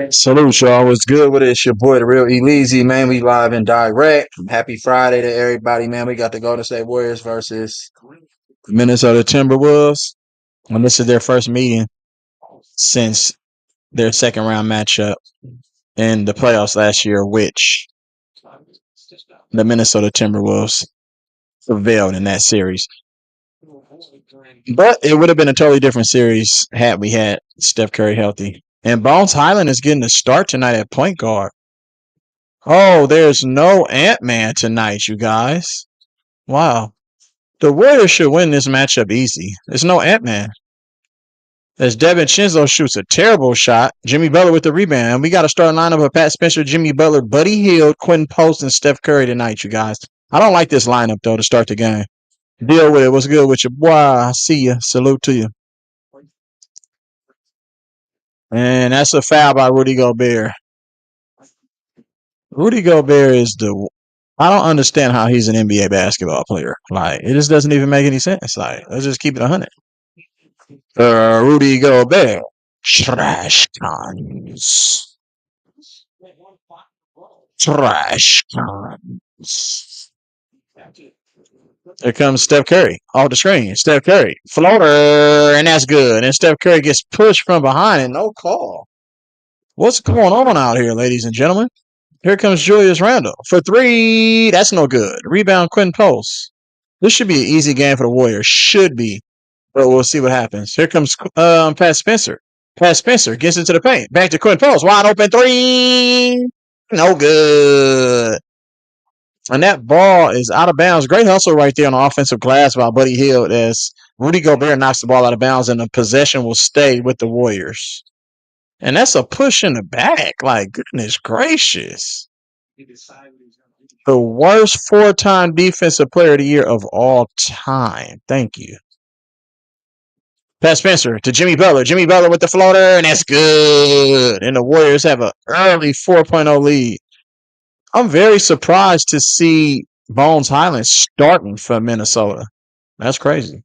Salute, y'all. What's good with it? It's your boy, the real E-Leezy, man. We live and direct. Happy Friday to everybody, man. We got the Golden State Warriors versus the Minnesota Timberwolves. And this is their first meeting since their second round matchup in the playoffs last year, which the Minnesota Timberwolves prevailed in that series. But it would have been a totally different series had we had Steph Curry healthy. And Bones Highland is getting a start tonight at point guard. Oh, there's no Ant-Man tonight, you guys. Wow. The Warriors should win this matchup easy. There's no Ant-Man. As DiVincenzo shoots a terrible shot, Jimmy Butler with the rebound. We got to start a lineup of Pat Spencer, Jimmy Butler, Buddy Hield, Quentin Post, and Steph Curry tonight, you guys. I don't like this lineup, though, to start the game. Deal with it. What's good with you? Boy, I see you. Salute to you. And that's a foul by Rudy Gobert. Rudy Gobert is I don't understand how he's an NBA basketball player. Like, it just doesn't even make any sense. Like, let's just keep it 100. Rudy Gobert. Trash cans. Trash cans. Here comes Steph Curry off the screen. Steph Curry. Floater, and that's good. And Steph Curry gets pushed from behind and no call. What's going on out here, ladies and gentlemen? Here comes Julius Randle for three. That's no good. Rebound, Quentin Post. This should be an easy game for the Warriors. Should be. But we'll see what happens. Here comes Pat Spencer. Pat Spencer gets into the paint. Back to Quentin Post. Wide open three. No good. And that ball is out of bounds. Great hustle right there on the offensive glass by Buddy Hield as Rudy Gobert knocks the ball out of bounds and the possession will stay with the Warriors. And that's a push in the back. Like, goodness gracious. The worst four-time defensive player of the year of all time. Thank you. Pat Spencer to Jimmy Butler. Jimmy Butler with the floater, and that's good. And the Warriors have an early 4.0 lead. I'm very surprised to see Bones Highland starting for Minnesota. That's crazy.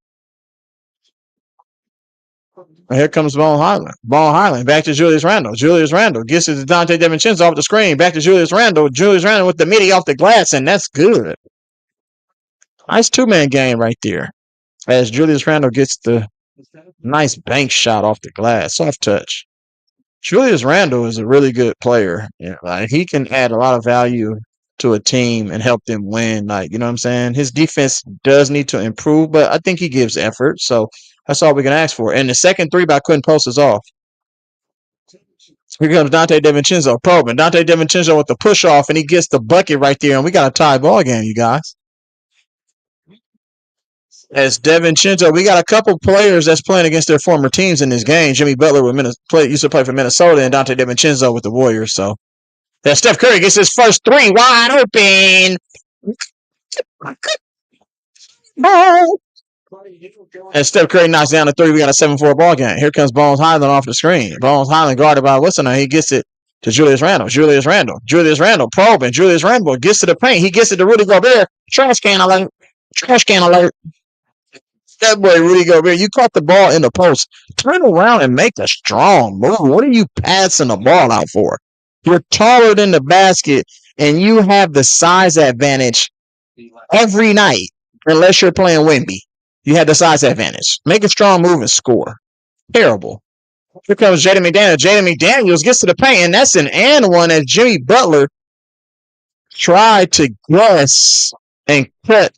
Here comes Bones Highland. Bones Highland back to Julius Randle. Julius Randle gets it to Dante DiVincenzo off the screen. Back to Julius Randle. Julius Randle with the midi off the glass, and that's good. Nice two-man game right there. As Julius Randle gets the nice bank shot off the glass. Soft touch. Julius Randle is a really good player. Yeah, like he can add a lot of value to a team and help them win. Like, you know what I'm saying? His defense does need to improve, but I think he gives effort. So that's all we can ask for. And the second three by Quentin Post is off. Here comes Dante DiVincenzo probing. Dante DiVincenzo with the push off, and he gets the bucket right there. And we got a tie ball game, you guys. As DiVincenzo, we got a couple players that's playing against their former teams in this game. Jimmy Butler used to play for Minnesota, and Dante DiVincenzo with the Warriors. So that Steph Curry gets his first three wide open. And Steph Curry knocks down the three. We got a 7-4 ball game. Here comes Bones Highland off the screen. Bones Highland guarded by Wilson. He gets it to Julius Randle. Julius Randle probing. Julius Randle gets to the paint. He gets it to Rudy Gobert. Trash can alert. That boy Rudy Gobert, you caught the ball in the post. Turn around and make a strong move. What are you passing the ball out for? You're taller than the basket, and you have the size advantage every night, unless you're playing Wemby. You have the size advantage. Make a strong move and score. Terrible. Here comes Jaden McDaniels. Jaden McDaniels gets to the paint, and that's an and one as Jimmy Butler tried to guess and cut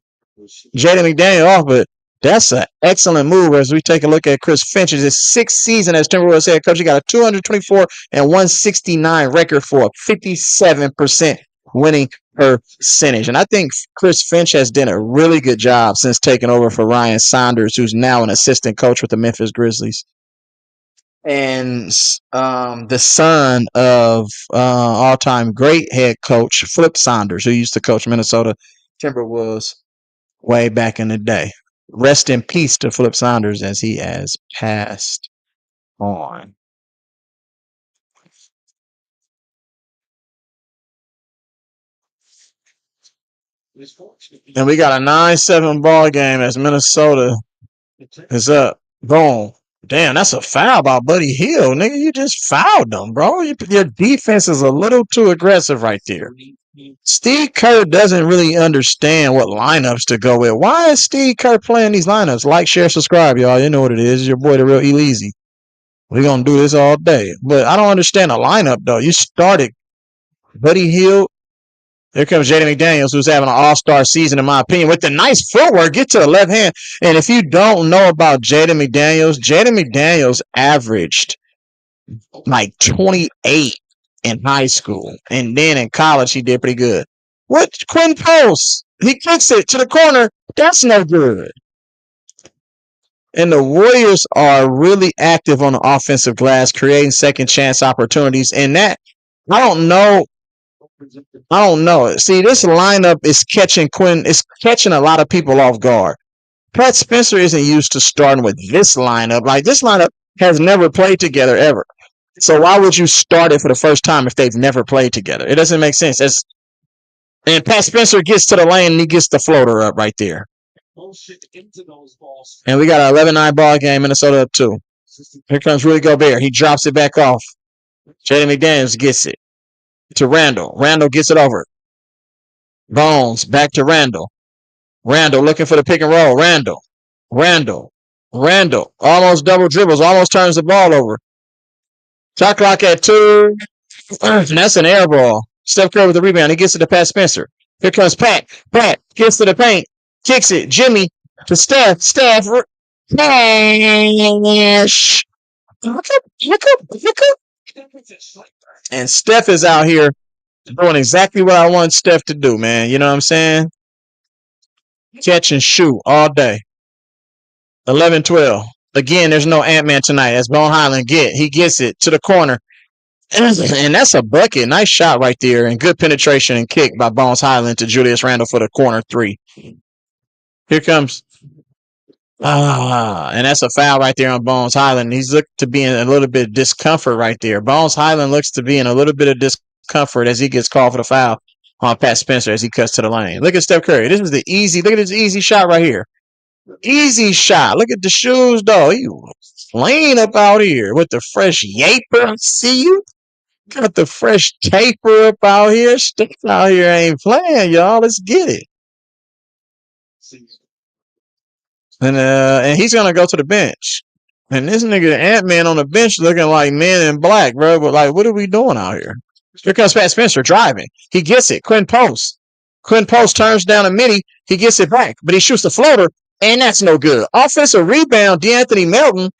Jaden McDaniels off, but that's an excellent move as we take a look at Chris Finch's sixth season as Timberwolves head coach. He got a 224 and 169 record for a 57% winning percentage. And I think Chris Finch has done a really good job since taking over for Ryan Saunders, who's now an assistant coach with the Memphis Grizzlies. And the son of all-time great head coach Flip Saunders, who used to coach Minnesota Timberwolves way back in the day. Rest in peace to Flip Saunders as he has passed on. And we got a 9-7 ball game as Minnesota is up. Boom. Damn, that's a foul by Buddy Hield, nigga. You just fouled them, bro. Your defense is a little too aggressive right there. Steve Kerr doesn't really understand what lineups to go with. Why is Steve Kerr playing these lineups? Like, share, subscribe, y'all. You know what it is. It's your boy, the real E-Leezy. We're going to do this all day. But I don't understand the lineup, though. You started Buddy Hield. Here comes Jaden McDaniels, who's having an all-star season, in my opinion, with the nice footwork. Get to the left hand. And if you don't know about Jaden McDaniels averaged like 28 in high school. And then in college, he did pretty good. What? Quinn Post. He kicks it to the corner. That's no good. And the Warriors are really active on the offensive glass, creating second chance opportunities. And that, I don't know. See, this lineup is catching a lot of people off guard. Pat Spencer isn't used to starting with this lineup. Like, this lineup has never played together ever. So why would you start it for the first time if they've never played together? It doesn't make sense. And Pat Spencer gets to the lane and he gets the floater up right there. And we got an 11-9 ball game, Minnesota up 2. Here comes Rudy Gobert. He drops it back off. Jaden McDaniels gets it to Randall. Randall gets it over. Bones back to Randall. Randall looking for the pick and roll. Randall. Almost double dribbles. Almost turns the ball over. Shot clock at 2. And that's an air ball. Steph Curry with the rebound. He gets it to Pat Spencer. Here comes Pat. Pat gets to the paint. Kicks it. Jimmy to Steph. Steph. Dash. And Steph is out here doing exactly what I want Steph to do, man. You know what I'm saying? Catch and shoot all day. 11-12. Again, there's no Ant-Man tonight. That's Bone Highland. He gets it to the corner. And that's a bucket. Nice shot right there. And good penetration and kick by Bones Highland to Julius Randle for the corner 3. Here comes. And that's a foul right there on Bones Highland. He's looked to be in a little bit of discomfort right there. Bones Highland looks to be in a little bit of discomfort as he gets called for the foul on Pat Spencer as he cuts to the lane. Look at Steph Curry. Look at this easy shot right here. Easy shot. Look at the shoes, though. You playing up out here with the fresh yaper. See you? Got the fresh taper up out here. Steph out here ain't playing, y'all. Let's get it. And he's gonna go to the bench. And this nigga Ant-Man on the bench looking like Men in Black, bro. But like, what are we doing out here? Here comes Pat Spencer driving. He gets it. Quinn Post turns down a midi. He gets it back, but he shoots the floater, and that's no good. Offensive rebound, DeAnthony Melton,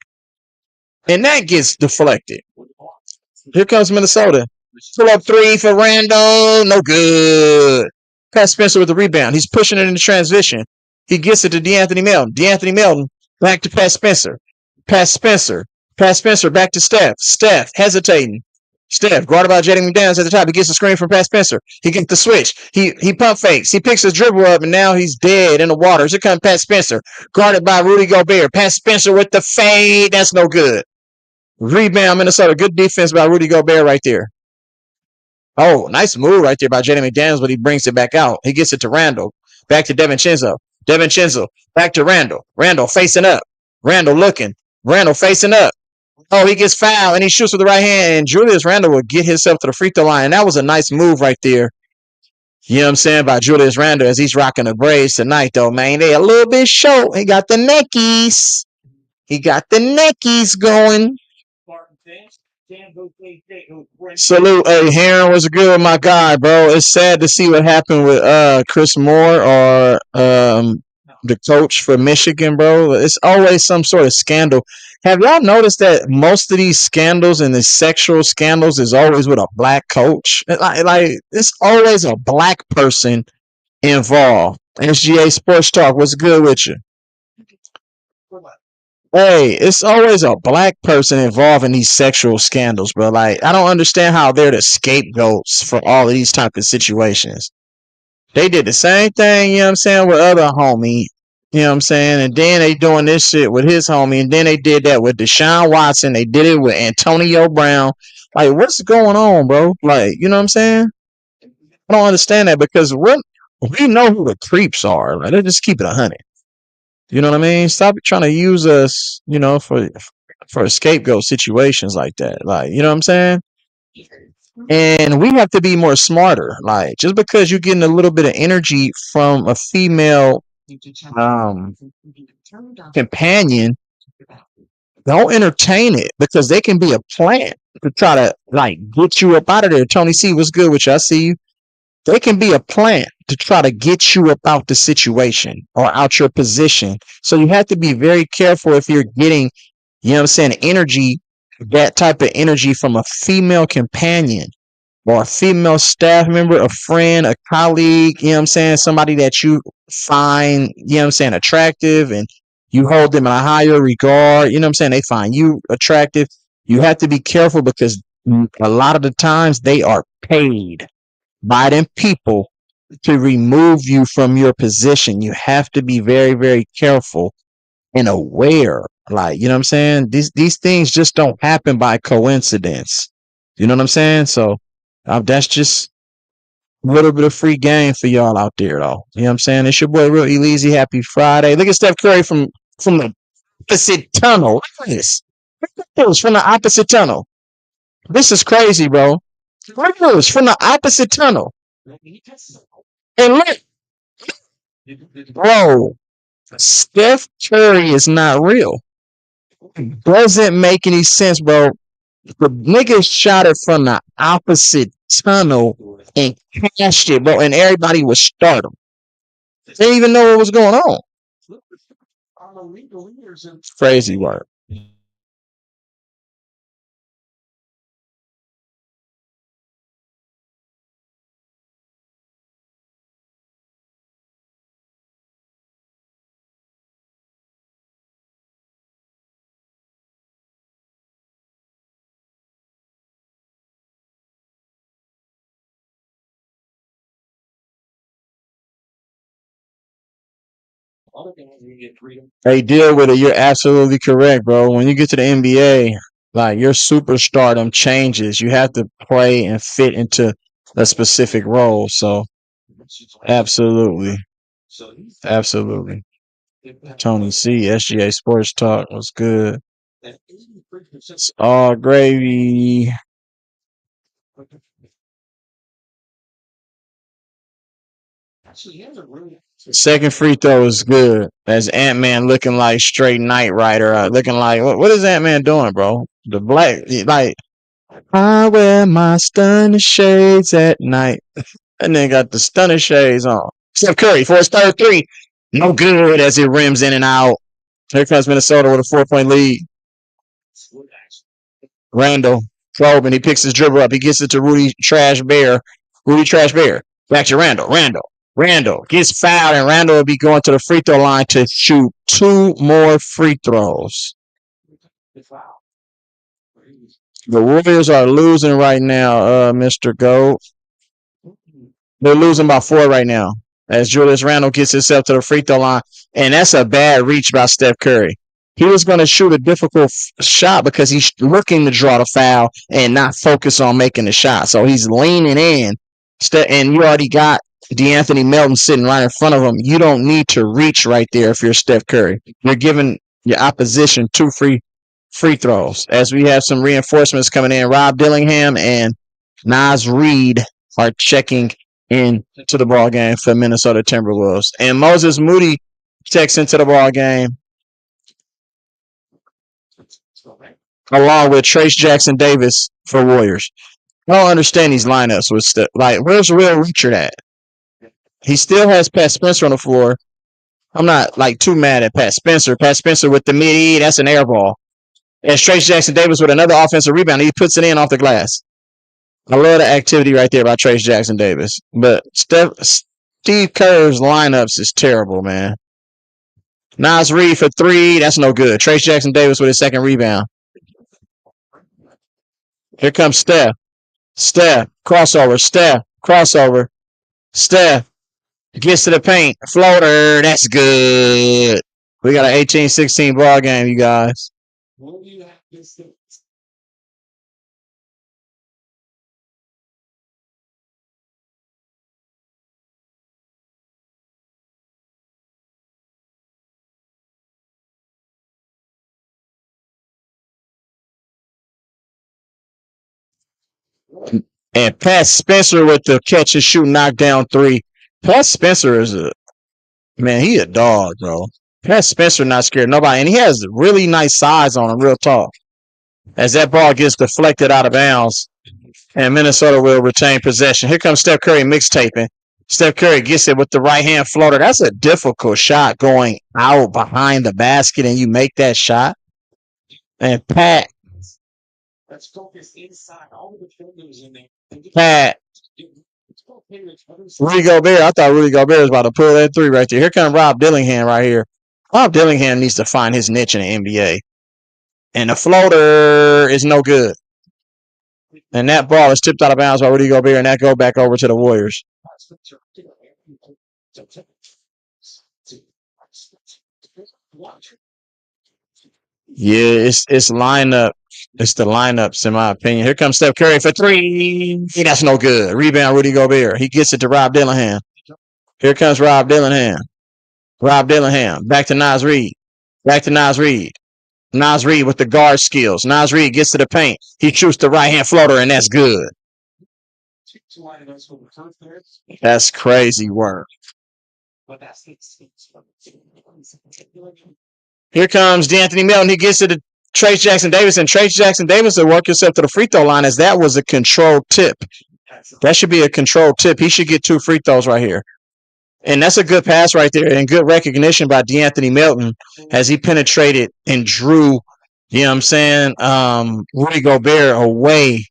and that gets deflected. Here comes Minnesota. Pull up 3 for Randall. No good. Pat Spencer with the rebound. He's pushing it in the transition. He gets it to DeAnthony Melton. DeAnthony Melton back to Pat Spencer. Pat Spencer back to Steph. Steph hesitating. Steph guarded by Jaden McDaniels at the top. He gets the screen from Pat Spencer. He gets the switch. He pump fakes. He picks his dribble up, and now he's dead in the water. Here comes Pat Spencer, guarded by Rudy Gobert. Pat Spencer with the fade. That's no good. Rebound, Minnesota. Good defense by Rudy Gobert right there. Oh, nice move right there by Jaden McDaniels, but he brings it back out. He gets it to Randall. Back to DiVincenzo. DiVincenzo back to Randall. Randall facing up. Randall looking. Randall facing up. Oh, he gets fouled, and he shoots with the right hand, and Julius Randle will get himself to the free throw line. And that was a nice move right there. You know what I'm saying? By Julius Randle as he's rocking the braids tonight, though, man. They a little bit short. He got the neckies. Going. Salute. Hey, Heron was good, my guy, bro. It's sad to see what happened with Chris Moore or the coach for Michigan, bro. It's always some sort of scandal. Have y'all noticed that most of these scandals and the sexual scandals is always with a black coach? Like it's always a black person involved. SGA Sports Talk, what's good with you? Hey, it's always a black person involved in these sexual scandals, bro. Like, I don't understand how they're the scapegoats for all of these type of situations. They did the same thing, you know what I'm saying, with other homie. You know what I'm saying? And then they doing this shit with his homie. And then they did that with Deshaun Watson. They did it with Antonio Brown. Like, what's going on, bro? Like, you know what I'm saying? I don't understand that because we know who the creeps are. Like, let's just keep it 100. You know what I mean? Stop trying to use us, you know, for for scapegoat situations like that. Like, you know what I'm saying? And we have to be more smarter. Like, just because you're getting a little bit of energy from a female um, companion, don't entertain it because they can be a plant to try to like get you up out of there. Tony C, what's good with you? I see you. They can be a plant to try to get you up out the situation or out your position. So you have to be very careful if you're getting, you know what I'm saying, energy, that type of energy from a female companion or a female staff member, a friend, a colleague, you know what I'm saying, somebody that you find, you know what I'm saying, attractive and you hold them in a higher regard, you know what I'm saying, they find you attractive. You have to be careful because a lot of the times they are paid by them people to remove you from your position. You have to be very, very careful and aware. Like, you know what I'm saying? These things just don't happen by coincidence. You know what I'm saying? So that's just a little bit of free game for y'all out there, though. You know what I'm saying? It's your boy, Real E-Leezy. Happy Friday. Look at Steph Curry from the opposite tunnel. Look at this. It was from the opposite tunnel. This is crazy, bro. Look at this from the opposite tunnel. And look, bro, Steph Curry is not real. Doesn't make any sense, bro. The nigga shot it from the opposite tunnel and cashed it, bro, and everybody was startled. They didn't even know what was going on. Crazy work. They deal with it. You're absolutely correct, bro. When you get to the NBA, like your superstardom changes. You have to play and fit into a specific role. So absolutely, absolutely. Tony C, SGA Sports Talk was good. It's all gravy. Second free throw is good. That's Ant Man looking like straight Knight Rider. Looking like what is Ant Man doing, bro? The black like I wear my stunner shades at night. And then got the stunner shades on. Steph Curry for his third three. No good as it rims in and out. Here comes Minnesota with a 4-point lead. Randall Probing. He picks his dribble up. He gets it to Rudy Trash Bear. Rudy Trash Bear. Back to Randall. Randall gets fouled, and Randall will be going to the free throw line to shoot two more free throws. The Warriors are losing right now, Mr. Gold. They're losing by 4 right now as Julius Randle gets himself to the free throw line. And that's a bad reach by Steph Curry. He was going to shoot a difficult shot because he's looking to draw the foul and not focus on making the shot. So he's leaning in. And you already got DeAnthony Melton sitting right in front of him. You don't need to reach right there if you're Steph Curry. You're giving your opposition two free throws. As we have some reinforcements coming in, Rob Dillingham and Naz Reid are checking into the ball game for Minnesota Timberwolves. And Moses Moody checks into the ball game along with Trace Jackson Davis for Warriors. I don't understand these lineups with stuff. Like, where's Will Richard at? He still has Pat Spencer on the floor. I'm not like too mad at Pat Spencer. Pat Spencer with the mid, that's an air ball. And Trace Jackson Davis with another offensive rebound. He puts it in off the glass. I love the activity right there by Trace Jackson Davis. But Steve Kerr's lineups is terrible, man. Nas Reed for 3, that's no good. Trace Jackson Davis with his second rebound. Here comes Steph. Steph, crossover. Steph, crossover. Steph gets to the paint. Floater, that's good. We got an 18-16 ball game, you guys. And Pat Spencer with the catch and shoot knockdown three. Pat Spencer is a man, he a dog, bro. Pat Spencer not scared of nobody. And he has really nice size on him, real tall. As that ball gets deflected out of bounds, and Minnesota will retain possession. Here comes Steph Curry mixtaping. Steph Curry gets it with the right hand floater. That's a difficult shot going out behind the basket, and you make that shot. And Pat, Rudy Gobert. I thought Rudy Gobert was about to pull that three right there. Here comes Rob Dillingham right here. Rob Dillingham needs to find his niche in the NBA. And the floater is no good. And that ball is tipped out of bounds by Rudy Gobert, and that go back over to the Warriors. Yeah, it's lineup. It's the lineups, in my opinion. Here comes Steph Curry for three. That's no good. Rebound, Rudy Gobert. He gets it to Rob Dillingham. Here comes Rob Dillingham. Rob Dillingham. Back to Naz Reid. Back to Naz Reid. Naz Reid with the guard skills. Naz Reid gets to the paint. He shoots the right hand floater, and that's good. That's crazy work. Here comes D'Anthony Melton. He gets it to Trace Jackson Davis, and Trace Jackson Davis will work himself to the free throw line as that was a controlled tip. That should be a controlled tip. He should get 2 free throws right here. And that's a good pass right there and good recognition by D'Anthony Melton as he penetrated and drew, you know what I'm saying, Rudy Gobert away.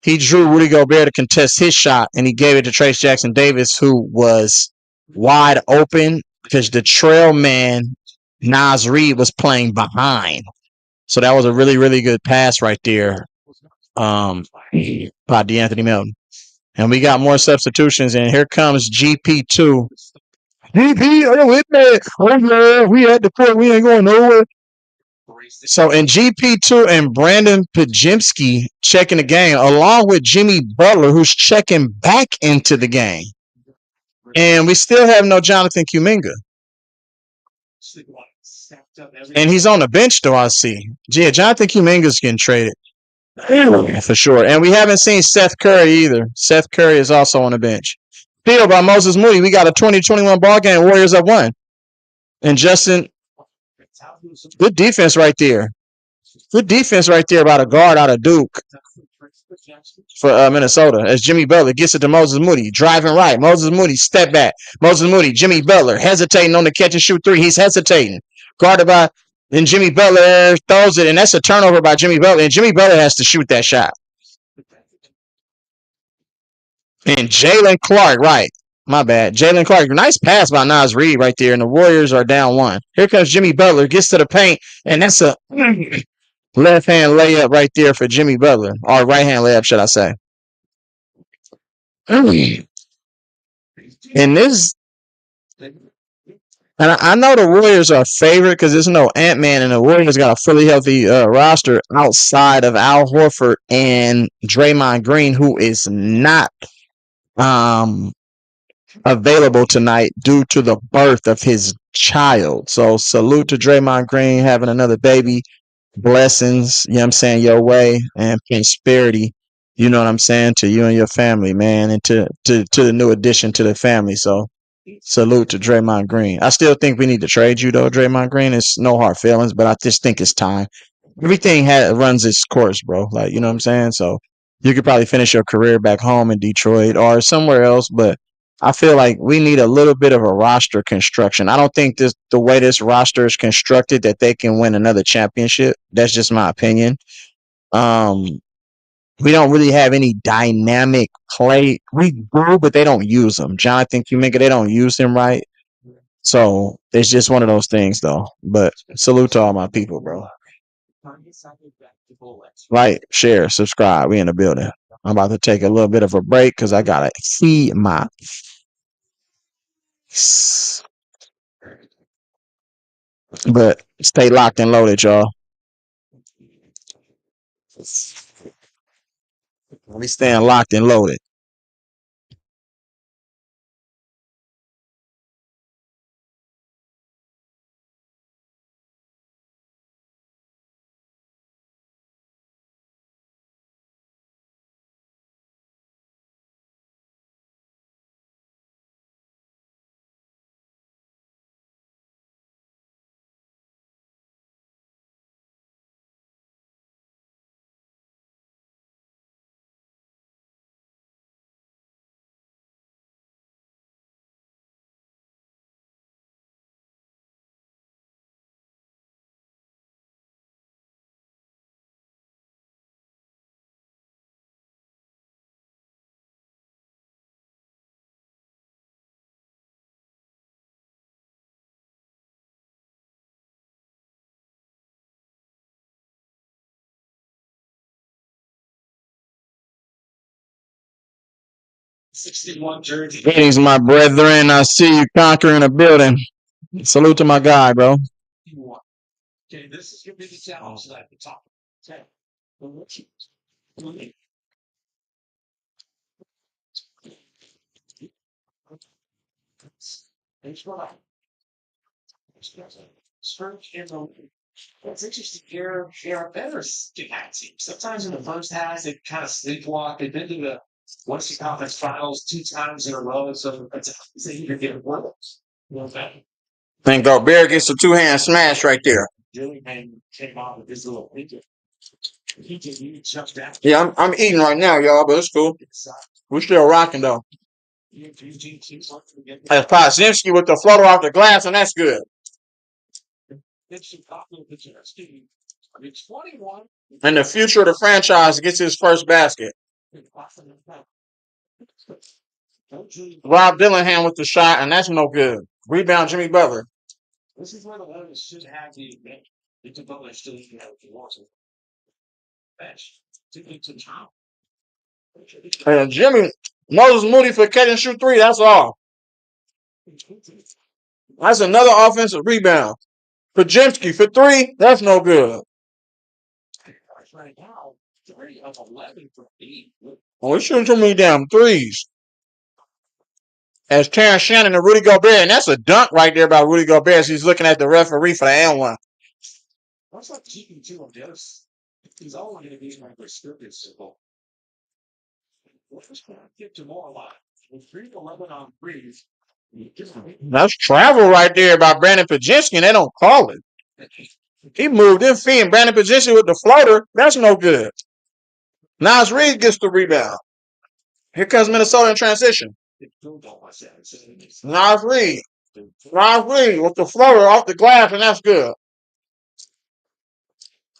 He drew Rudy Gobert to contest his shot, and he gave it to Trace Jackson Davis, who was wide open because the trail man, Naz Reid, was playing behind. So that was a really, really good pass right there by D'Anthony Melton. And we got more substitutions, and here comes GP2. GP, are you with me? Oh, yeah, we at the court. We ain't going nowhere. So in GP2 and Brandon Pajimski checking the game, along with Jimmy Butler, who's checking back into the game. And we still have no Jonathan Kuminga. And he's on the bench, though, I see. Yeah, Jonathan Kuminga's getting traded. For sure. And we haven't seen Seth Curry either. Seth Curry is also on the bench. Steal by Moses Moody. We got a 2021 ball game. Warriors up 1. And Justin, good defense right there. Good defense right there by the guard out of Duke for Minnesota as Jimmy Butler gets it to Moses Moody. Driving right. Moses Moody, step back. Moses Moody, Jimmy Butler hesitating on the catch and shoot three. He's hesitating. Guarded by, then Jimmy Butler throws it, and that's a turnover by Jimmy Butler. And Jimmy Butler has to shoot that shot. And Jalen Clark, right. My bad. Jalen Clark, nice pass by Naz Reid right there, and the Warriors are down 1. Here comes Jimmy Butler, gets to the paint, and that's a left-hand layup right there for Jimmy Butler. Or right-hand layup, should I say. And this, and I know the Warriors are favored because there's no Ant-Man, and the Warriors got a fully healthy roster outside of Al Horford and Draymond Green, who is not available tonight due to the birth of his child. So salute to Draymond Green having another baby. Blessings, you know what I'm saying, your way, and prosperity, you know what I'm saying, to you and your family, man, and to the new addition to the family. So salute to Draymond Green. I still think we need to trade you though, Draymond Green. It's no hard feelings, but I just think it's time. Everything runs its course, bro. Like, you know what I'm saying? So you could probably finish your career back home in Detroit or somewhere else, but I feel like we need a little bit of a roster construction. I don't think the way this roster is constructed that they can win another championship. That's just my opinion. We don't really have any dynamic play. We do, but they don't use them. Jonathan Kuminga, they don't use him right. So it's just one of those things, though. But salute to all my people, bro. Like, share, subscribe. We in the building. I'm about to take a little bit of a break because I gotta see my. But stay locked and loaded, y'all. We staying locked and loaded. Greetings, my brethren. I see you conquering a building. Salute to my guy, bro. Think Gobert gets a two-hand smash right there. Yeah, I'm eating right now, y'all, but it's cool. We're still rocking though. That's Podzimski with the floater off the glass, and that's good. And the future of the franchise gets his first basket. Rob Dillingham with the shot, and that's no good. Rebound, Jimmy Butler. And Jimmy Moses Moody for catch and shoot three. That's all. That's another offensive rebound. Pajemski for three. That's no good. Oh, he's shooting too many damn threes. As Terrence Shannon and Rudy Gobert, and that's a dunk right there by Rudy Gobert as he's looking at the referee for the N1. That's travel right there by Brandon Pajemski, and they don't call it. He moved in feet, and Brandon Pajemski with the floater. That's no good. Nas Reed gets the rebound. Here comes Minnesota in transition. Nas Reed. Nas Reed with the floater off the glass, and that's good.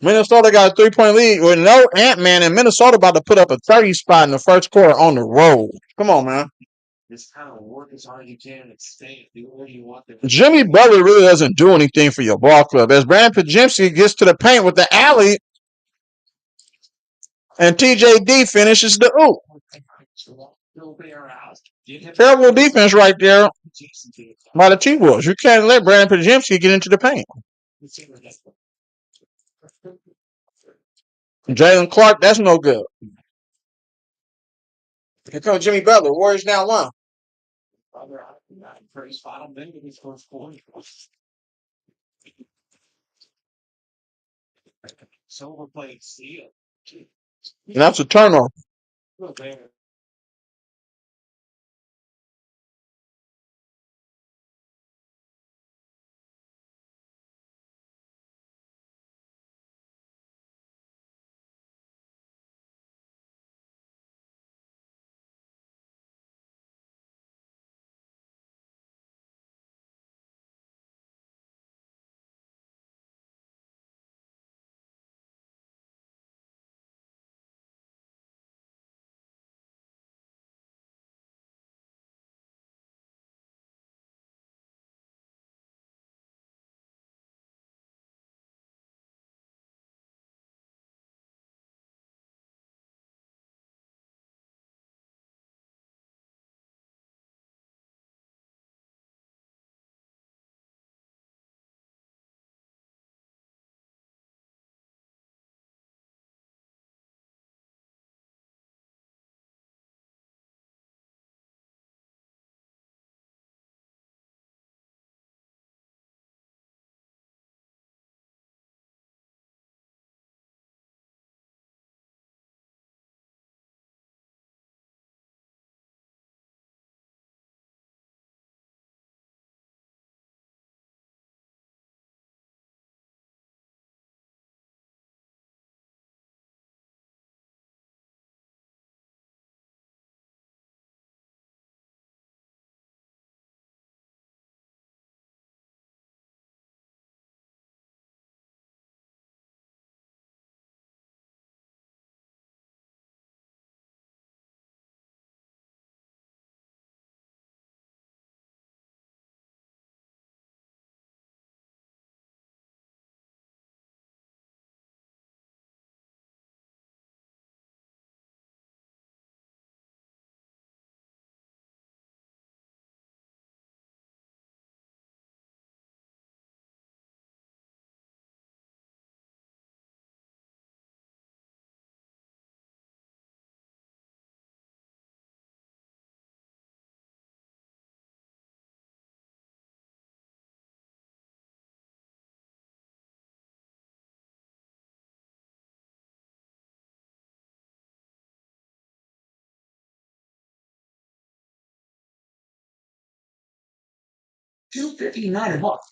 Minnesota got a 3-point lead with no Ant-Man, and Minnesota about to put up a 30 spot in the first quarter on the road. Come on, man. Jimmy Butler really doesn't do anything for your ball club. As Brandon Pajemski gets to the paint with the alley, and TJD finishes the oop. Terrible defense right there by the T-Wolves. You can't let Brandon Pajemski get into the paint. Jalen Clark, that's no good. Here comes Jimmy Butler. Warriors down one. And that's a turnover.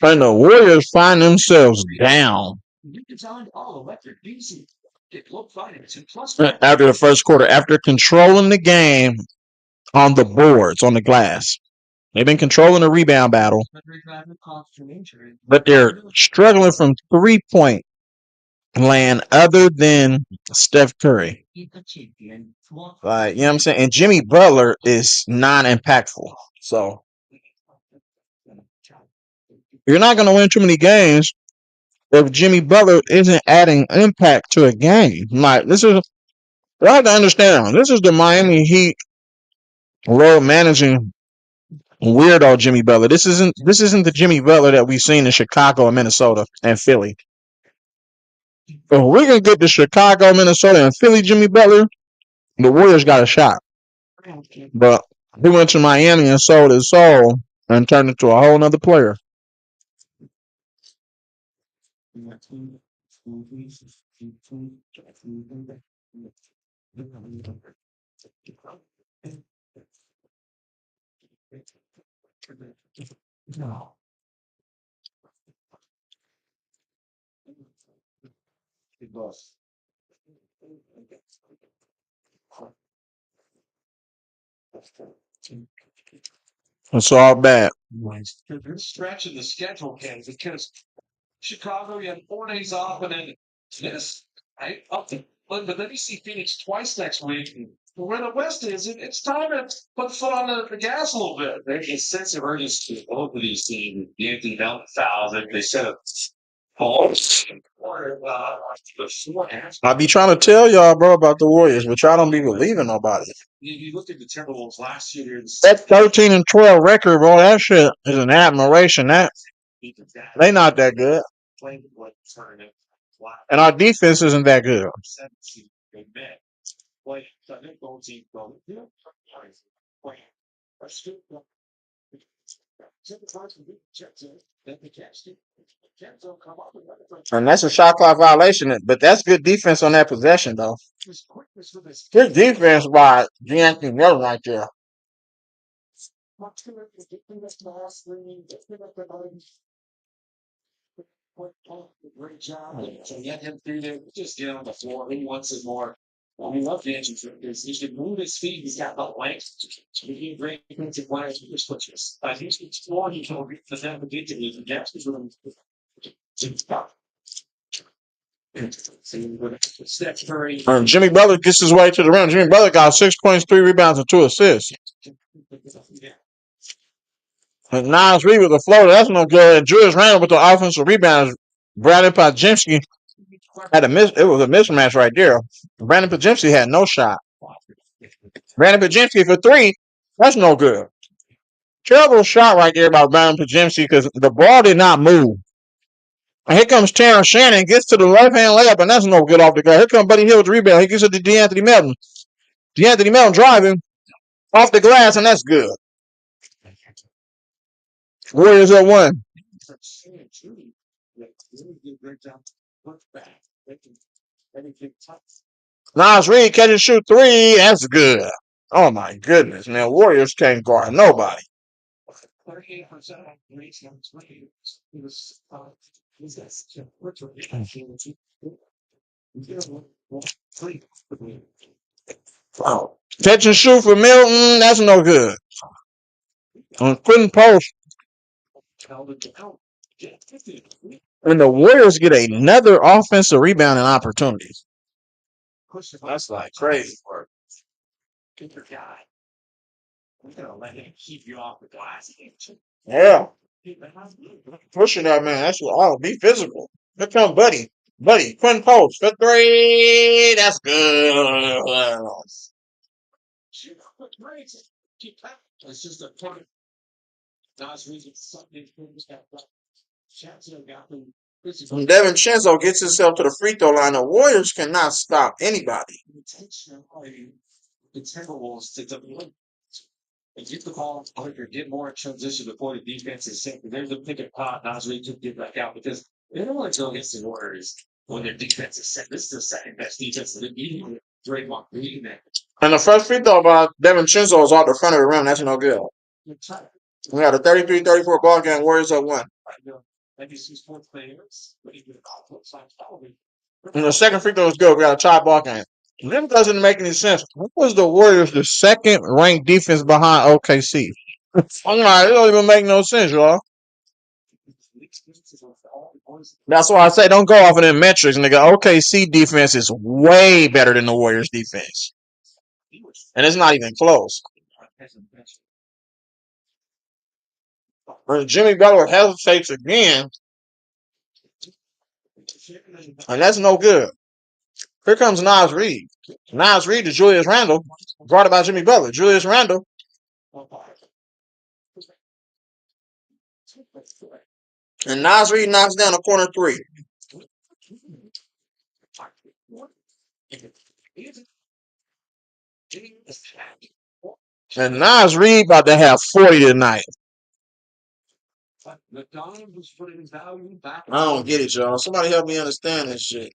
And the Warriors find themselves down after the first quarter, after controlling the game on the boards, on the glass. They've been controlling the rebound battle, but they're struggling from 3-point land other than Steph Curry. Like, you know what I'm saying? And Jimmy Butler is non-impactful. So you're not going to win too many games if Jimmy Butler isn't adding impact to a game. Like, this is, you have to understand, this is the Miami Heat road managing weirdo Jimmy Butler. This isn't the Jimmy Butler that we've seen in Chicago and Minnesota and Philly. If we can get the Chicago, Minnesota, and Philly Jimmy Butler, the Warriors got a shot. But he went to Miami and sold his soul and turned into a whole nother player. It's all bad. Stretch in the schedule, Ken, because Chicago, you had 4 days off, and then this, right? But then you see Phoenix twice next week. Where the West is, it's time to put foot on the gas a little bit. There's a sense of urgency with both of these teams. The Anthony Melton fouls, they set up balls. I be trying to tell y'all, bro, about the Warriors, but y'all don't be believing nobody. You look at the Timberwolves last year. That 13-12 record, bro, that shit is an admiration. They not that good. And our defense isn't that good. And that's a shot clock violation, but that's good defense on that possession, though. Good defense by D'Anthony Melton right there. Great job. So get him through there. Just get on the floor. He wants it more. We love the engine because he can move his feet. He's got the length. He can great defensive players with his switches. He's exploring. He can reach the net particularly. The gaps is really Steph Curry. Jimmy Butler gets his way to the rim. Jimmy Butler got 6 points, 3 rebounds, and 2 assists. And Niles Reed with the floater. That's no good. And Julius Randle with the offensive rebounds. Brandon Podziemski had a it was a mismatch right there. Brandon Podziemski had no shot. Brandon Podziemski for 3. That's no good. Terrible shot right there by Brandon Podziemski because the ball did not move. And here comes Terrence Shannon, gets to the left-hand layup, and that's no good off the guard. Here comes Buddy Hield with the rebound. He gets it to D'Anthony Melton. D'Anthony Melton driving off the glass, and that's good. Warriors at 1. Niles Reed catch and shoot 3. That's good. Oh my goodness, man! Warriors can't guard nobody. 38% Wow. Catch and shoot for Milton. That's no good. Couldn't post. And the Warriors get another offensive rebounding opportunity. That's like crazy work. Good guy. We're gonna let him keep you off the glass. Yeah. Pushing that man. That's what. Oh, be physical. Here come Buddy. Quinn post for 3. That's good. It's just a point. Nice reason something. Devin Chenzo gets himself to the free throw line. The Warriors cannot stop anybody. The Timberwolves to get the ball quicker, get more in transition before the defense is set. There's a pick and pop. Nasri to get back out because they don't want to go against the Warriors when their defense is set. This is the second best defense in the league. Draymond Green. And the first free throw by Devin Chenzo is off the front of the rim. That's no good. We got a 33-34 ball game. Warriors up one. NBC Sports players. And the second free throw was good. We got a tie ball game. This doesn't make any sense. What was the Warriors the second ranked defense behind OKC? I'm like, it don't even make no sense, y'all. That's why I say don't go off of them metrics, nigga. OKC defense is way better than the Warriors defense. And it's not even close. When Jimmy Butler hesitates again, and that's no good. Here comes Nas Reed. Nas Reed to Julius Randle, guarded by Jimmy Butler. Julius Randle. And Nas Reed knocks down a corner three. And Nas Reed about to have 40 tonight. I don't get it, y'all. Somebody help me understand this shit.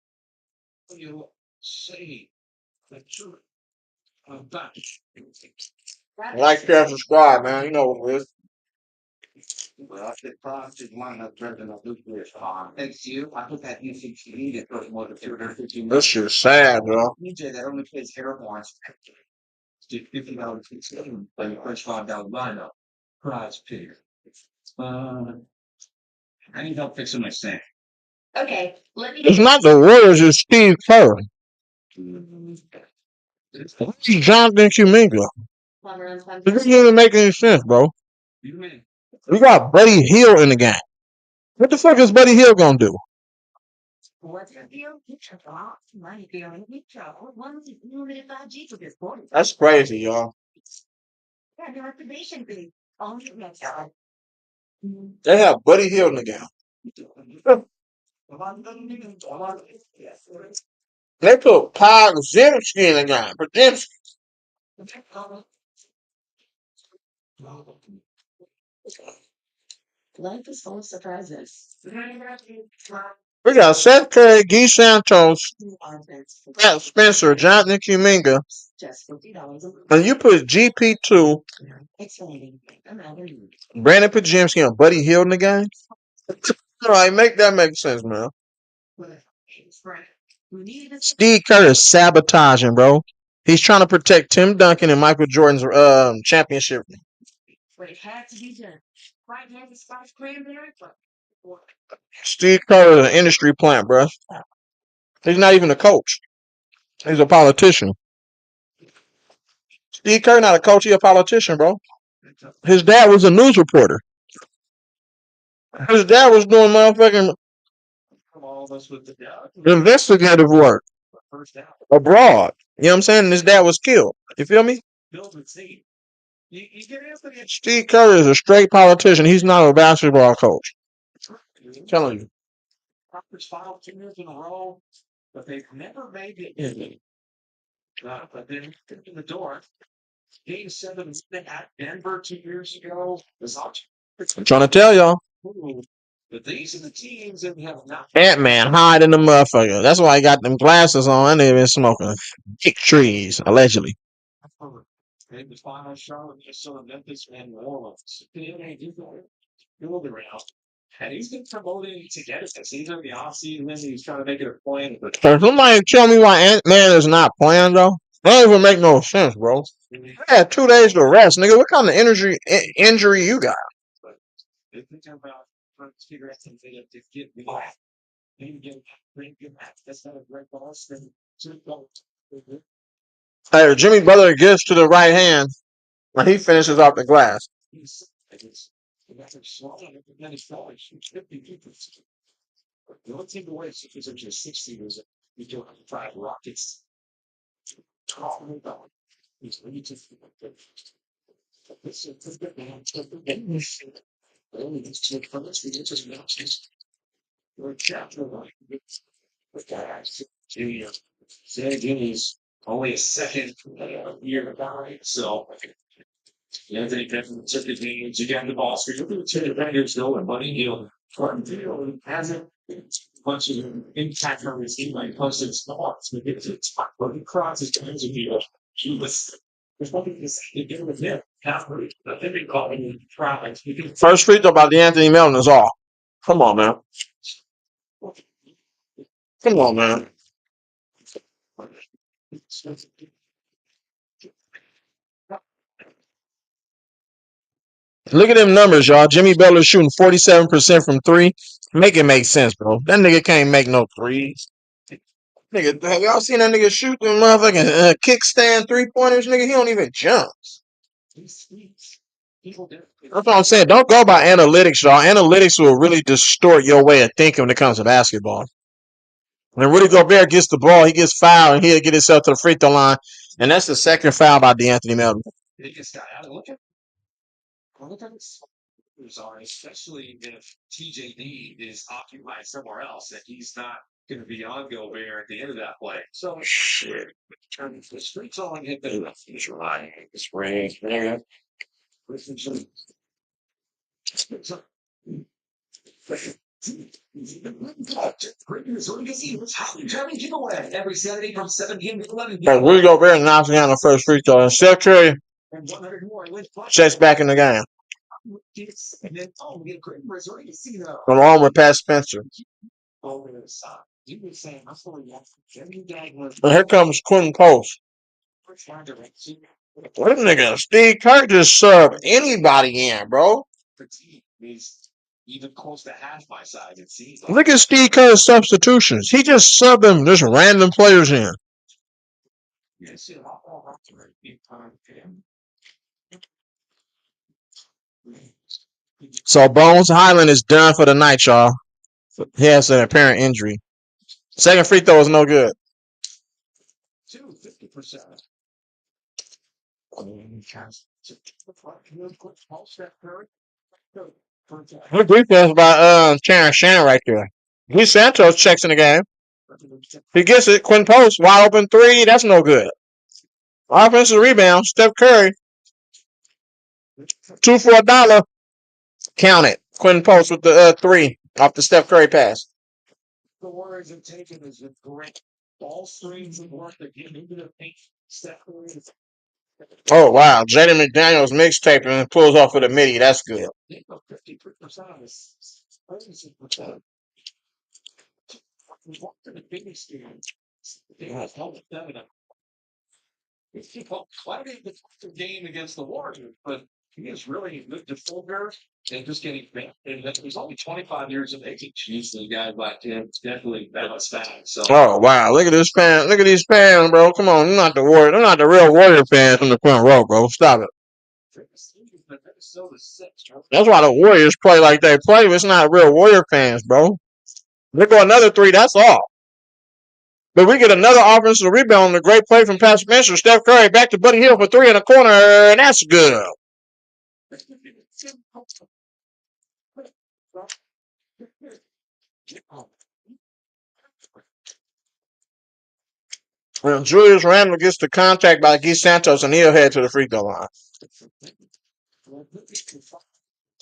Like, share, subscribe, man. You know what it is. Well, I said project line up better than a nuclear farm. Thanks to you, I put that UCT that goes more than 250 This shit's sad, bro. DJ that only plays airborne. Did $50 game, but you push $5 lineup. Prize picker. I need help fixing my sink. Okay, let me. It's not the Warriors, it's Steve Kerr. It's Jonathan Kuminga. It doesn't even make any sense, bro. We got Buddy Hield in the game. What the fuck is Buddy Hield gonna do? That's crazy, y'all. They have Buddy Hield in the game. They put Podziemski in the game. Podziemski. Life is full of surprises. We got Seth Curry, Guy Santos, Pat Spencer, Jonathan Kuminga, and you put GP2, Brandon Podziemski, and Buddy Hield in the game. All right, make that make sense, man. Steve Kerr is sabotaging, bro. He's trying to protect Tim Duncan and Michael Jordan's championship. Steve Kerr is an industry plant, bro. He's not even a coach. He's a politician. Steve Kerr not a coach, he's a politician, bro. His dad was a news reporter. His dad was doing motherfucking investigative work abroad. You know what I'm saying? And his dad was killed. You feel me? Steve Kerr is a straight politician. He's not a basketball coach. I'm telling you. Final 2 years in a row, but they've never made it in. But then in the door. Game 7 at Denver 2 years ago. I'm trying to tell y'all. But these are the teams that have not. Ant-Man hide in the motherfucker. That's why he got them glasses on and they've been smoking big trees, allegedly. The final Charlotte, Minnesota, Memphis, and New Orleans. Build around. And he's been promoting to get it. He's in the offseason, and he's trying to make it a plan. Can somebody tell me why Ant-Man is not playing, though? That don't even make no sense, bro. You had 2 days to rest, nigga. What kind of injury you got? They think about trying to figure out something to get me. Maybe bring you back. That's not a great boss. Hey, Jimmy Butler gets to the right hand when he finishes off the glass. The only thing the way is if you're 60 years you do have 5 rockets. Only a second year guy, so Anthony Griffin took the games again. The ball screen. Look at the two defenders going, Buddy Hield. Hasn't much of an impact on his team like posted spots. But it's but he crosses hands with you. He was First free throw by D'Anthony Melton is all. Come on, man. Come on, man. Look at them numbers, y'all. Jimmy Butler shooting 47% from three. Make it make sense, bro. That nigga can't make no threes. Nigga, have y'all seen that nigga shoot them motherfucking kickstand 3-pointers? Nigga, he don't even jump. That's what I'm saying. Don't go by analytics, y'all. Analytics will really distort your way of thinking when it comes to basketball. When Rudy Gobert gets the ball, he gets fouled, and he'll get himself to the free throw line. And that's the second foul by D'Anthony Melton. Especially if TJD is occupied somewhere else and he's not going to be on Gobert at the end of that play. So shit. The streets only hit the spring. Every Saturday from 7 p.m. to 11 p.m. Rudy Gobert knocks down the first free throw, and Steph Curry checks back in the game. Along with Pat Spencer. And here comes Quentin Post. What a nigga. Steve Kerr just subbed anybody in, bro. Even close to half my size, it seems. Look at Steve Kerr's substitutions. He just subbed them just random players in. So Bones Highland is done for the night, y'all. He has an apparent injury. Second free throw is no good. 50%. Good defense by Terrence Shannon right there. Lee Santos checks in the game. He gets it. Quinn Post, wide open three. That's no good. Offensive rebound. Steph Curry. 2 for $1. Count it. Quinn Post with the three off the Steph Curry pass. The Warriors have taken is a great ball screens and work that get into the paint. Steph Curry. Oh, wow. Jaden McDaniels mixtape and pulls off with a midi. That's good. 50% of this. Why did the game against the Warriors? But he is really good defender and just getting fit. And he's only 25 years of age. Usually, guys like him definitely bounce back. So. Oh, wow. Look at this fan. Look at these fans, bro. Come on. They're not the Warrior. They're not the real Warrior fans from the front row, bro. Stop it. That's why the Warriors play like they play. It's not real Warrior fans, bro. They go another three. That's all. But we get another offensive rebound. A great play from Pat Spencer. Steph Curry back to Buddy Hield for three in the corner, and that's good. When Julius Randle gets the contact by Guy Santos, and he'll head to the free throw line.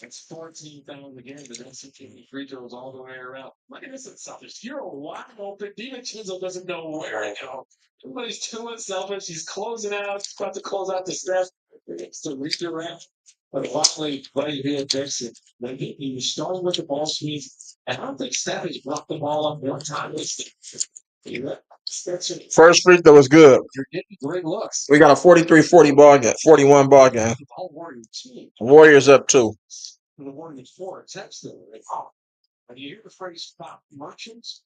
It's 14 fouls again, but then 16 free throws all the way around. Look at this selfish. You're wide open. Demon Chisel doesn't know where to go. Everybody's too unselfish. He's closing out. He's about to close out the Steph. It's the redirect. But finally, Buddy Hield takes it. He was starting with the ball screens. And I don't think Steph has brought the ball up one time. First free throw was good. You're getting great looks. We got a 43-40 ball game, 41 ball game. Warriors up 2. The Warriors 4 attempts there. When you hear the phrase "stop merchants,"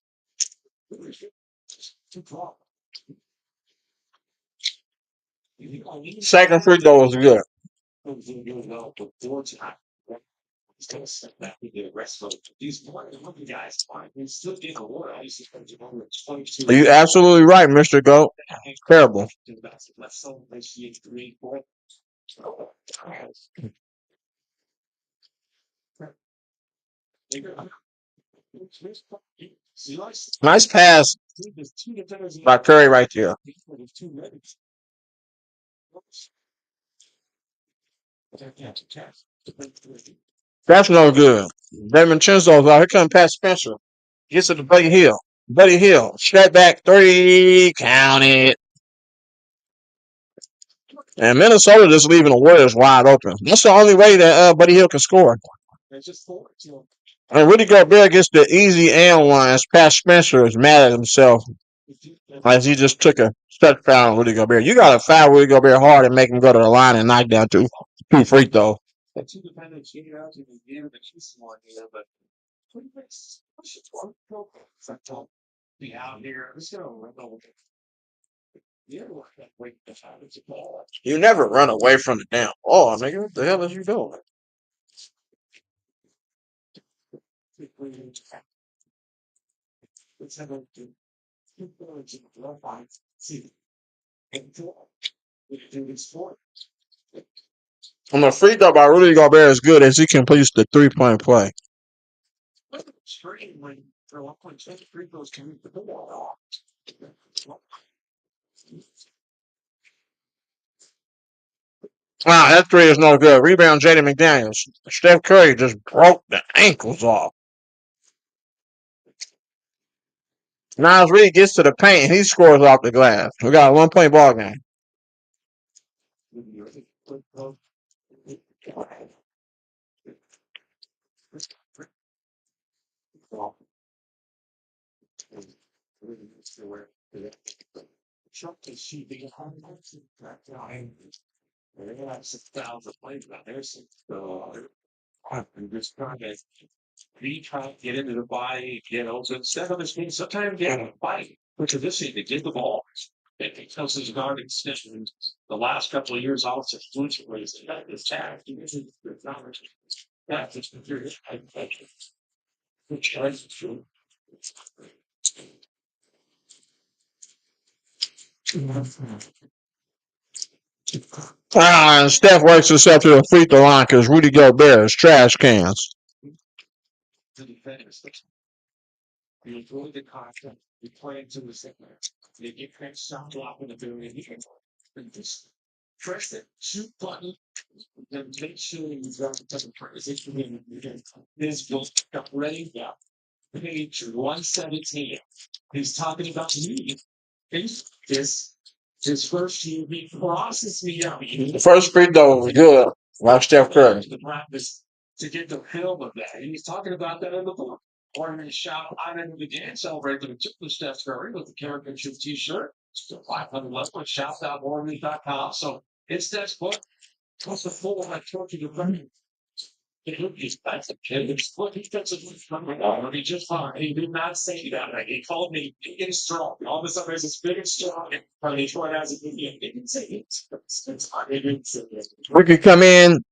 second free throw was good. He's going to step back with the rest of these looking guys. He's still getting a war. You're absolutely right, Mr. Goat. Terrible. Nice pass by Curry right there. That's no good. DiVincenzo's out. Here comes Pat Spencer. Gets it to Buddy Hield. Buddy Hield. Step back 3. Count it. And Minnesota just leaving the Warriors wide open. That's the only way that Buddy Hield can score. It's just forwards, you know. And Rudy Gobert gets the easy and one as Pat Spencer is mad at himself as he just took a step foul on Rudy Gobert. You got to foul Rudy Gobert hard and make him go to the line and knock down two free throws. The two defendants cheated out to the game of the Chiefs one here, but pretty much push it toward the program. So don't be out here. I'm just gonna run over. You ever work that way to have it to ball? You never run away from the damn ball, nigga. What the hell is you doing? Let's have a two points in the left eye. See, and four. We do this sport. And the free throw by Rudy Gobert is good as he completes the 3-point play. Straight when for 1.7 free throws coming to the ball. Wow, that three is no good. Rebound, Jaden McDaniels. Steph Curry just broke the ankles off. Miles Reed gets to the paint and he scores off the glass. We got a 1-point ball game. Chuck is she being home. That's 6,000 plays out there. So I'm just trying to try to get into the body, get over. Instead of this game, sometimes get a fight, which is this thing to get the ball. And because his guarding position the last couple of years, also exclusively is this tag. That's just curious. Which is true. And Steph works himself to the free throw line because Rudy Gobert is trash cans. The defenders, you enjoy the content, you play into the second. You get kind of sound off in the building. You can just press that shoot button, then make sure you got the transition in. This goes up ready now. Page 117. He's talking about me. This his first year, he crosses me out. The first free throw was good. Like Steph Curry. The practice to get the film of that. And he's talking about that in the book. Or in a shout out into the game, celebrate the tip of Steph Curry with the caricature t-shirt. Still 500 left. Shout out Warren.com. So it's Steph's book. Plus the full I told you to run. He's that's a kid. It's what he does it. He just fine. He did not say that. He called me big and strong. All of a sudden, there's this big and strong. And he tried as a He didn't say it. He didn't say it. We could come in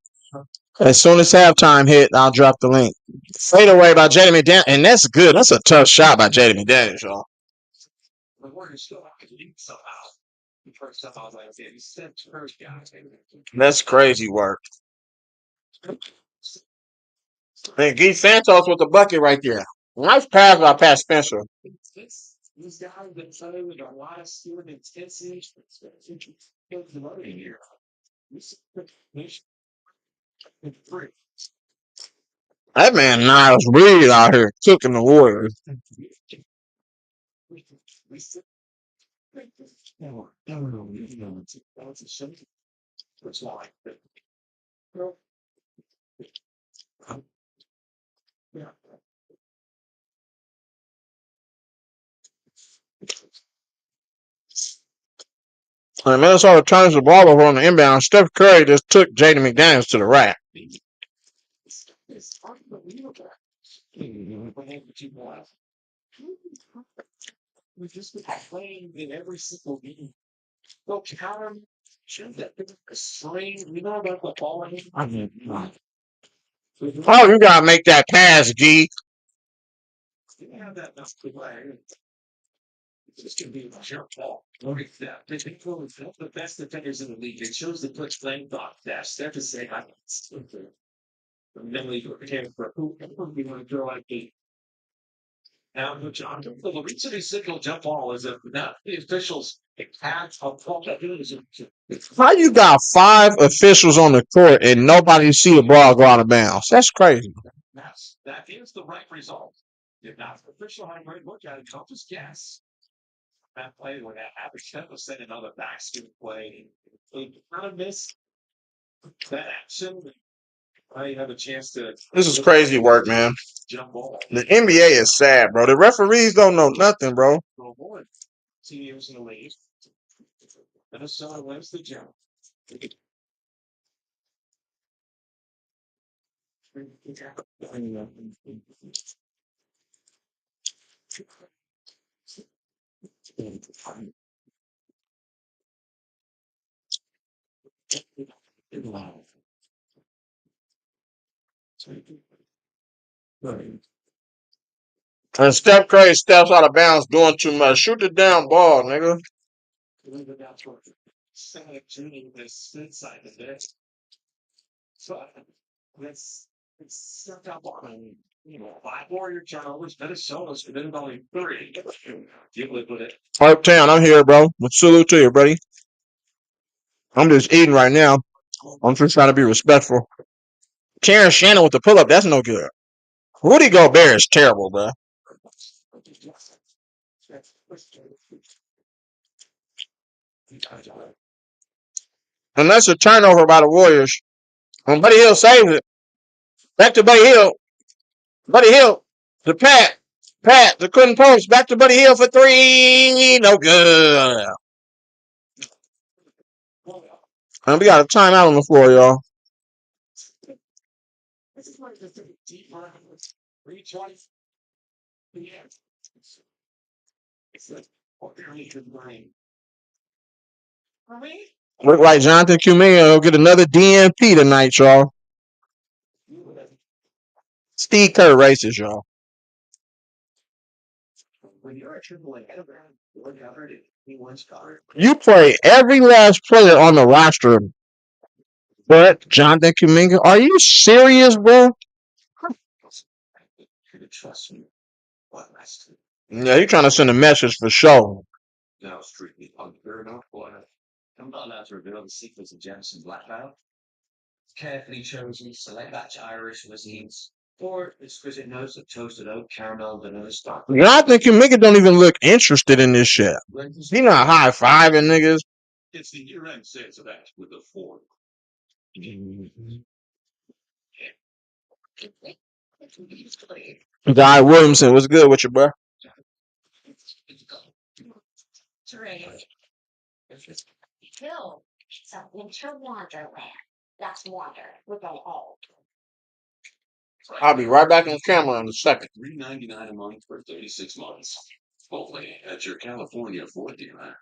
as soon as halftime hit. I'll drop the link. Fade away by Jaden McDaniels, and that's good. That's a tough shot by Jaden McDaniels, y'all. The Warriors still have to lead somehow. The first time I was like, okay, he's Steph Curry's guy. That's crazy work. And Guy Santos with the bucket right there. Nice pass by Pat Spencer. These guys that play with a lot of skill and intensity. The money here. That man Niles Reed out here cooking the Warriors. And Minnesota turns the ball over on the inbound. Steph Curry just took Jaden McDaniels to the rack. It's unbelievable. We just been playing in every single game. Go counter. Should that be a string? You know about the ball? Oh, you gotta make that pass, G. You have that enough to play. It's going to be a jump ball. Look at that. They think the best defenders in the league. It shows the Twitch playing thought. Steph is saying, I can then we prepare for who we want to throw like eight. Now, the reason he signal jump ball is that now the officials have a problem. How you got 5 officials on the court and nobody see the ball go out of bounds? That's crazy. That is the right result. If not the official had a great look at it, don't just guess. That play when that happened, Steph was sending another backspin play. They kind of miss that action. I have a chance to. This is crazy work, man. Jump ball. The NBA is sad, bro. The referees don't know nothing, bro. Teams in the league. Minnesota wins the jump. And Steph Curry steps out of bounds doing too much. Shoot the damn ball, nigga. So it's stuck up on, 5 Warrior turnovers. Minnesota's committed only 3. Deal with it. Uptown, I'm here, bro. Salute to you, buddy. I'm just eating right now. I'm just trying to be respectful. Terrence Shannon with the pull up, that's no good. Rudy Gobert is terrible, bro. And that's a turnover by the Warriors. And Buddy Hill saves it. Back to Buddy Hill. Buddy Hill. To Pat. Pat, the couldn't post. Back to Buddy Hill for 3. No good. And we got a timeout on the floor, y'all. Look like Jonathan Kuminga will get another DNP tonight, y'all. Steve Kerr racist, y'all. You play every last player on the roster but Jonathan Kuminga. Are you serious, bro? Yeah, you're trying to send a message for sure. Now, strictly unfair enough, but I'm not allowed to reveal the secrets of Jameson Blackout. Carefully chosen select batch Irish cuisines or exquisite notes of toasted oat, caramel, vanilla stock. Jonathan Kuminga don't even look interested in this shit. He not high fiving niggas. It's the year-end sales event with a 4. Guy Williamson, what's good with you, bro? Hill. It's a winter wonderland. That's wonder with an all. I'll be right back on camera in a second. $3.99 a month for 36 months. Only at your California Ford dealer.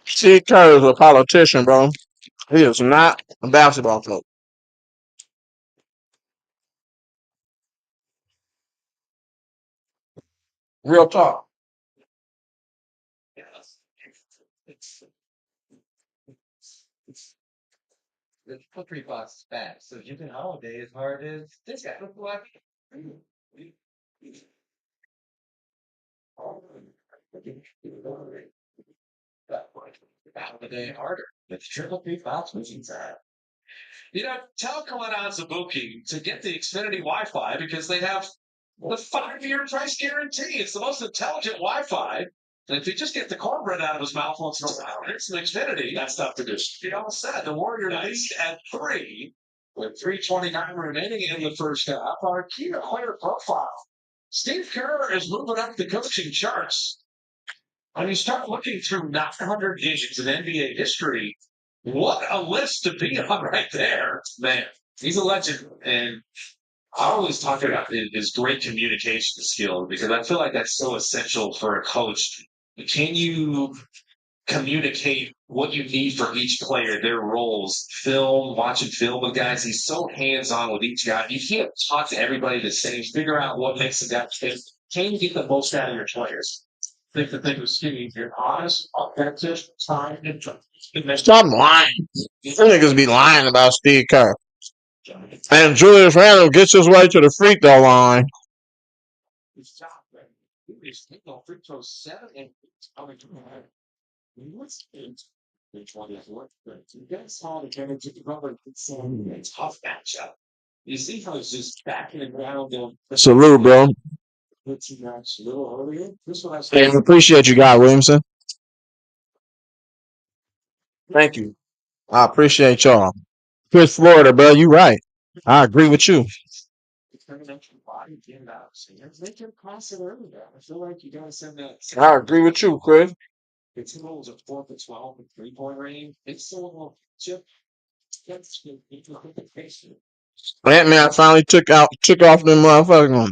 Steve Kerr is a politician, bro. He is not a basketball coach. Real talk. It's put $3 back, so you can holiday as hard as this guy. A day harder. It's triple $3 machines out. Tell Kawana Zabuki to get the Xfinity Wi-Fi because they have the 5-year price guarantee. It's the most intelligent Wi-Fi. And if you just get the cornbread out of his mouth once in a while, it's an Xfinity. That's stuff to do. He all said the Warriors lead at 3 with 3:29 remaining in the first half. Our key to player profile. Steve Kerr is moving up the coaching charts. When you start looking through 900 games in NBA history, what a list to be on right there, man. He's a legend, and I always talk about his great communication skills because I feel like that's so essential for a coach. Can you communicate what you need for each player, their roles, watching film with guys? He's so hands-on with each guy. You can't talk to everybody the same. Figure out what makes a guy fit. Can you get the most out of your players? I think the thing with Skinny, you're honest, authentic, time, and Stop lying. Them niggas be lying about Steve Kerr. And Julius Randle gets his way to the free throw line. That's all the kind of tough matchup. You see how it's just backing it around them. Salute, bro. Puts you guys a little earlier. This one I Hey, said. appreciate you, God Williamson. Thank you. I appreciate y'all. Chris Florida, bro. You right. I agree with you. Body get out. So they can pass it earlier. I feel like you gotta send that. I agree with you, Chris. The Timberwolves are 4 for 12 with 3-point range. It's still chip. That's good. Ant-Man finally took off them motherfucking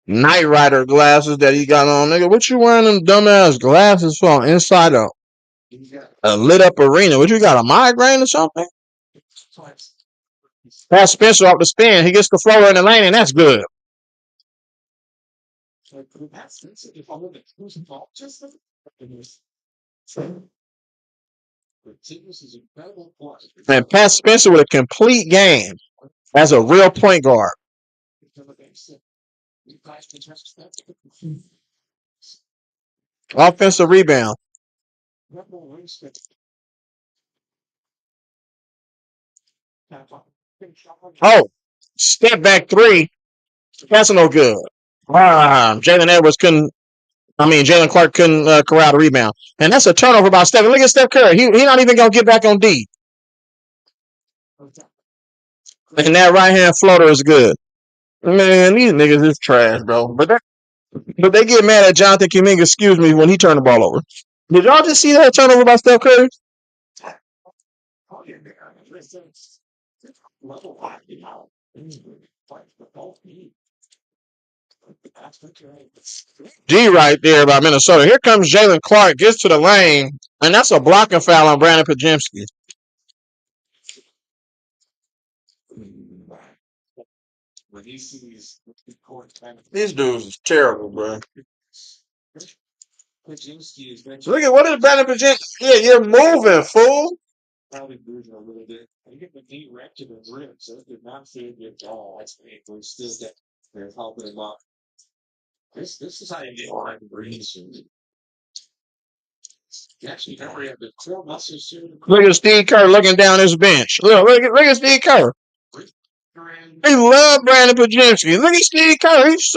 Night Rider glasses that he got on. Nigga, what you wearing them dumbass glasses for inside a lit up arena? What you got, a migraine or something? Pass Spencer off the spin. He gets the floater in the lane, and that's good. And Pat Spencer with a complete game as a real point guard. Offensive rebound. Oh, step back three. That's no good. Jalen Clark couldn't corral the rebound. And that's a turnover by Steph. Look at Steph Curry. He not even going to get back on D. And that right hand floater is good. Man, these niggas is trash, bro. But they get mad at Jonathan Kuminga, excuse me, when he turned the ball over. Did y'all just see that turnover by Steph Curry? G right there by Minnesota. Here comes Jalen Clark, gets to the lane, and that's a blocking foul on Brandon Pajemski. These dudes is terrible, bro. Look at what is Brandon Pajemski? Yeah, you're moving, fool. Probably moving a little bit. You get the knee wrecked to the rim, so it did not feel good at all. That's we're still get they're helping him up. This is how you get on the breeze. You actually never have the core muscles soon. Look at Steve Kerr looking down his bench. Look at Steve Kerr. He love Brandon Pajemski. Look at Steve Kerr. He's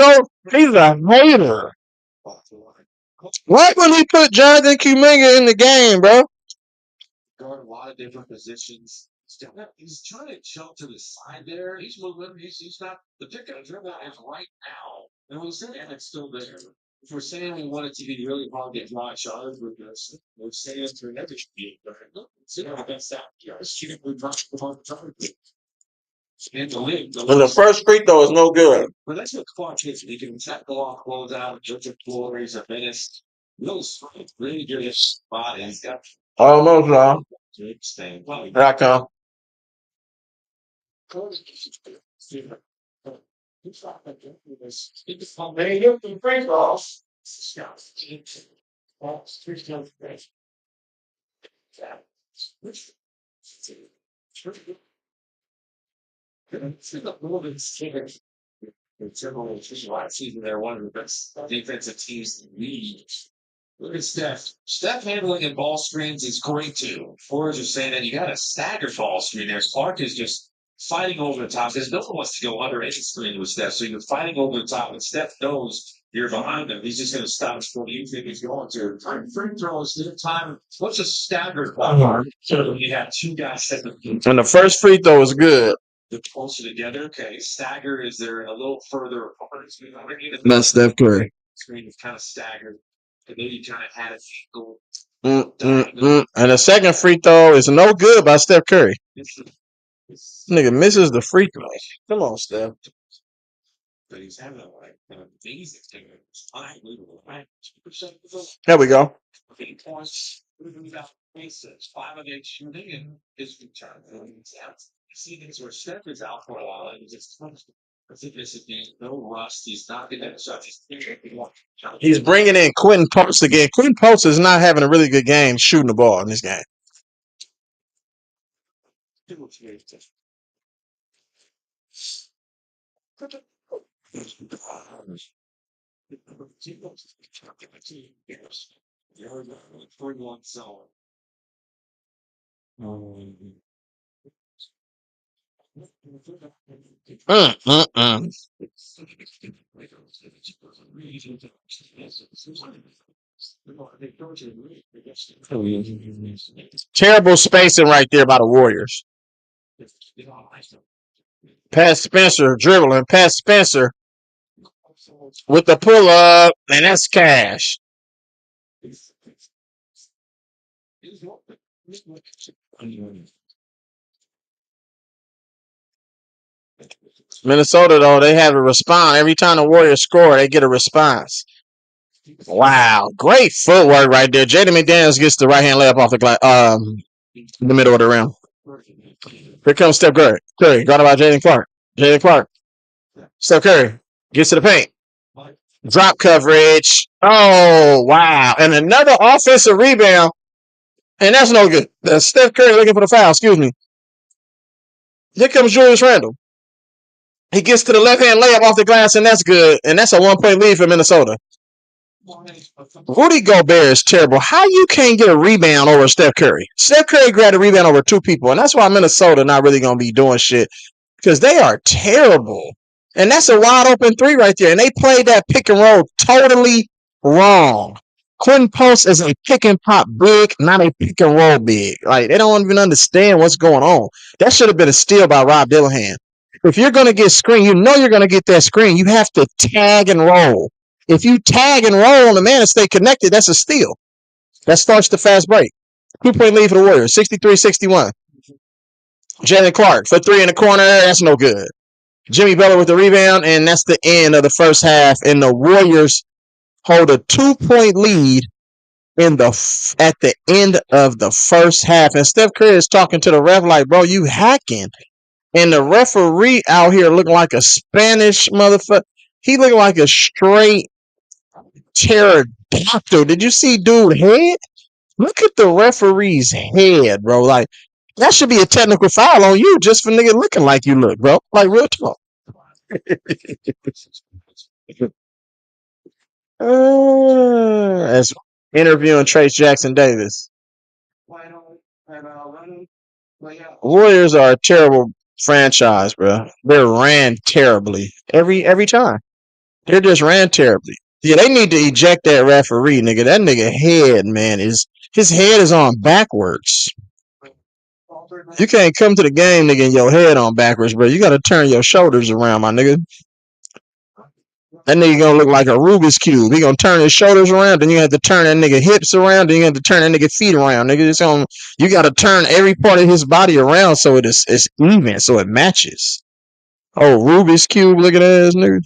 a hater. Why wouldn't he put Jonathan Kuminga in the game, bro? Guard a lot of different positions. He's trying to jump to the side there. He's moving. He's not. The pick and dribble is right now. And we're saying it's still there. If we're saying we want it to be really hard to draw shots with this, we're saying for every game. It's the best out. We dropped the ball. And the league. And the first free throw is no good. But that's what Clark is. He can tackle off, close out, judge a floor, he's a menace. Really strong, really good spot. He's got Almost wrong. good thing. Here I come. Last season, they're one of the best defensive teams in the league. Look at Steph. Steph handling and ball screens is great too. Forwards are saying that you got a staggered ball screen there. Clark is just fighting over the top because no one wants to go under any screen with Steph. So you're fighting over the top, and Steph knows you're behind him. He's just going to stop before you think he's going to. Free throws, time. What's a staggered ball? So you have two guys set the And the first free throw is good. they're closer together. Okay, stagger is there a little further apart. That's Steph Curry. Screen is kind of staggered. And then you kind of had a angle. And the second free throw is no good by Steph Curry. Nigga misses the free throw. Come on, Steph. But he's having an amazing thing. There we go. 8 points, 5 of 8 shooting, and his return. You see things where Steph is out for a while, and he's just I think this is no rust. He's not getting that shot. He's bringing in Quentin Post again. Quentin Post is not having a really good game shooting the ball in this game. Mm. Terrible spacing right there by the Warriors. Pat Spencer dribbling. Pat Spencer with the pull up, and that's cash. Minnesota, though, they have a response. Every time the Warriors score, they get a response. Wow. Great footwork right there. Jaden McDaniels gets the right hand layup off the middle of the rim. Here comes Steph Curry. Guarded by Jaden Clark. Jaden Clark. Steph Curry gets to the paint. Drop coverage. Oh, wow. And another offensive rebound. And that's no good. That's Steph Curry looking for the foul. Excuse me. Here comes Julius Randle. He gets to the left hand layup off the glass, and that's good. And that's a 1-point lead for Minnesota. Rudy Gobert is terrible. How you can't get a rebound over Steph Curry? Steph Curry grabbed a rebound over two people, and that's why Minnesota not really going to be doing shit because they are terrible. And that's a wide open three right there. And they played that pick and roll totally wrong. Quentin Post is a pick and pop big, not a pick and roll big. Like, they don't even understand what's going on. That should have been a steal by Rob Dillingham. If you're going to get screen, you know you're going to get that screen. You have to tag and roll. If you tag and roll on the man and stay connected, that's a steal. That starts the fast break. 2-point lead for the Warriors, 63-61. Jalen Clark for three in the corner. That's no good. Jimmy Butler with the rebound, and that's the end of the first half. And the Warriors hold a 2-point lead at the end of the first half. And Steph Curry is talking to the ref like, bro, you hacking. And the referee out here looking like a Spanish motherfucker. He looking like a straight pterodactyl. Did you see dude head? Look at the referee's head, bro. Like, that should be a technical foul on you just for nigga looking like you look, bro. Like, real talk. As interviewing Trace Jackson Davis. Warriors are a terrible franchise, bro. They're ran terribly every time. They're just ran terribly. Yeah, they need to eject that referee, nigga. That nigga head, man, his head is on backwards. You can't come to the game, nigga, and your head on backwards, bro. You got to turn your shoulders around, my nigga. That nigga gonna look like a Rubik's Cube. He gonna turn his shoulders around, then you have to turn that nigga hips around, then you have to turn that nigga feet around, nigga. You gotta turn every part of his body around so it's even, so it matches. Oh, Rubik's Cube looking ass nigga.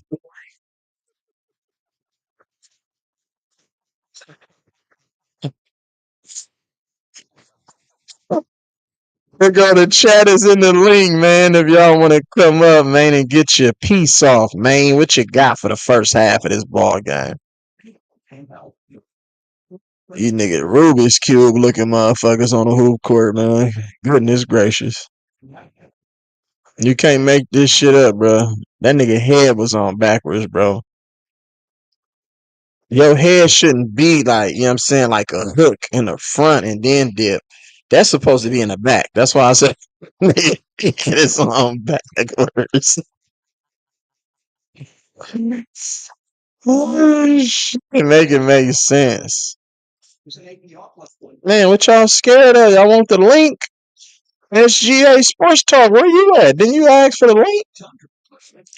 Here go the chat is in the link, man. If y'all want to come up, man, and get your piece off, man. What you got for the first half of this ball game? You nigga Rubik's Cube looking motherfuckers on the hoop court, man. Goodness gracious. You can't make this shit up, bro. That nigga head was on backwards, bro. Your head shouldn't be like, you know what I'm saying, like a hook in the front and then dip. That's supposed to be in the back. That's why I said it's on backwards. Oh, shit. Make it make sense. Man, what y'all scared of? Y'all want the link? SGA Sports Talk, where you at? Didn't you ask for the link?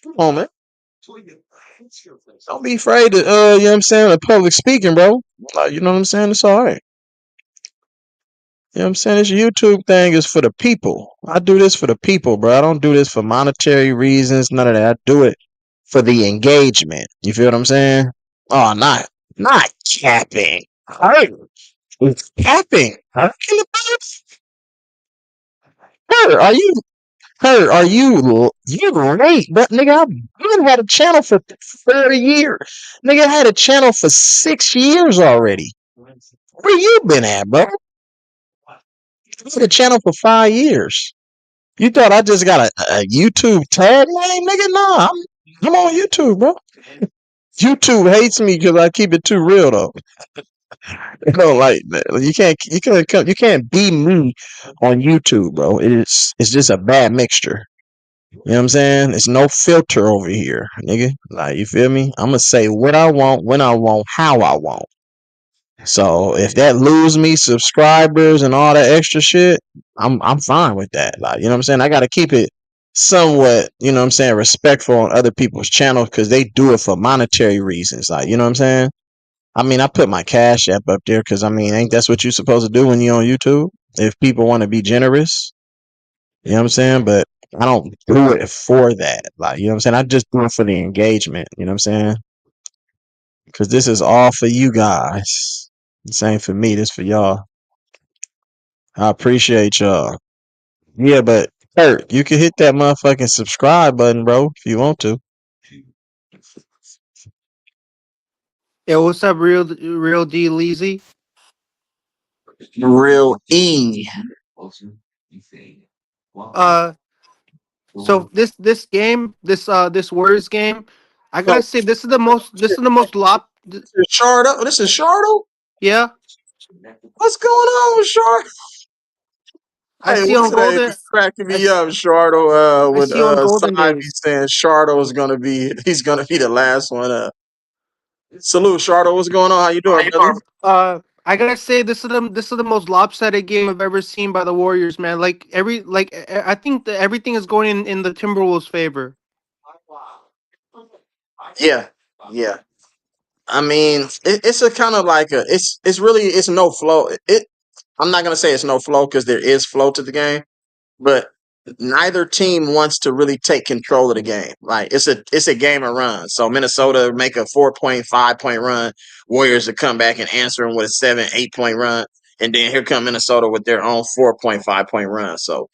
Come on, man. Don't be afraid to, you know what I'm saying, of public speaking, bro. You know what I'm saying? It's all right. You know what I'm saying? This YouTube thing is for the people. I do this for the people, bro. I don't do this for monetary reasons, none of that. I do it for the engagement. You feel what I'm saying? Oh, not capping. Hurt. It's capping. Hurt in the booth? Hurt, are you late, but nigga, I've had a channel for 30 years. Nigga, I had a channel for 6 years already. Where you been at, bro? I had a channel for 5 years. You thought I just got a YouTube tag name, nigga? Nah, I'm on YouTube, bro. YouTube hates me because I keep it too real, though. You know, like you can't be me on YouTube, bro. It's just a bad mixture. You know what I'm saying? It's no filter over here, nigga. Like you feel me? I'm gonna say what I want, when I want, how I want. So if that lose me subscribers and all that extra shit, I'm fine with that. Like, you know what I'm saying? I gotta keep it somewhat, you know what I'm saying, respectful on other people's channels because they do it for monetary reasons. Like, you know what I'm saying? I mean, I put my cash app up there because I mean, ain't that's what you're supposed to do when you're on YouTube? If people want to be generous, you know what I'm saying? But I don't do it for that. Like, you know what I'm saying? I just do it for the engagement. You know what I'm saying? Because this is all for you guys. This ain't for me. This for y'all. I appreciate y'all. Yeah, but Kurt, you can hit that motherfucking subscribe button, bro, if you want to. Yeah, what's up, real E-Leezy? Real E. Uh, so this game, this Warriors game, I So gotta say this is the most this is Shardo. This is Shardo. yeah. What's going on with Shardo? I Hey, see what's on today? Golden, Cracking I, me s- up, Shardo. I When see on Golden Side be Days. saying Shardo is gonna be, he's gonna be the last one. Salute, Shardo. What's going on? How you doing, brother? I gotta say this is the most lopsided game I've ever seen by the Warriors, man. I think that everything is going in the Timberwolves' favor. Yeah, yeah. I mean, it's a kind of like it's really it's no flow. I'm not gonna say it's no flow because there is flow to the game, but neither team wants to really take control of the game. Like it's a game of run. So Minnesota make a 4.5 point run, Warriors to come back and answer them with a 7, 8 point run, and then here come Minnesota with their own 4.5 point run. So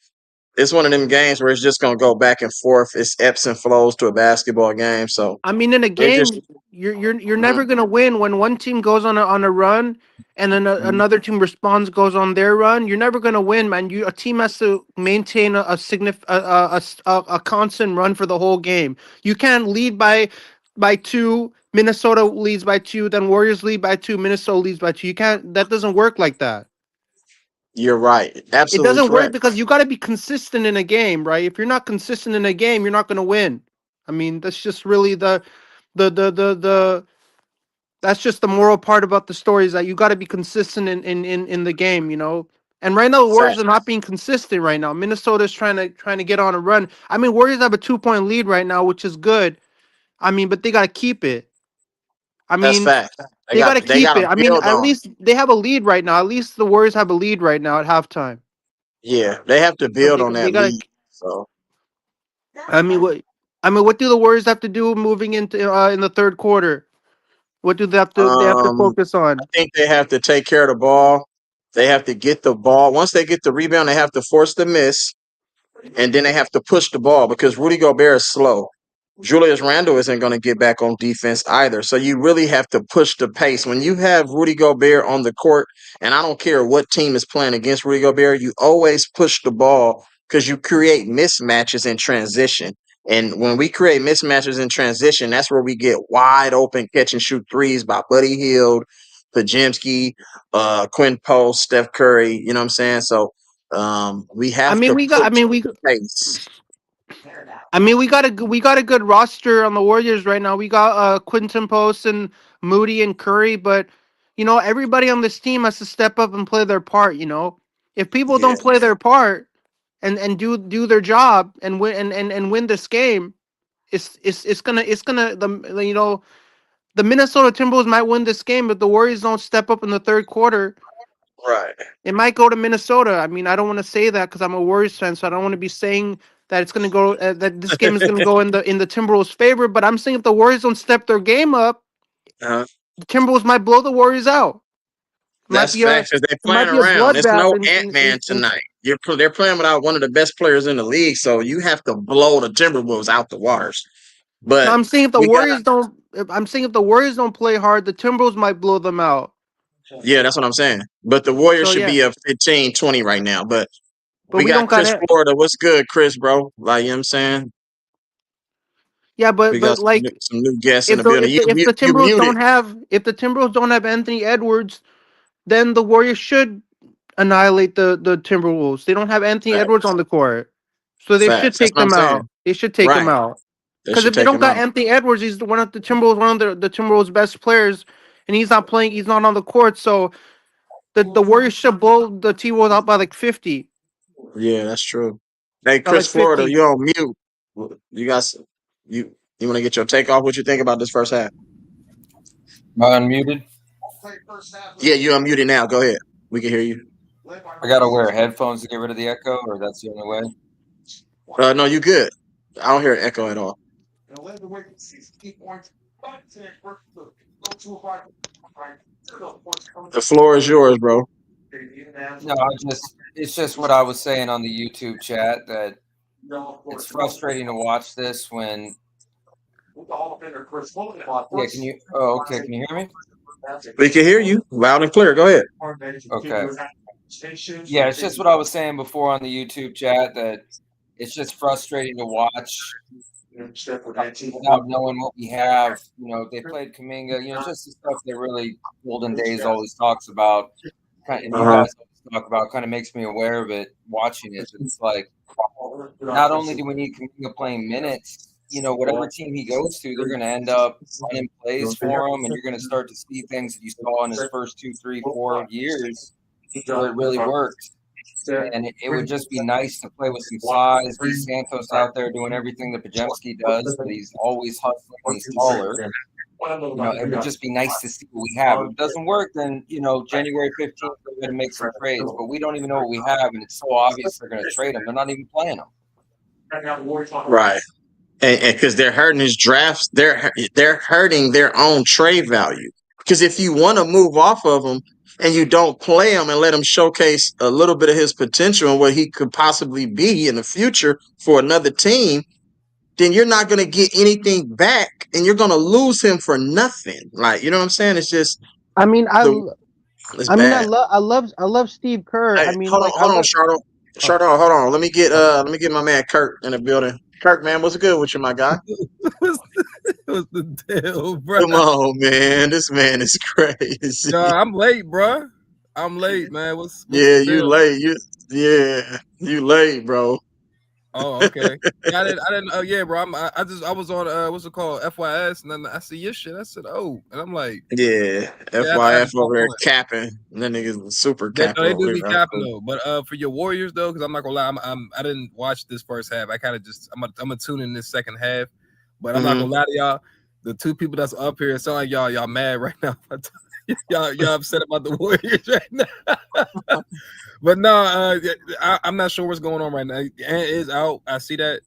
it's one of them games where it's just gonna go back and forth. It's ebbs and flows to a basketball game. So I mean, in a they just game, you're mhm, never gonna win when one team goes on a run, and then mhm. another team responds goes on their run. You're never gonna win, man. A team has to maintain a constant run for the whole game. You can't lead by two. Minnesota leads by two, then Warriors lead by two. Minnesota leads by two. You can't. That doesn't work like that. You're right. It Absolutely doesn't work correct. because you got to be consistent in a game, right? If you're not consistent in a game, you're not gonna win. I mean, that's just really the that's just the moral part about the story is that you got to be consistent in the game, you know. And right now the Warriors Fact. are not being consistent right now. Minnesota's trying to get on a run. I mean, Warriors have a 2 point lead right now, which is good. I mean, but they got to keep it. I That's mean, fact. they got to They keep got it. to I mean, build at on. least they have a lead right now. At least the Warriors have a lead right now at halftime. Yeah, they have to So build on they that got lead. to. So I mean, what do the Warriors have to do moving into in the third quarter? What do they have to focus I on? think they have to take care of the ball. They have to get the ball. Once they get the rebound, they have to force the miss, and then they have to push the ball because Rudy Gobert is slow. Julius Randle isn't going to get back on defense either. So you really have to push the pace. When you have Rudy Gobert on the court, and I don't care what team is playing against Rudy Gobert, you always push the ball because you create mismatches in transition. And when we create mismatches in transition, that's where we get wide open catch and shoot threes by Buddy Hield, Pajemski, Quinn Post, Steph Curry. You know what I'm saying? So we I have mean, to we got. I push mean, we. the pace. I mean, we got a good roster on the Warriors right now. We got Quinton Post and Moody and Curry, but everybody on this team has to step up and play their part. If people Yeah, don't play their part and do their job and win and win this game, it's gonna the Minnesota Timberwolves might win this game, but the Warriors don't step up in the third quarter. right. It might go to Minnesota. I mean, I don't want to say that because I'm a Warriors fan, so I don't want to be saying that it's going to go that this game is going to go in the Timberwolves' favor. But I'm saying if the Warriors don't step their game up, Uh-huh. the Timberwolves might blow the Warriors out. It might That's be a facts because they're it might playing be a around. It's bloodbath no in Ant in in, Man in tonight. They're playing without one of the best players in the league, so you have to blow the Timberwolves out the waters. No, But I'm saying if the we got Warriors don't. I'm saying if the Warriors don't play hard, the Timberwolves might blow them out. yeah, that's what I'm saying. But the Warriors So should yeah, be up 15-20 right now. But but we we got don't got Chris it. Florida. What's good, Chris, bro? Like you know what I'm saying? Yeah, We got but like some new guests in the building. if the You Timberwolves muted. don't have Anthony Edwards, then the Warriors should annihilate the Timberwolves. They don't have Anthony Edwards Facts. on the court, so they should Facts. That's take what I'm them saying. out. They should take them Right. out. They Because should if they take don't him got out. Anthony Edwards, he's one of the Timberwolves, one of the Timberwolves' best players, and he's not playing. He's not on the court, so the Warriors should blow the T-Wolves out by like 50, Yeah, that's true. Hey, by Chris like Florida, 50. you on mute. You guys, you want to get your take off? What you think about this first half? Am I unmuted? Yeah, you unmuted now. Go ahead. We can hear you. I gotta wear headphones to get rid of the echo, or that's the only way. No, you good. I don't hear an echo at all. The floor is yours, bro. No, it's just what I was saying on the YouTube chat that it's frustrating to watch this when. Yeah, can you? Oh, okay. Can you hear me? We can hear you loud and clear. Go ahead. Okay. Yeah, it's just what I was saying before on the YouTube chat that it's just frustrating to watch without knowing what we have. You know, they played Kuminga. You know, just the stuff that really Golden Days always talks about, and you guys always talk about. Kind of makes me aware of it watching it. It's like not only do we need Kuminga playing minutes, you know, whatever team he goes to, they're going to end up running plays for him, and you're going to start to see things that you saw in his first 2, 3, 4 years where it really worked. And it would just be nice to play with some size. Be Santos out there doing everything that Pajemski does, but he's always hustling and he's taller. You know, it would just be nice to see what we have. If it doesn't work, then, you know, January 15th, we're going to make some trades. But we don't even know what we have, and it's so obvious they're going to trade him. They're not even playing him. Right. And because they're hurting his drafts, they're hurting their own trade value. Because if you want to move off of him and you don't play him and let him showcase a little bit of his potential and what he could possibly be in the future for another team, then you're not going to get anything back, and you're going to lose him for nothing. Like, you know what I'm saying? It's just I mean, it's bad. I love Steve Kerr. Hey, I mean, like I hold on, love. Charlotte. Oh. Charlotte, hold on. Let me get my man Kirk in the building. Kirk, man, what's good with you, my guy? What's the deal, bro? Come on, man. This man is crazy. No, I'm late, bro. I'm late, man. What's Yeah, the you deal? late. You late, bro. Oh, okay. Yeah, I didn't. Oh, yeah, bro. I was on what's it called, FYS, and then I see your shit. I said, oh, and I'm like, Yeah, yeah, I had to FYF pop over there on. capping. That nigga's super Yeah, no, capping they over do there. be capping though. But for your Warriors though, because I'm not gonna lie, I didn't watch this first half. I kind of just I'm gonna tune in this second half. But I'm not gonna lie to y'all. The two people that's up here, it sound like y'all mad right now. y'all upset about the Warriors right now. But no, I'm not sure what's going on right now. Ant is out. I see that.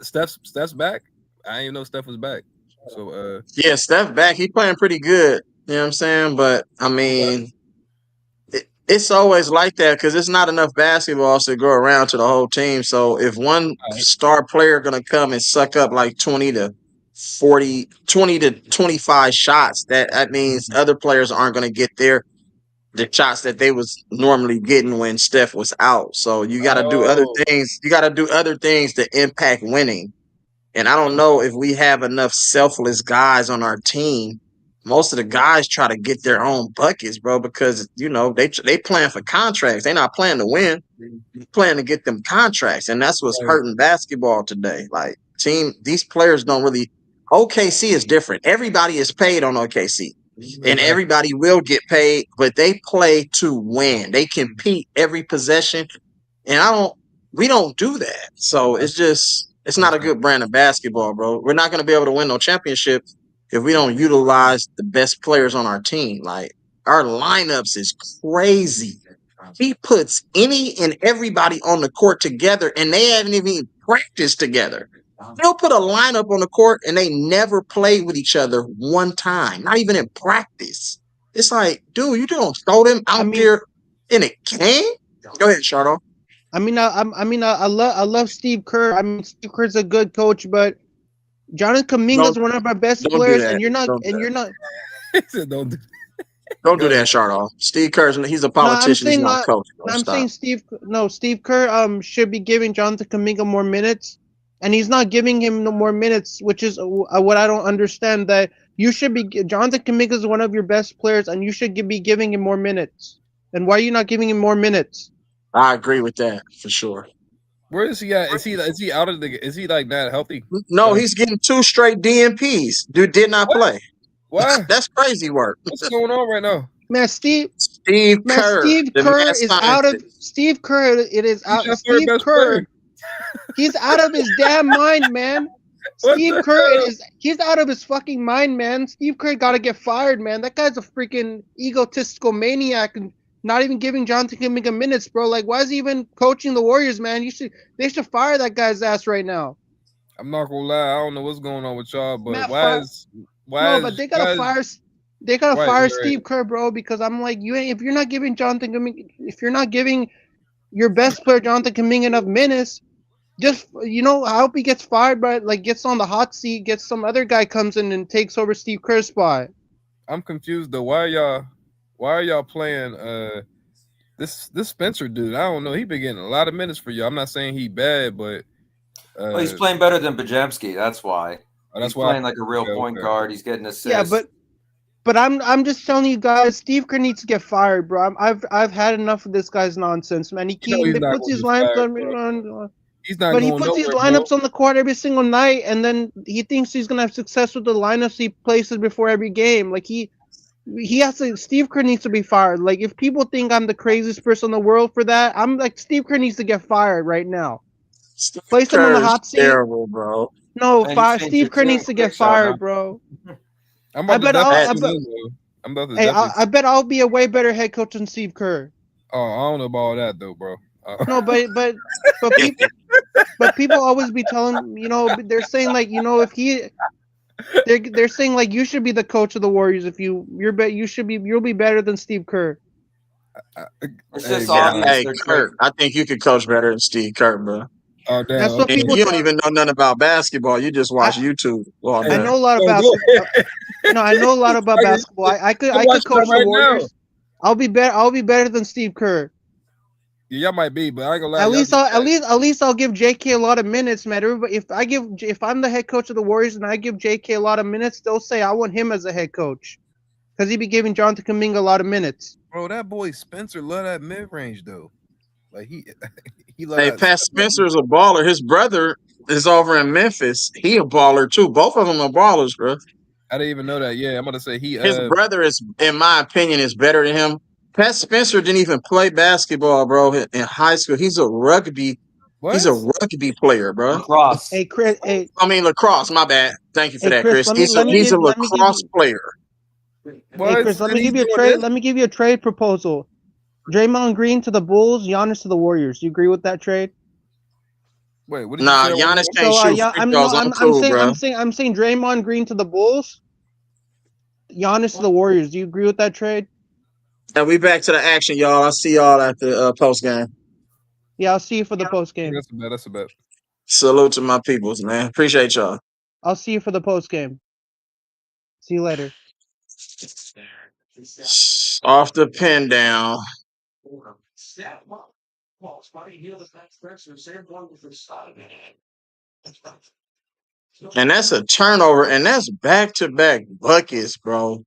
Steph's back. I didn't even know Steph was back. So Yeah, Steph back. He playing pretty good. You know what I'm saying? But I mean, it's always like that because it's not enough basketballs to go around to the whole team. So if one star player gonna come and suck up like 20 to 40, 20 to 25 shots, that means other players aren't gonna get the shots that they was normally getting when Steph was out. So you got to do other things. You got to do other things to impact winning. And I don't know if we have enough selfless guys on our team. Most of the guys try to get their own buckets, bro, because you know they playing for contracts. They're not playing to win. They're playing to get them contracts, and that's what's hurting basketball today. Like these players don't really. OKC is different. Everybody is paid on OKC, and everybody will get paid, but they play to win. They compete every possession, and we don't do that. So it's not a good brand of basketball, bro. We're not going to be able to win no championship if we don't utilize the best players on our team. Like our lineups is crazy. He puts any and everybody on the court together, and they haven't even practiced together. They'll put a lineup on the court, and they never play with each other one time, not even in practice. It's like, dude, you don't throw them out there in a game? Go ahead, Shardo. I love Steve Kerr. I mean, Steve Kerr's a good coach, but Jonathan Kuminga is one of our best Don't do players, that. and you're not. Don't do And that. you're not. Don't do that, Shardo. Steve Kerr, he's a No, I'm politician. He's saying not a not. coach. Bro. I'm Stop. saying Steve. No, Steve Kerr should be giving Jonathan Kuminga more minutes. and he's not giving him no more minutes, which is what I don't understand. That you should be Jonathan Kuminga is one of your best players, and you should be giving him more minutes. And why are you not giving him more minutes? I agree with that for sure. Where is he at? Is he out of the? Is he like not healthy? No, he's getting 2 straight DNPs. Dude did not What? play. Why? That's crazy work. What's going on right now? Man, Steve Steve Kerr mad is out of scientist. Steve Kerr. It is He's out. your third Steve best Kerr. player. He's out of his damn mind, man. What Steve the Kerr hell? he's out of his fucking mind, man. Steve Kerr gotta get fired, man. That guy's a freaking egotistical maniac and not even giving Jonathan Kuminga minutes, bro. Like, why is he even coaching the Warriors, man? They should fire that guy's ass right now. I'm not gonna lie. I don't know what's going on with y'all, but Matt why but is they gotta fire right. Steve Kerr, bro, because I'm like, if you're not giving Jonathan Kuminga, if you're not giving your best player Jonathan Kuminga enough minutes, just I hope he gets fired, but like gets on the hot seat, gets some other guy comes in and takes over Steve Kerr's spot. I'm confused though. Why are y'all playing this Spencer dude? I don't know. He been getting a lot of minutes for you. I'm not saying he bad, but well, he's playing better than Bajemski. That's why. He's playing like a real point guard. He's getting assists. Yeah, but I'm just telling you guys, Steve Kerr needs to get fired, bro. I've had enough of this guy's nonsense, man. He puts his lineups on. He's not. But he puts these lineups on the court every single night, and then he thinks he's gonna have success with the lineups he places before every game. Like he has to. Steve Kerr needs to be fired. Like if people think I'm the craziest person in the world for that, I'm like Steve Kerr needs to get fired right now. Place him on the hot seat. Terrible, bro. No, Steve Kerr needs to get fired, bro. I bet I'll be a way better head coach than Steve Kerr. Oh, I don't know about all that though, bro. No, but people always be telling they're saying like if they're saying like you should be the coach of the Warriors if you'll be better than Steve Kerr. It's just obvious. Hey, Kurt, I think you could coach better than Steve Kerr, bro. Oh, damn. That's what people. You don't even know nothing about basketball. You just watch YouTube. I know a lot of basketball. No, I know a lot about basketball. I could coach the Warriors. I'll be better than Steve Kerr. Yeah, y'all might be, but I ain't gonna lie. At least I'll give JK a lot of minutes, man. Everybody, if I'm the head coach of the Warriors and I give JK a lot of minutes, they'll say I want him as a head coach because he be giving Jonathan Kuminga a lot of minutes. Bro, that boy Spencer love that mid range though. Like he love. Hey, Pat Spencer's a baller. His brother is over in Memphis. He a baller too. Both of them are ballers, bro. I didn't even know that. Yeah, I'm gonna say his brother is, in my opinion, is better than him. Pat Spencer didn't even play basketball, bro, in high school. He's a rugby. What? He's a rugby player, bro. Lacrosse. Hey, Chris. Hey, I mean lacrosse. My bad. Thank you for that, Chris. He's a lacrosse player. Hey, Chris. Let me give you a trade. Let me give you a trade proposal. Draymond Green to the Bulls, Giannis to the Warriors. You agree with that trade? Wait, what did you say? Giannis can't shoot free throws. I'm cool, bro. I'm saying Draymond Green to the Bulls, Giannis to the Warriors. Do you agree with that trade? And we back to the action, y'all. I'll see y'all at the post game. Yeah, I'll see you for the post game. That's a bet. Salute to my peoples, man. Appreciate y'all. I'll see you for the post game. See you later. Off the pin down. And that's a turnover, and that's back-to-back buckets, bro.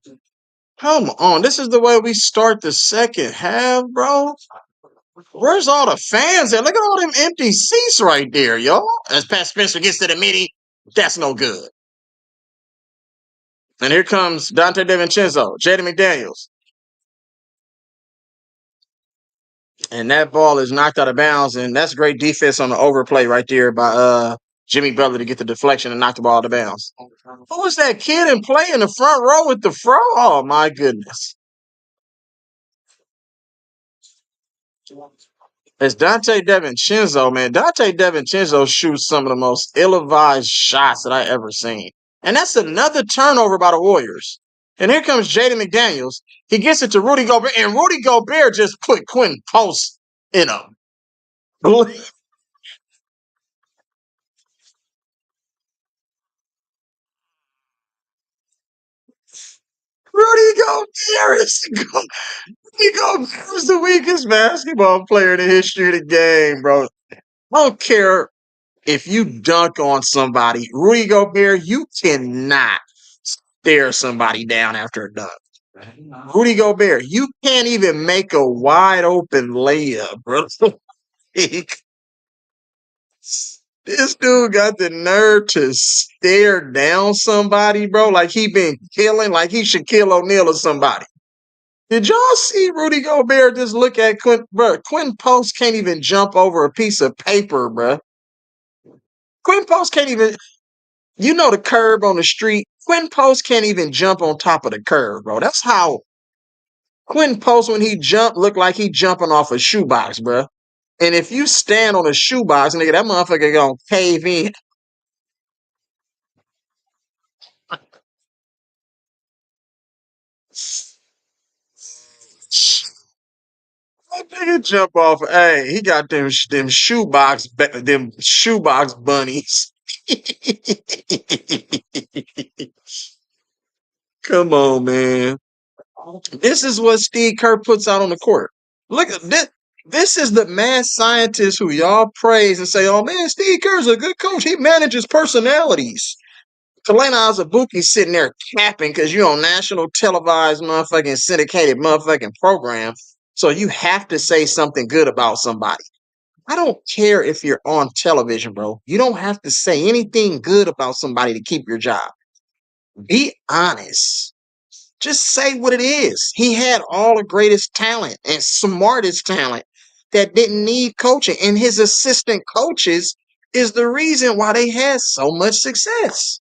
Come on. This is the way we start the second half, bro. Where's all the fans at? Look at all them empty seats right there, yo. As Pat Spencer gets to the midi, that's no good. And here comes Dante DiVincenzo, Jaden McDaniels. And that ball is knocked out of bounds, and that's great defense on the overplay right there by Jimmy Butler to get the deflection and knock the ball out of bounds. Who was that kid in play in the front row with the fro? Oh, my goodness. It's Dante DiVincenzo, man. Dante DiVincenzo shoots some of the most ill-advised shots that I ever seen. And that's another turnover by the Warriors. And here comes Jaden McDaniels. He gets it to Rudy Gobert, and Rudy Gobert just put Quentin Post in a Rudy Gobert is the weakest basketball player in the history of the game, bro. I don't care if you dunk on somebody, Rudy Gobert, you cannot stare somebody down after a dunk. Rudy Gobert, you can't even make a wide open layup, bro. This dude got the nerve to stare down somebody, bro, like he been killing, like he should kill O'Neal or somebody. Did y'all see Rudy Gobert just look at Quinn? Bro, Quinn Post can't even jump over a piece of paper, bro. Quinn Post can't even, you know, the curb on the street. Quinn Post can't even jump on top of the curb, bro. That's how Quinn Post, when he jumped, looked like he jumping off a shoebox, bro. And if you stand on a shoebox, nigga, that motherfucker gonna cave in. That nigga jump off. Hey, he got them shoebox bunnies. Come on, man. This is what Steve Kerr puts out on the court. Look at this. This is the mad scientist who y'all praise and say, "Oh man, Steve Kerr's a good coach. He manages personalities." Kalena Azubuike sitting there capping because you're on national televised motherfucking syndicated motherfucking program. So you have to say something good about somebody. I don't care if you're on television, bro. You don't have to say anything good about somebody to keep your job. Be honest. Just say what it is. He had all the greatest talent and smartest talent that didn't need coaching. And his assistant coaches is the reason why they had so much success.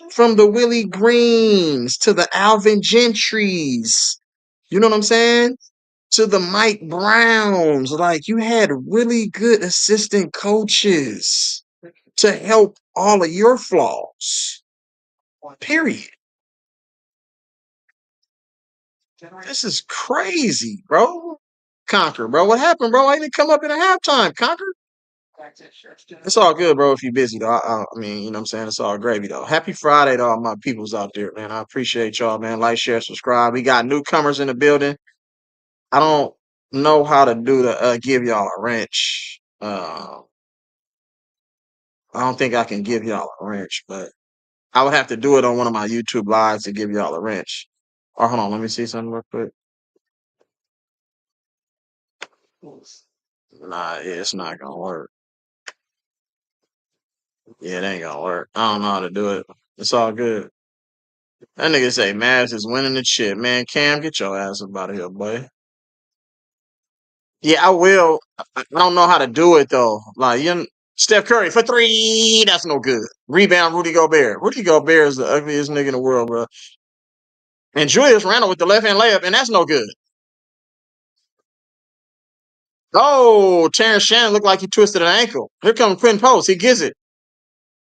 From the Willie Greens to the Alvin Gentrys. You know what I'm saying? To the Mike Browns. Like, you had really good assistant coaches to help all of your flaws. Period. This is crazy, bro. Conquer, bro. What happened, bro? I didn't come up in a halftime. Conquer. It's all good, bro, if you're busy, though. I mean, you know what I'm saying? It's all gravy, though. Happy Friday to all my peoples out there, man. I appreciate y'all, man. Like, share, subscribe. We got newcomers in the building. I don't know how to do the give y'all a wrench. I don't think I can give y'all a wrench, but I would have to do it on one of my YouTube lives to give y'all a wrench. Or hold on, let me see something real quick. Nah, yeah, it's not gonna work. Yeah, it ain't gonna work. I don't know how to do it. It's all good. That nigga say Mavs is winning the shit. Man, Cam, get your ass up out of here, boy. Yeah, I will. I don't know how to do it though. Like, Steph Curry for three. That's no good. Rebound, Rudy Gobert. Rudy Gobert is the ugliest nigga in the world, bro. And Julius Randle with the left hand layup, and that's no good. Oh, Terrence Shannon looked like he twisted an ankle. Here comes Quinn Post. He gets it.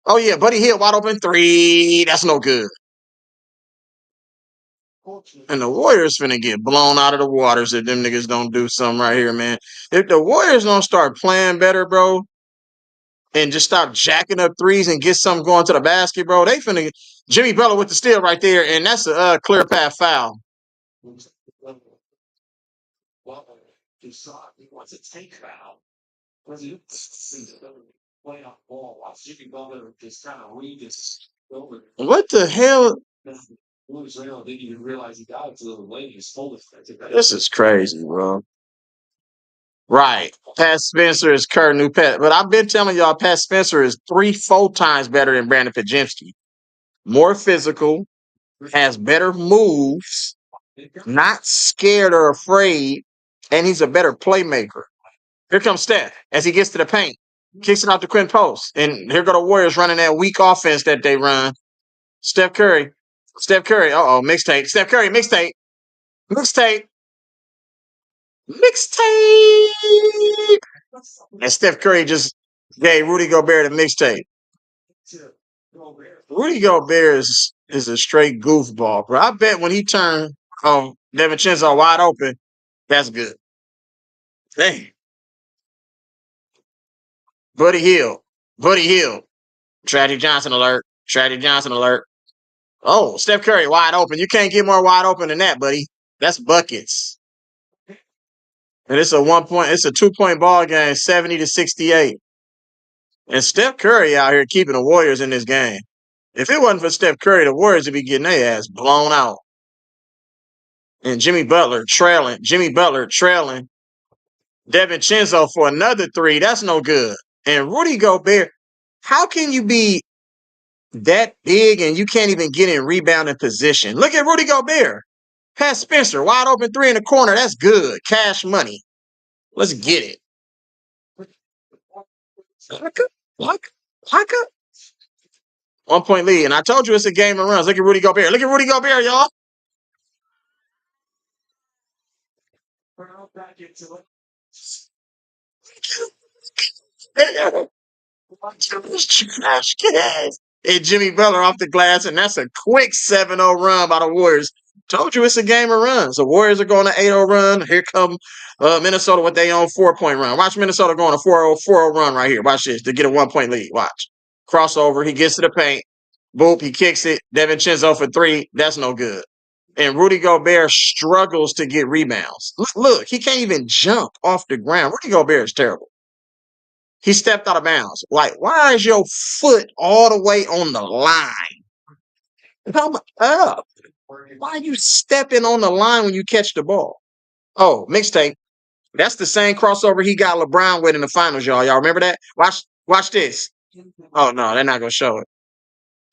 Oh yeah, Buddy Hield wide open three. That's no good. And the Warriors finna get blown out of the waters if them niggas don't do something right here, man. If the Warriors don't start playing better, bro, and just stop jacking up threes and get something going to the basket, bro, they finna get Jimmy Butler with the steal right there, and that's a clear path foul. He saw it. He wants to take foul. Playoff ball. Watch Jimmy Butler just kind of read this over. What the hell? Didn't even realize he got it to the lady. This is crazy, bro. Right. Pat Spencer is Kurt New Pat. But I've been telling y'all Pat Spencer is 3-4 times better than Brandon Podjemski. More physical, has better moves, not scared or afraid, and he's a better playmaker. Here comes Steph as he gets to the paint. Kicks it out to Quinn Post. And here go the Warriors running that weak offense that they run. Steph Curry. Steph Curry. Uh-oh, mixtape. Steph Curry, mixtape. Mixtape. Mixtape. And Steph Curry just gave Rudy Gobert the mixtape. Rudy Gobert is a straight goofball, bro. I bet when he turned DiVincenzo wide open, that's good. Dang. Buddy Hield. Buddy Hield. Tragic Johnson alert. Tragic Johnson alert. Oh, Steph Curry wide open. You can't get more wide open than that, buddy. That's buckets. And it's a 2-point ball game, 70-68. And Steph Curry out here keeping the Warriors in this game. If it wasn't for Steph Curry, the Warriors would be getting their ass blown out. And Jimmy Butler trailing. DiVincenzo for another three. That's no good. And Rudy Gobert, how can you be that big and you can't even get in rebounding position? Look at Rudy Gobert. Pat Spencer, wide open three in the corner. That's good. Cash money. Let's get it. Look. 1 point lead. And I told you it's a game of runs. Look at Rudy Gobert. Y'all. And Jimmy Butler off the glass, and that's a quick 7-0 run by the Warriors. Told you it's a game of runs. The Warriors are going to 8-0 run. Here come Minnesota with their own 4-point run. Watch Minnesota going a 4-0 run right here. Watch this to get a 1 point lead. Watch. Crossover. He gets to the paint. Boop. He kicks it. DiVincenzo for three. That's no good. And Rudy Gobert struggles to get rebounds. Look, he can't even jump off the ground. Rudy Gobert is terrible. He stepped out of bounds. Like, why is your foot all the way on the line? Come up. Why are you stepping on the line when you catch the ball? Oh, mixtape. That's the same crossover he got LeBron with in the finals, y'all. Y'all remember that? Watch this. Oh, no, they're not going to show it.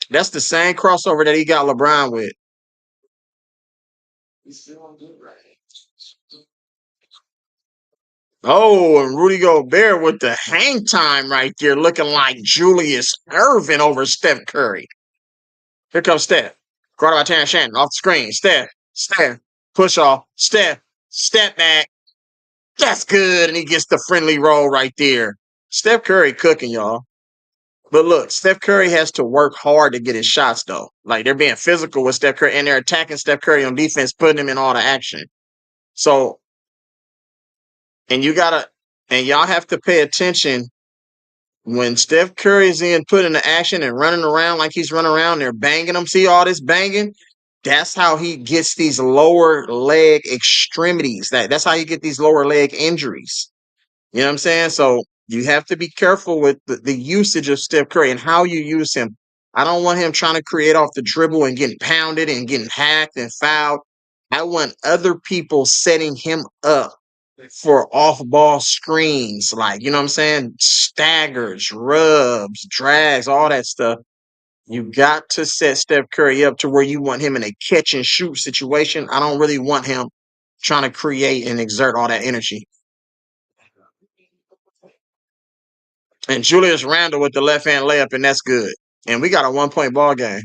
That's the same crossover that he got LeBron with. Oh, and Rudy Gobert with the hang time right there, looking like Julius Erving over Steph Curry. Here comes Steph. Guarded by Terrence Shannon off the screen. Steph, push off. Steph, step back. That's good. And he gets the friendly roll right there. Steph Curry cooking, y'all. But look, Steph Curry has to work hard to get his shots, though. Like, they're being physical with Steph Curry, and they're attacking Steph Curry on defense, putting him in all the action. So, and y'all have to pay attention when Steph Curry is in put into action and running around like he's running around, they're banging him. See all this banging? That's how he gets these lower leg extremities. That's how you get these lower leg injuries. You know what I'm saying? So you have to be careful with the usage of Steph Curry and how you use him. I don't want him trying to create off the dribble and getting pounded and getting hacked and fouled. I want other people setting him up for off-ball screens, like, you know what I'm saying? Staggers, rubs, drags, all that stuff. You got to set Steph Curry up to where you want him in a catch and shoot situation. I don't really want him trying to create and exert all that energy. And Julius Randle with the left-hand layup, and that's good. And we got a 1 point ball game.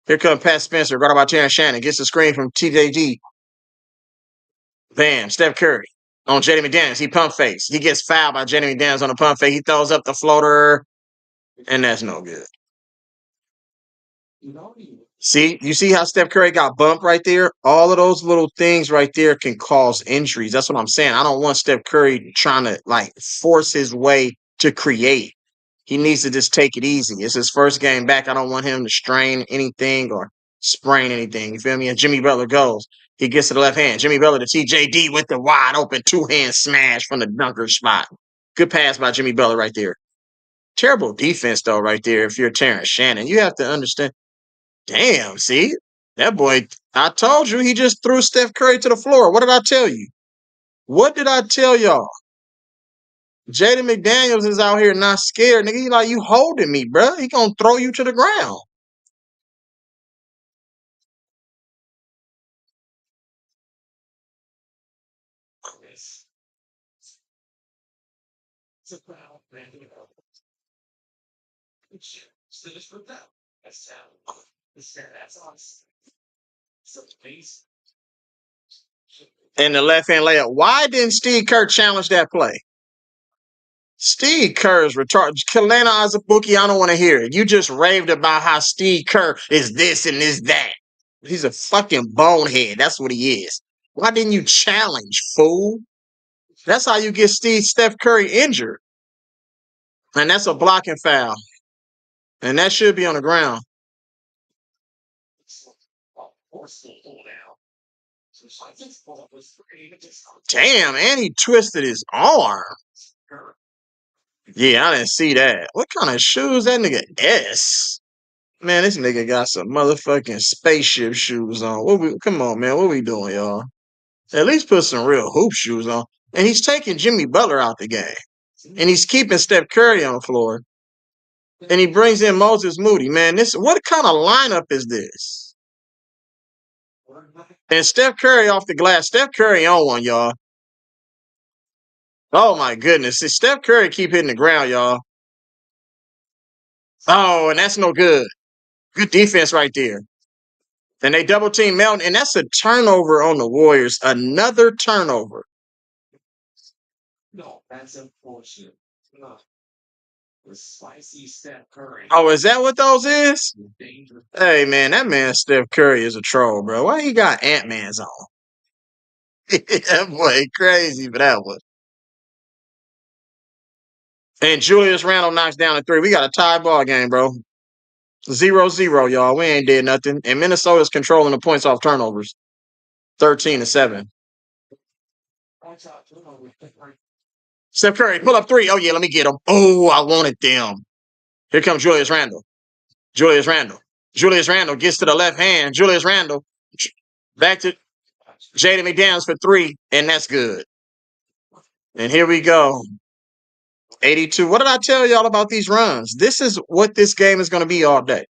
Here comes Pat Spencer, guarded by Terrence Shannon. Gets the screen from TJD. Bam, Steph Curry on Jaden McDaniels. He pump fakes. He gets fouled by Jaden McDaniels on the pump fake. He throws up the floater, and that's no good. See, you see how Steph Curry got bumped right there? All of those little things right there can cause injuries. That's what I'm saying. I don't want Steph Curry trying to like force his way to create. He needs to just take it easy. It's his first game back. I don't want him to strain anything or sprain anything. You feel me? And Jimmy Butler goes. He gets to the left hand. Jimmy Butler to TJD with the wide open two-hand smash from the dunker spot. Good pass by Jimmy Butler right there. Terrible defense, though, right there, if you're Terrence Shannon. You have to understand. Damn, see? That boy, I told you he just threw Steph Curry to the floor. What did I tell you? What did I tell y'all? Jaden McDaniels is out here not scared. Nigga, he like, you holding me, bro. He gonna throw you to the ground. And the left-hand layup. Why didn't Steve Kerr challenge that play? Steve Kerr is retarded. Kalena Azabuki, I don't want to hear it. You just raved about how Steve Kerr is this and is that. He's a fucking bonehead. That's what he is. Why didn't you challenge, fool? That's how you get Steph Curry injured. And that's a blocking foul. And that should be on the ground. Damn, and he twisted his arm. Yeah, I didn't see that. What kind of shoes that nigga S? Man, this nigga got some motherfucking spaceship shoes on. Come on, man. What we doing, y'all? At least put some real hoop shoes on. And he's taking Jimmy Butler out the game. And he's keeping Steph Curry on the floor. And he brings in Moses Moody. Man, what kind of lineup is this? And Steph Curry off the glass. Steph Curry on one, y'all. Oh, my goodness. See, Steph Curry keep hitting the ground, y'all. Oh, and that's no good. Good defense right there. And they double team Melton, and that's a turnover on the Warriors. Another turnover. No, that's unfortunate. No. The spicy Steph Curry. Oh, is that what those is? Hey, man, that man Steph Curry is a troll, bro. Why he got Ant-Man's on? That boy crazy for that one. And Julius Randle knocks down a three. We got a tie ball game, bro. 0-0, y'all. We ain't did nothing. And Minnesota's controlling the points off turnovers. 13-7. Steph Curry, pull up three. Oh, yeah, let me get him. Oh, I wanted them. Here comes Julius Randle. Julius Randle gets to the left hand. Julius Randle back to Jaden McDaniels for three, and that's good. And here we go. 82. What did I tell y'all about these runs? This is what this game is going to be all day.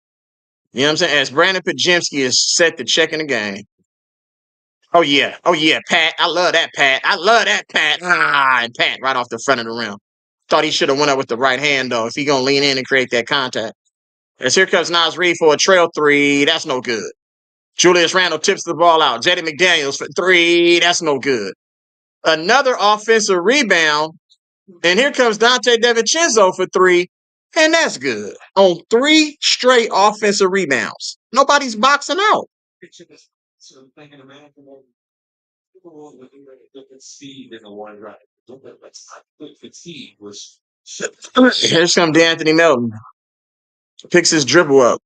You know what I'm saying? As Brandon Pajemski is set to check in the game. Oh, yeah, Pat. I love that, Pat. And Pat right off the front of the rim. Thought he should have went up with the right hand, though, if he going to lean in and create that contact. As here comes Nas Reed for a trail three. That's no good. Julius Randle tips the ball out. Jaden McDaniels for three. That's no good. Another offensive rebound. And here comes Dante DiVincenzo for three. And that's good. On three straight offensive rebounds. Nobody's boxing out. Speed in the one right. Fatigue was. Here's come D'Anthony Melton. Picks his dribble up.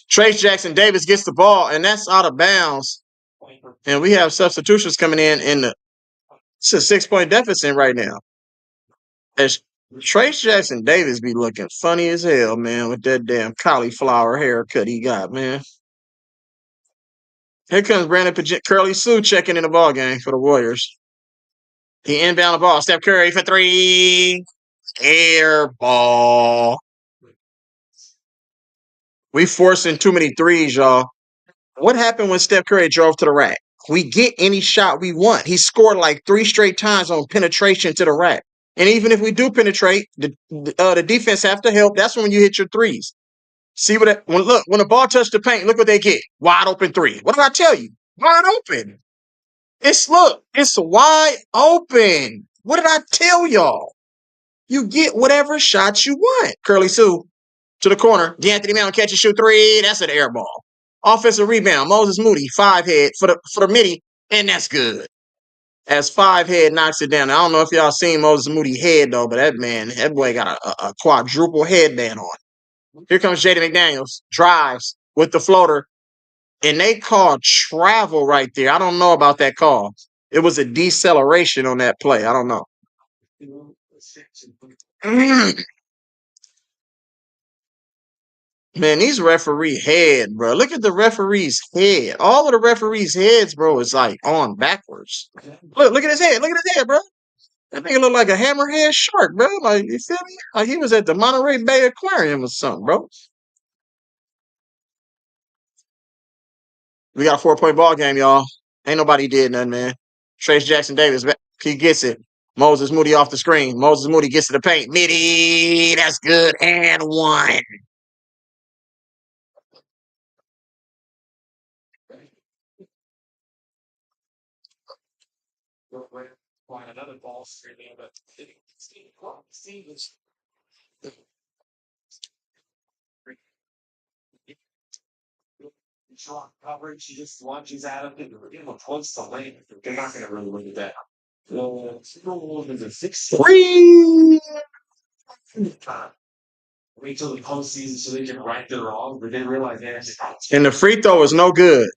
Trace Jackson Davis gets the ball, and that's out of bounds. And we have substitutions coming in it's a 6-point deficit right now. As Trace Jackson Davis be looking funny as hell, man, with that damn cauliflower haircut he got, man. Here comes Curly Sue checking in the ball game for the Warriors. He inbound the ball. Steph Curry for three. Air ball. We forcing too many threes, y'all. What happened when Steph Curry drove to the rack? We get any shot we want. He scored like 3 straight times on penetration to the rack. And even if we do penetrate, the defense have to help. That's when you hit your threes. See when the ball touched the paint, look what they get. Wide open three. What did I tell you? Wide open. It's wide open. What did I tell y'all? You get whatever shots you want. Curly Sue to the corner. D'Anthony Melton catch and shoot three. That's an air ball. Offensive rebound. Moses Moody, 5-head for the midi, and that's good. As 5-head knocks it down. I don't know if y'all seen Moses Moody head though, but that boy got a quadruple headband on. Here comes Jaden McDaniels. Drives with the floater. And they called travel right there. I don't know about that call. It was a deceleration on that play. I don't know. Man, these referee head, bro. Look at the referee's head. All of the referees' heads, bro, is like on backwards. Look at his head. Look at his head, bro. That nigga look like a hammerhead shark, bro. Like, you feel me? Like he was at the Monterey Bay Aquarium or something, bro. We got a 4-point ball game, y'all. Ain't nobody did nothing, man. Trace Jackson Davis, he gets it. Moses Moody off the screen. Moses Moody gets to the paint. Midi, that's good. And one. Find another ball screen, but strong coverage. He just lunges at him and give him close to lane. They're not going to really look at that. Timberwolves is a 6-3. Wait till the postseason so they can right their wrong, but they realize they have to. And the free throw is no good.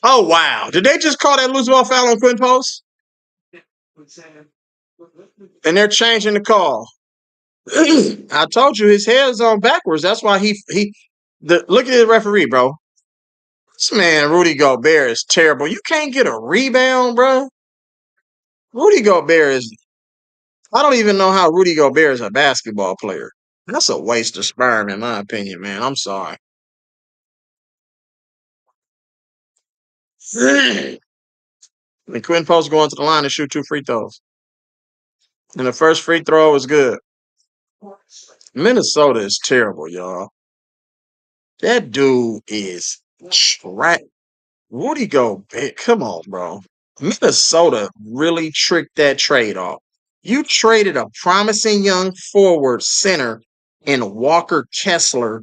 Oh, wow. Did they just call that loose ball foul on Quinn Post? And they're changing the call. I told you his head is on backwards. That's why look at the referee, bro. This man, Rudy Gobert, is terrible. You can't get a rebound, bro. Rudy Gobert is. I don't even know how Rudy Gobert is a basketball player. That's a waste of sperm, in my opinion, man. I'm sorry. And Quinn Post going to the line to shoot 2 free throws. And the first free throw was good. Minnesota is terrible, y'all. That dude is trash. Rudy Gobert, come on, bro. Minnesota really tricked that trade off. You traded a promising young forward center in Walker Kessler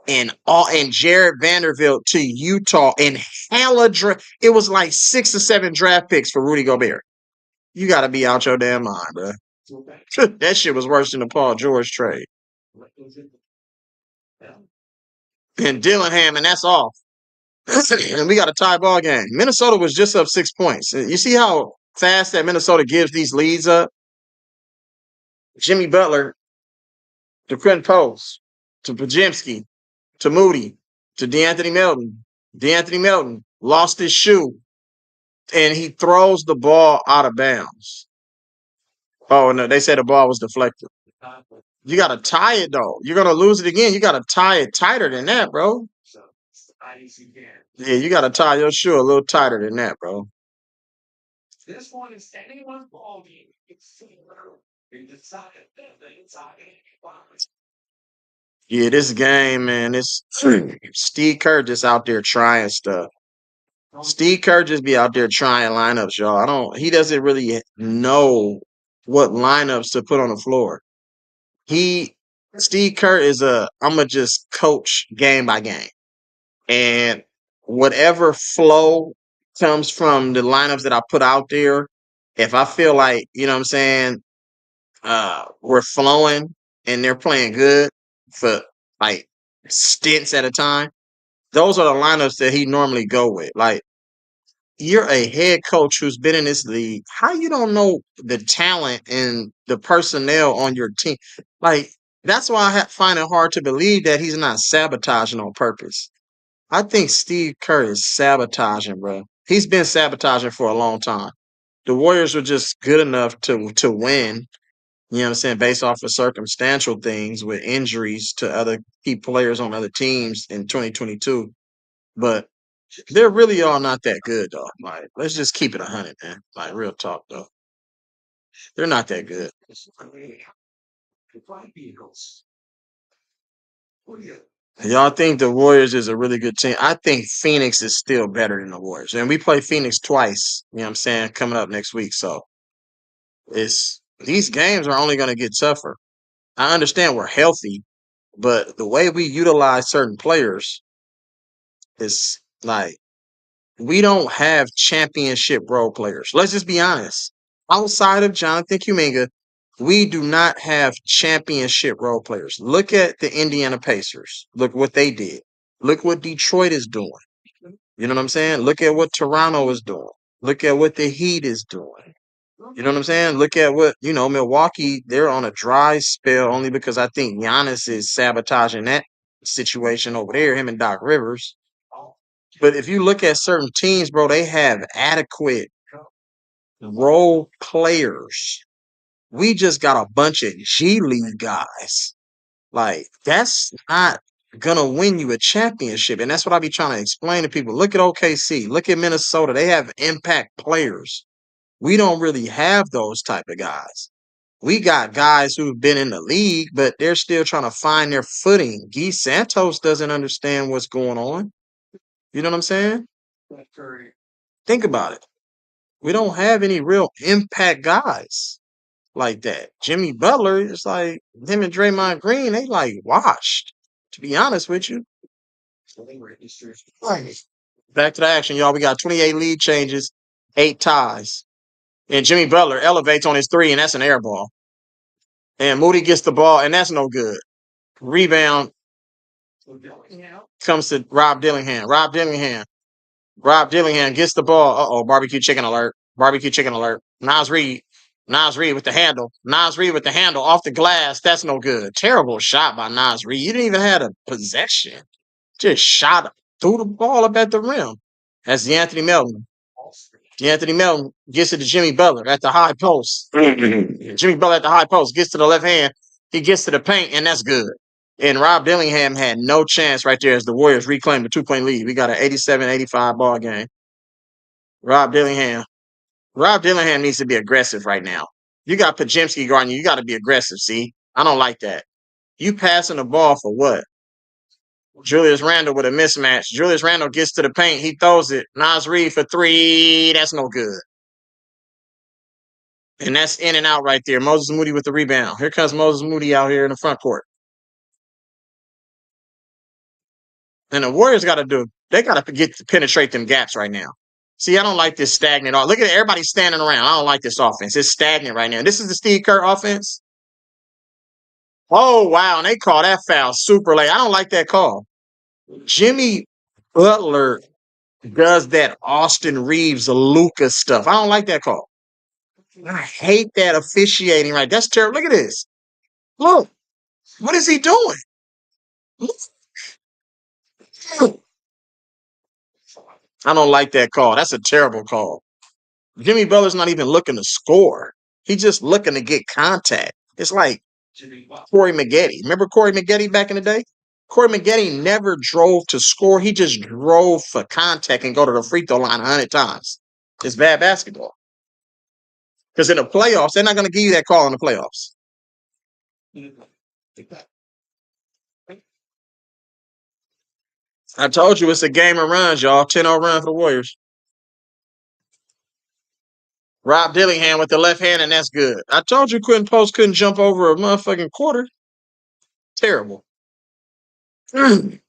and Jared Vanderbilt to Utah and it was like 6 or 7 draft picks for Rudy Gobert. You got to be out your damn mind, bro. That shit was worse than the Paul George trade. And Dillingham, and that's off. And we got a tie ball game. Minnesota was just up 6 points. You see how fast that Minnesota gives these leads up? Jimmy Butler to Quinn Post to Pajemski to Moody to DeAnthony Melton. DeAnthony Melton lost his shoe and he throws the ball out of bounds. Oh, no, they said the ball was deflected. You got to tie it, though. You're going to lose it again. You got to tie it tighter than that, bro. Yeah, you got to tie your shoe a little tighter than that, bro. This one is anyone's ball game. Yeah, this game, man, it's Steve Kerr just out there trying stuff. Steve Kerr just be out there trying lineups, y'all. He doesn't really know what lineups to put on the floor. Steve Kerr is I'ma just coach game by game. And whatever flow comes from the lineups that I put out there, if I feel like, you know what I'm saying, we're flowing and they're playing good for like stints at a time, those are the lineups that he normally go with. Like, you're a head coach who's been in this league. How you don't know the talent and the personnel on your team? Like, that's why I find it hard to believe that he's not sabotaging on purpose. I think Steve Kerr is sabotaging, bro. He's been sabotaging for a long time. The Warriors were just good enough to win, you know what I'm saying, based off of circumstantial things with injuries to other key players on other teams in 2022. But they're really all not that good, though. Like, let's just keep it 100, man. Like, real talk, though. They're not that good. Y'all think the Warriors is a really good team? I think Phoenix is still better than the Warriors. And we play Phoenix twice, you know what I'm saying, coming up next week. So these games are only going to get tougher. I understand we're healthy, but the way we utilize certain players is like, we don't have championship role players. Let's just be honest. Outside of Jonathan Kuminga, we do not have championship role players. Look at the Indiana Pacers. Look what they did. Look what Detroit is doing. You know what I'm saying? Look at what Toronto is doing. Look at what the Heat is doing. You know what I'm saying? Look at what, Milwaukee, they're on a dry spell only because I think Giannis is sabotaging that situation over there, him and Doc Rivers. But if you look at certain teams, bro, they have adequate role players. We just got a bunch of G League guys. Like, that's not gonna win you a championship. And that's what I be trying to explain to people. Look at OKC. Look at Minnesota. They have impact players. We don't really have those type of guys. We got guys who've been in the league, but they're still trying to find their footing. Guy Santos doesn't understand what's going on. You know what I'm saying? Think about it. We don't have any real impact guys like that. Jimmy Butler is like, him and Draymond Green, they like washed, to be honest with you. Back to the action, y'all. We got 28 lead changes, 8 ties. And Jimmy Butler elevates on his 3, and that's an air ball. And Moody gets the ball, and that's no good. Rebound comes to Rob Dillingham. Rob Dillingham gets the ball. Uh-oh, barbecue chicken alert. Barbecue chicken alert. Nas Reed with the handle. Nas Reed with the handle off the glass. That's no good. Terrible shot by Nas Reed. You didn't even have a possession. Just shot threw the ball up at the rim. That's DeAnthony Melton. DeAnthony Melton gets it to Jimmy Butler at the high post. Jimmy Butler at the high post gets to the left hand. He gets to the paint, and that's good. And Rob Dillingham had no chance right there as the Warriors reclaimed the 2-point lead. We got an 87-85 ball game. Rob Dillingham needs to be aggressive right now. You got Pajemski guarding you. You got to be aggressive, see? I don't like that. You passing the ball for what? Julius Randle with a mismatch. Julius Randle gets to the paint. He throws it. Nas Reed for three. That's no good. And that's in and out right there. Moses Moody with the rebound. Here comes Moses Moody out here in the front court. And the Warriors got to they got to penetrate them gaps right now. See, I don't like this stagnant. Look at it. Everybody standing around. I don't like this offense. It's stagnant right now. This is the Steve Kerr offense. Oh, wow. And they call that foul super late. I don't like that call. Jimmy Butler does that Austin Reeves, Luka stuff. I don't like that call. I hate that officiating right. That's terrible. Look at this. Look. What is he doing? Look. I don't like that call. That's a terrible call. Jimmy Butler's not even looking to score. He's just looking to get contact. It's like Corey Maggette. Remember Corey Maggette back in the day? Corey Maggette never drove to score. He just drove for contact and go to the free throw line 100 times. It's bad basketball. Because in the playoffs, they're not going to give you that call in the playoffs. I told you it's a game of runs, y'all. 10-0 run for the Warriors. Rob Dillingham with the left hand, and that's good. I told you couldn't jump over a motherfucking quarter. Terrible.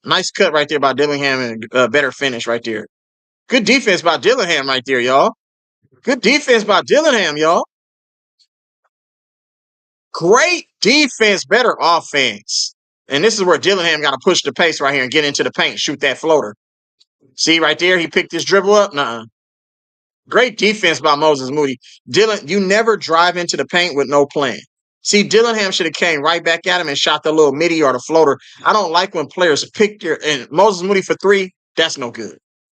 Nice cut right there by Dillingham and a better finish right there. Good defense by Dillingham right there, y'all. Good defense by Dillingham, y'all. Great defense, better offense. And this is where Dillingham got to push the pace right here and get into the paint, shoot that floater. See right there, he picked his dribble up. Nuh-uh. Great defense by Moses Moody. You never drive into the paint with no plan. See, Dillingham should have came right back at him and shot the little midi or the floater. I don't like when players pick and Moses Moody for three. That's no good.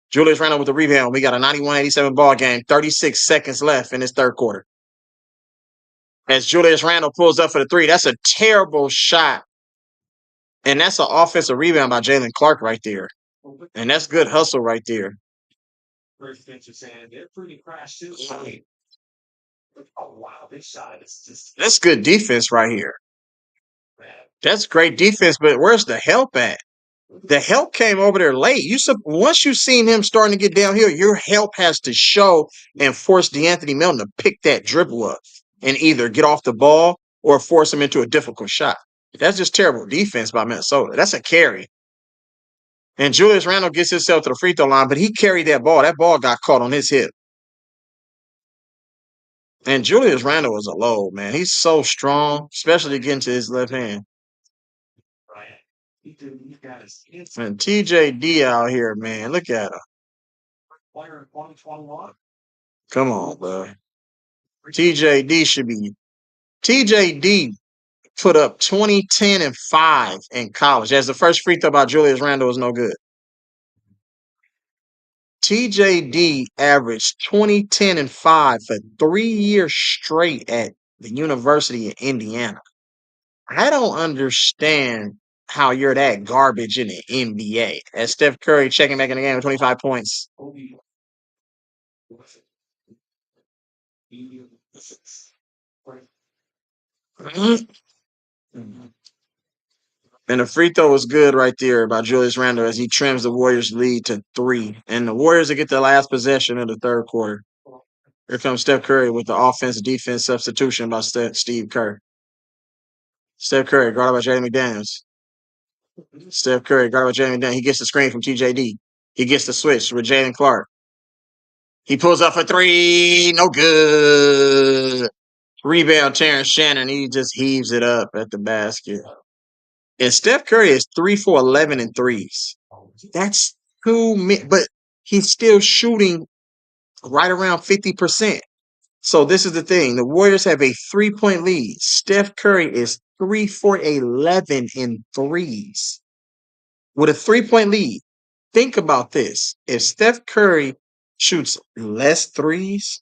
Julius Randle with the rebound. We got a 91-87 ball game. 36 seconds left in this third quarter. As Julius Randle pulls up for the three, that's a terrible shot. And that's an offensive rebound by Jalen Clark right there. And that's good hustle right there. They're pretty crashed too. Oh wow, this shot is just That's good defense right here. That's great defense, but where's the help at? The help came over there late. Once you've seen him starting to get downhill, your help has to show and force DeAnthony Melton to pick that dribble up and either get off the ball or force him into a difficult shot. That's just terrible defense by Minnesota. That's a carry. And Julius Randle gets himself to the free throw line, but he carried that ball. That ball got caught on his hip. And Julius Randle is a load, man. He's so strong, especially getting to his left hand. And TJD out here, man. Look at him. Come on, bro. TJD put up 20, 10, and 5 in college. As the first free throw by Julius Randle was no good. TJD averaged 20, 10, and 5 for 3 years straight at the University of Indiana. I don't understand how you're that garbage in the NBA. As Steph Curry checking back in the game with 25 points. And the free throw was good right there by Julius Randle as he trims the Warriors' lead to 3. And the Warriors will get the last possession of the third quarter. Here comes Steph Curry with the offense-defense substitution by Steve Kerr. Steph Curry, guarded by Jaden McDaniels. Steph Curry, guarded by Jaden McDaniels. He gets the screen from TJD. He gets the switch with Jalen Clark. He pulls up for 3. No good. Rebound, Terrence Shannon. He just heaves it up at the basket. And Steph Curry is 3 for 11 in threes. That's too many, but he's still shooting right around 50%. So this is the thing. The Warriors have a 3-point lead. Steph Curry is 3 for 11 in threes with a 3-point lead. Think about this. If Steph Curry shoots less threes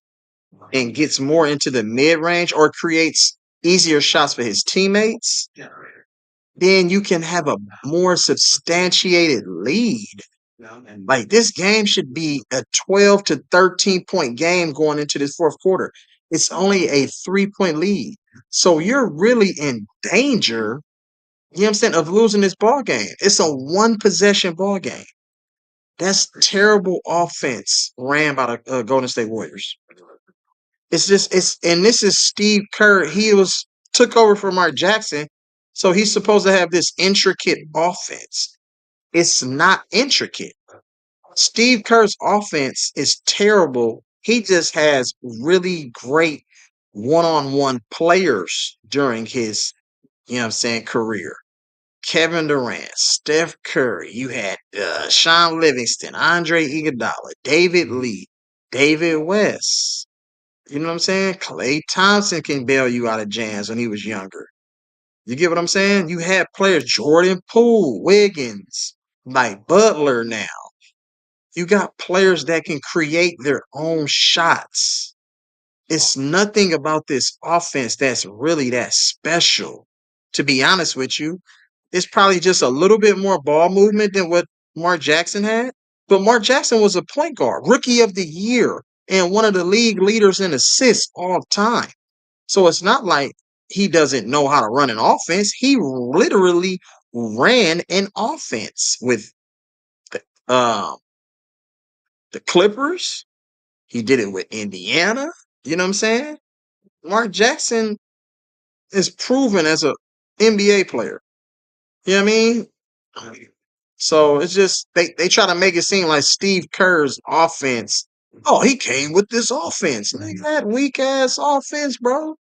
and gets more into the mid-range or creates easier shots for his teammates, then you can have a more substantiated lead. Like this game should be a 12 to 13 point game going into this fourth quarter. It's only a 3-point lead. So you're really in danger, you know what I'm saying, of losing this ball game. It's a one possession ball game. That's terrible offense ran by the Golden State Warriors. And this is Steve Kerr. Took over from Mark Jackson. So he's supposed to have this intricate offense. It's not intricate. Steve Kerr's offense is terrible. He just has really great one-on-one players during his, career. Kevin Durant, Steph Curry. You had Sean Livingston, Andre Iguodala, David Lee, David West. You know what I'm saying? Klay Thompson can bail you out of jams when he was younger. You get what I'm saying? You had players, Jordan Poole, Wiggins, like Butler now. You got players that can create their own shots. It's nothing about this offense that's really that special. To be honest with you, it's probably just a little bit more ball movement than what Mark Jackson had. But Mark Jackson was a point guard, rookie of the year, and one of the league leaders in assists all time. So it's not like he doesn't know how to run an offense. He literally ran an offense with the, the Clippers. He did it with Indiana. You know what I'm saying? Mark Jackson is proven as a NBA player. You know what I mean? So it's just they try to make it seem like Steve Kerr's offense. Oh, he came with this offense. Nigga, that weak ass offense, bro.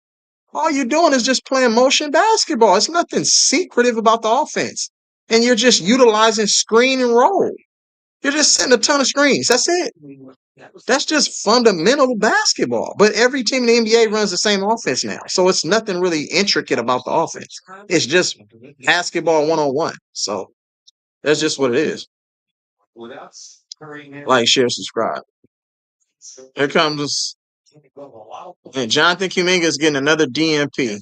All you're doing is just playing motion basketball. It's nothing secretive about the offense. And you're just utilizing screen and roll. You're just setting a ton of screens. That's it. That's just fundamental basketball. But every team in the NBA runs the same offense now. So it's nothing really intricate about the offense. It's just basketball 101. So that's just what it is. Like, share, subscribe. Here comes, and Jonathan Kuminga is getting another DMP.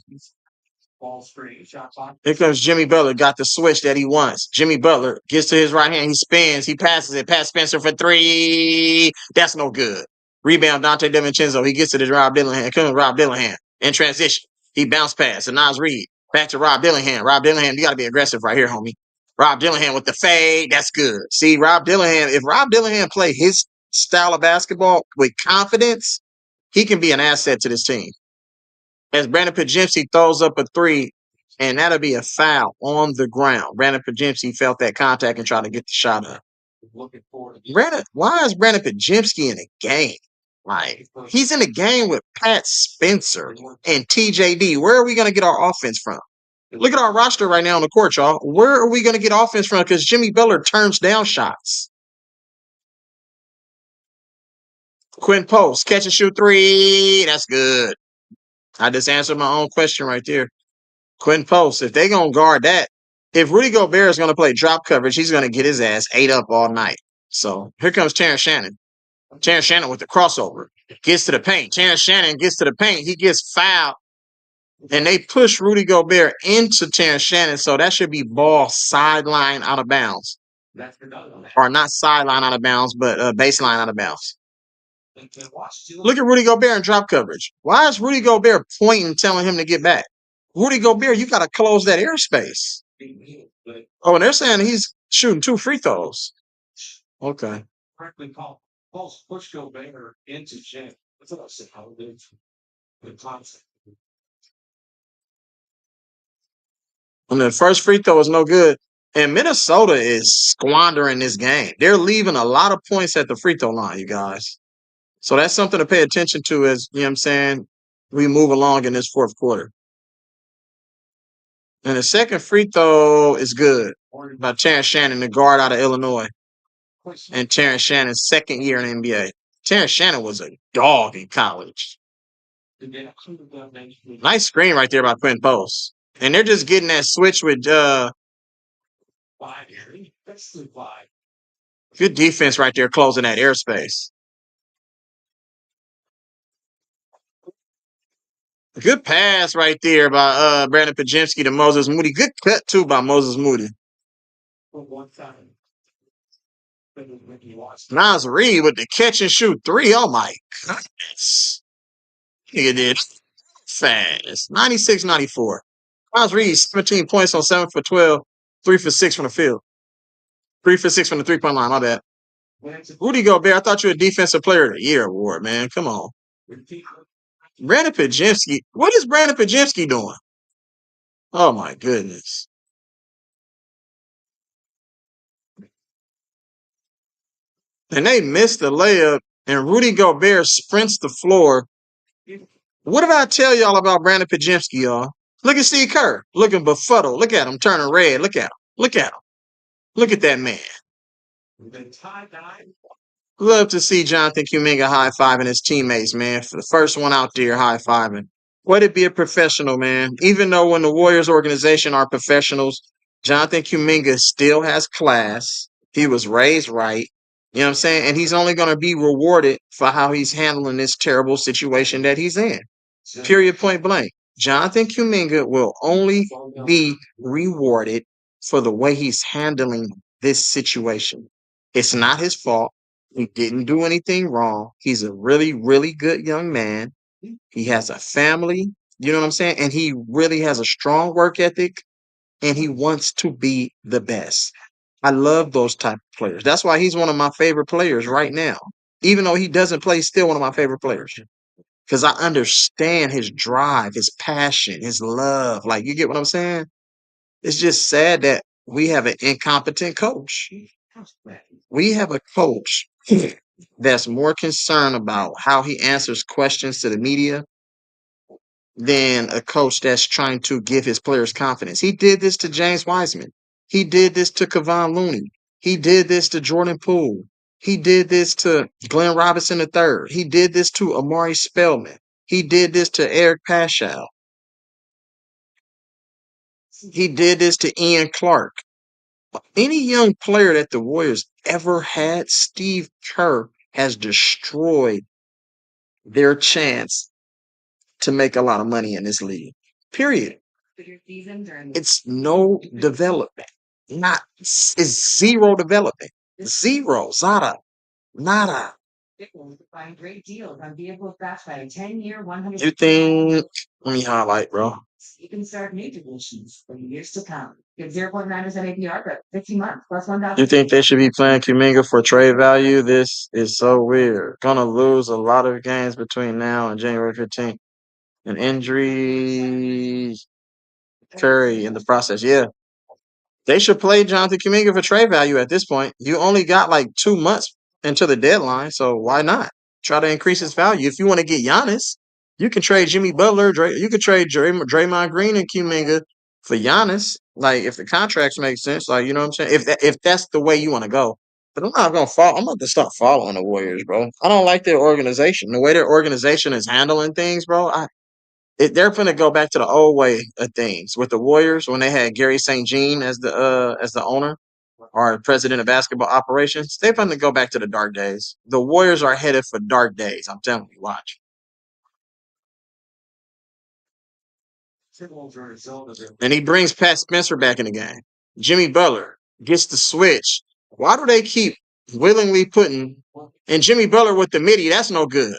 Here comes Jimmy Butler, got the switch that he wants. Jimmy Butler gets to his right hand, he spins, he passes it. Pat Spencer for three. That's no good. Rebound, Dante DiVincenzo. He gets to the Rob Dillingham. Comes Rob Dillingham in transition. He bounce pass to Nas Reed. Back to Rob Dillingham. Rob Dillingham, you got to be aggressive right here, homie. Rob Dillingham with the fade. That's good. See, Rob Dillingham, if Rob Dillingham play his style of basketball with confidence, he can be an asset to this team. As Brandon Podziemski throws up a three, and that'll be a foul on the ground. Brandon Podziemski felt that contact and tried to get the shot up. Why is Brandon Podziemski in the game? Like, he's in the game with Pat Spencer and TJD. Where are we going to get our offense from? Look at our roster right now on the court, y'all. Where are we going to get offense from? Because Jimmy Butler turns down shots. Quinn Post, catch and shoot three. That's good. I just answered my own question right there. Quinn Post, if they're going to guard that, if Rudy Gobert is going to play drop coverage, he's going to get his ass ate up all night. So here comes Terrence Shannon. Terrence Shannon with the crossover. Gets to the paint. Terrence Shannon gets to the paint. He gets fouled. And they push Rudy Gobert into Terrence Shannon. So that should be ball sideline out of bounds. Or not sideline out of bounds, but baseline out of bounds. Look at Rudy Gobert in drop coverage. Why is Rudy Gobert pointing, telling him to get back? Rudy Gobert, you got to close that airspace. Oh, and they're saying he's shooting 2 free throws. Okay. Correctly called. Push Gobert into Jen. That's what I said. How good concept. And the first free throw is no good. And Minnesota is squandering this game. They're leaving a lot of points at the free throw line, you guys. So that's something to pay attention to as, you know what I'm saying, we move along in this fourth quarter. And the second free throw is good by Terrence Shannon, the guard out of Illinois. And Terrence Shannon's second year in the NBA. Terrence Shannon was a dog in college. Nice screen right there by Quinn Post. And they're just getting that switch with good defense right there, closing that airspace. Good pass right there by Brandon Pajemski to Moses Moody. Good cut too by Moses Moody. Nas Reed with the catch and shoot three. Oh my goodness. Nigga did fast. 96-94. Nas Reed, 17 points on 7 for 12, 3 for 6 from the field. 3 for 6 from the 3-point line. My bad. Rudy Gobert, I thought you were a Defensive Player of the Year award, man. Come on. Brandon Pajemski. What is Brandon Pajemski doing? Oh my goodness. And they missed the layup, and Rudy Gobert sprints the floor. What did I tell y'all about Brandon Pajemski, y'all? Look at Steve Kerr looking befuddled. Look at him turning red. Look at him. Look at him. Look at that man. Love to see Jonathan Kuminga high-fiving his teammates, man. For the first one out there high-fiving. Way to be a professional, man. Even though when the Warriors organization are professionals, Jonathan Kuminga still has class. He was raised right. You know what I'm saying? And he's only going to be rewarded for how he's handling this terrible situation that he's in. Period, point blank. Jonathan Kuminga will only be rewarded for the way he's handling this situation. It's not his fault. He didn't do anything wrong. He's a really, really good young man. He has a family, you know what I'm saying? And he really has a strong work ethic, and he wants to be the best. I love those type of players. That's why he's one of my favorite players right now. Even though he doesn't play, he's still one of my favorite players. Because I understand his drive, his passion, his love. Like, you get what I'm saying? It's just sad that we have an incompetent coach. We have a coach that's more concerned about how he answers questions to the media than a coach that's trying to give his players confidence. He did this to James Wiseman. He did this to Kevon Looney. He did this to Jordan Poole. He did this to Glenn Robinson III. He did this to Amari Spellman. He did this to Eric Paschal. He did this to Ian Clark. Any young player that the Warriors ever had, Steve Kerr has destroyed their chance to make a lot of money in this league. Period. It's no development. It's zero development. Zero. Zada. Nada. Great deals on vehicles backed by a 10-year, 100. You think? Let me highlight, bro. You can start new positions for years to come. Get 0.9% APR for 15 months plus $1. You think they should be playing Kuminga for trade value? This is so weird. Gonna lose a lot of games between now and January 15th. An injury, Curry in the process. Yeah. They should play Jonathan Kuminga for trade value at this point. You only got like 2 months until the deadline, so why not? Try to increase his value. If you want to get Giannis, you can trade Jimmy Butler. You could trade Draymond Green and Kuminga for Giannis. Like, if the contracts make sense, like, you know what I'm saying? If that's the way you want to go. But I'm not gonna follow. I'm about to stop following the Warriors, bro. I don't like their organization. The way their organization is handling things, bro. They're going to go back to the old way of things with the Warriors when they had Gary St. Jean as the owner or president of basketball operations. They're going to go back to the dark days. The Warriors are headed for dark days. I'm telling you, watch. And he brings Pat Spencer back in the game. Jimmy Butler gets the switch. Why do they keep willingly putting and Jimmy Butler with the midi? That's no good.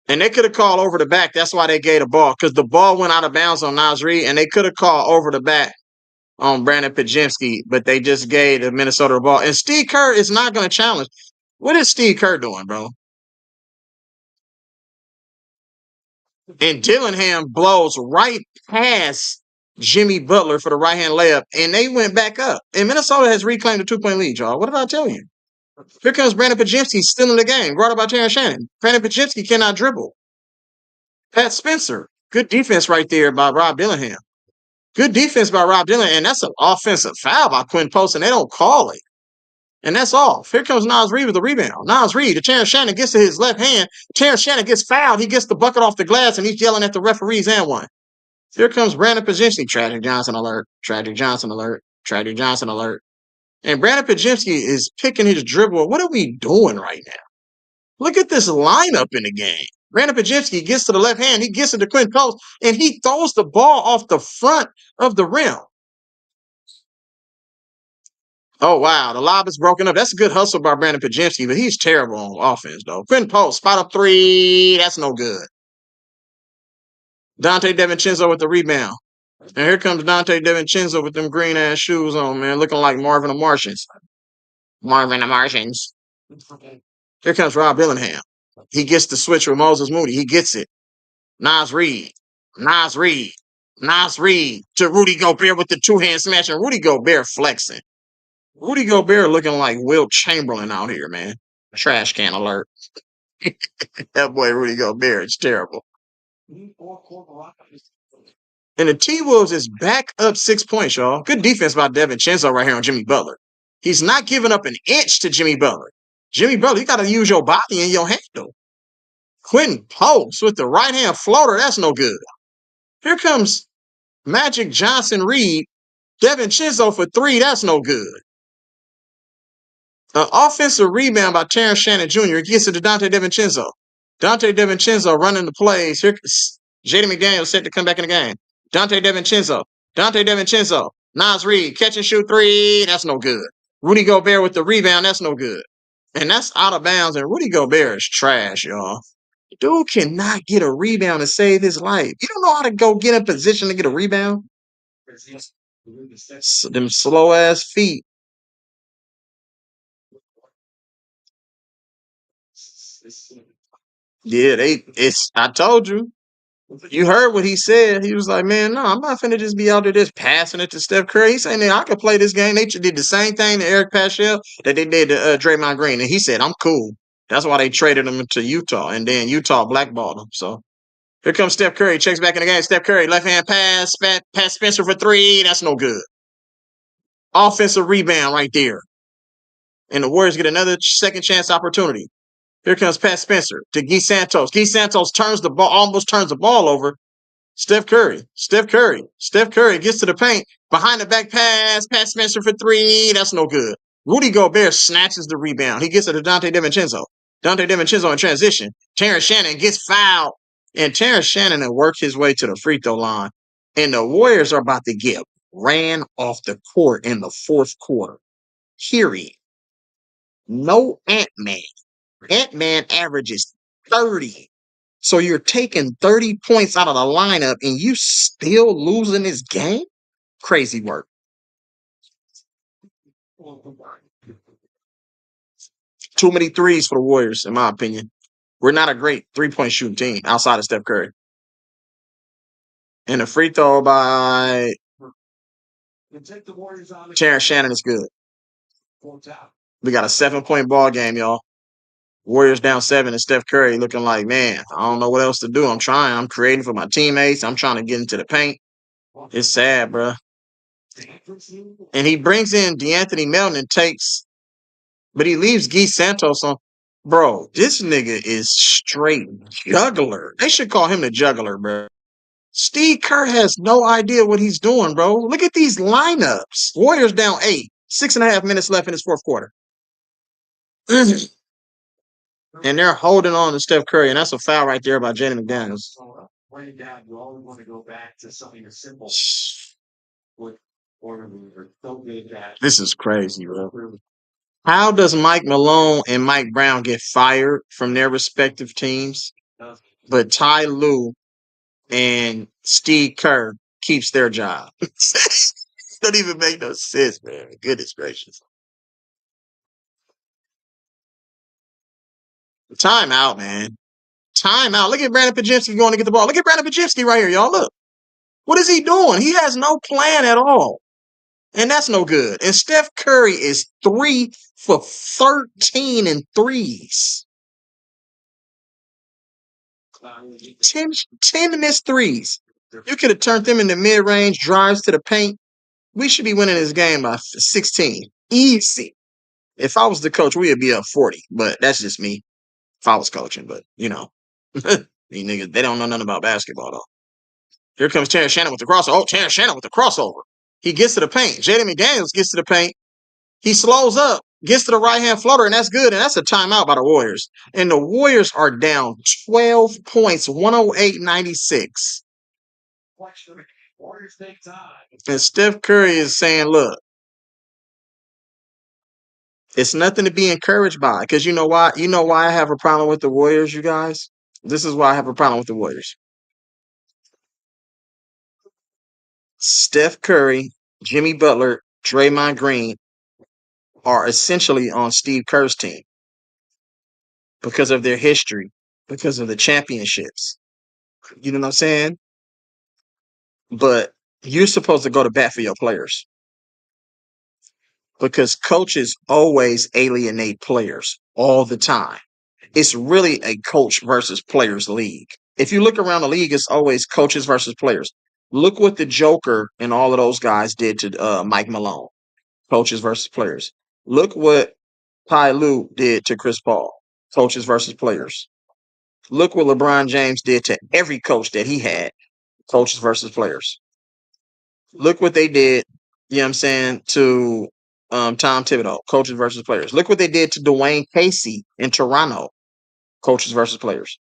And they could have called over the back. That's why they gave the ball, because the ball went out of bounds on Nas Reed, and they could have called over the back on Brandon Pajemski, but they just gave the Minnesota the ball. And Steve Kerr is not going to challenge. What is Steve Kerr doing, bro? And Dillingham blows right past Jimmy Butler for the right-hand layup, and they went back up. And Minnesota has reclaimed a 2-point lead, y'all. What did I tell you? Here comes Brandon Pajemski still in the game, brought up by Terrence Shannon. Brandon Pajemski cannot dribble. Pat Spencer, good defense right there by Rob Dillingham. Good defense by Rob Dillingham, and that's an offensive foul by Quinn Post, and they don't call it. And that's off. Here comes Nas Reed with the rebound. Nas Reed, Terrence Shannon gets to his left hand. Terrence Shannon gets fouled. He gets the bucket off the glass, and he's yelling at the referees and one. Here comes Brandon Podziemski. Tragic Johnson alert. Tragic Johnson alert. Tragic Johnson alert. And Brandon Podziemski is picking his dribble. What are we doing right now? Look at this lineup in the game. Brandon Podziemski gets to the left hand. He gets it to Quinn Coates, and he throws the ball off the front of the rim. Oh, wow. The lob is broken up. That's a good hustle by Brandon Podziemski, but he's terrible on offense, though. Quinn Post, spot up three. That's no good. Dante DiVincenzo with the rebound. And here comes Dante DiVincenzo with them green-ass shoes on, man, looking like Marvin the Martians. Marvin the Martians. Here comes Rob Billingham. He gets the switch with Moses Moody. He gets it. Nas Reed. Nas Reed. Nas Reed to Rudy Gobert with the two-hand smash, and Rudy Gobert flexing. Rudy Gobert looking like Will Chamberlain out here, man. Trash can alert. That boy Rudy Gobert is terrible. And the T-Wolves is back up 6 points, y'all. Good defense by DiVincenzo right here on Jimmy Butler. He's not giving up an inch to Jimmy Butler. Jimmy Butler, you got to use your body and your handle. Quentin Post with the right-hand floater. That's no good. Here comes Magic Johnson Reed. DiVincenzo for three. That's no good. An offensive rebound by Terrence Shannon Jr. Gets it to Dante DiVincenzo. Dante DiVincenzo running the plays. Here, Jaden McDaniels set to come back in the game. Dante DiVincenzo. Dante DiVincenzo. Nas Reed. Catch and shoot three. That's no good. Rudy Gobert with the rebound. That's no good. And that's out of bounds. And Rudy Gobert is trash, y'all. Dude cannot get a rebound to save his life. You don't know how to go get in position to get a rebound? Them slow-ass feet. Yeah, I told you. You heard what he said. He was like, man, no, I'm not finna just be out there just passing it to Steph Curry. He's saying that I could play this game. They did the same thing to Eric Paschal that they did to Draymond Green. And he said, I'm cool. That's why they traded him to Utah. And then Utah blackballed him. So here comes Steph Curry. Checks back in the game. Steph Curry, left-hand pass. Pass Spencer for three. That's no good. Offensive rebound right there. And the Warriors get another second chance opportunity. Here comes Pat Spencer to Guy Santos. Guy Santos almost turns the ball over. Steph Curry gets to the paint. Behind the back pass. Pat Spencer for three. That's no good. Rudy Gobert snatches the rebound. He gets it to Dante DiVincenzo. Dante DiVincenzo in transition. Terrence Shannon gets fouled. And Terrence Shannon had worked his way to the free throw line. And the Warriors are about to get ran off the court in the fourth quarter. Period. No Ant-Man. Ant-Man averages 30. So you're taking 30 points out of the lineup and you still losing this game? Crazy work. Too many threes for the Warriors, in my opinion. We're not a great three-point shooting team outside of Steph Curry. And the free throw by Terrence Shannon is good. We got a 7-point ball game, y'all. Warriors down 7 and Steph Curry looking like, man, I don't know what else to do. I'm trying. I'm creating for my teammates. I'm trying to get into the paint. It's sad, bro. And he brings in DeAnthony Melton and but he leaves Guy Santos on. Bro, this nigga is straight juggler. They should call him the juggler, bro. Steve Kerr has no idea what he's doing, bro. Look at these lineups. Warriors down 8. 6.5 minutes left in this fourth quarter. And they're holding on to Steph Curry, and that's a foul right there by Jaden McDaniels. You always want to go back to something as simple. This is crazy, bro. How does Mike Malone and Mike Brown get fired from their respective teams, but Ty Lue and Steve Kerr keeps their job? Doesn't even make no sense, man. Goodness gracious. Time out, man. Time out. Look at Brandon Podziemski going to get the ball. Look at Brandon Podziemski right here, y'all. Look. What is he doing? He has no plan at all. And that's no good. And Steph Curry is 3 for 13 in threes. 10 missed threes. You could have turned them into mid-range drives to the paint. We should be winning this game by 16. Easy. If I was the coach, we'd be up 40. But that's just me. If I was coaching, but these niggas, they don't know nothing about basketball though. Here comes Terrence Shannon with the crossover. Oh, Terrence Shannon with the crossover. He gets to the paint. Jaden McDaniels gets to the paint. He slows up, gets to the right-hand floater, and that's good. And that's a timeout by the Warriors. And the Warriors are down 12 points, 108-96. And Steph Curry is saying, look, it's nothing to be encouraged by. Because you know why? You know why I have a problem with the Warriors, you guys? This is why I have a problem with the Warriors. Steph Curry, Jimmy Butler, Draymond Green are essentially on Steve Kerr's team because of their history, because of the championships. You know what I'm saying? But you're supposed to go to bat for your players because coaches always alienate players all the time. It's really a coach versus players league. If you look around the league, it's always coaches versus players. Look what the Joker and all of those guys did to Mike Malone. Coaches versus players. Look what Ty Lue did to Chris Paul. Coaches versus players. Look what LeBron James did to every coach that he had. Coaches versus players. Look what they did, you know what I'm saying, to Tom Thibodeau. Coaches versus players. Look what they did to Dwayne Casey in Toronto. Coaches versus players.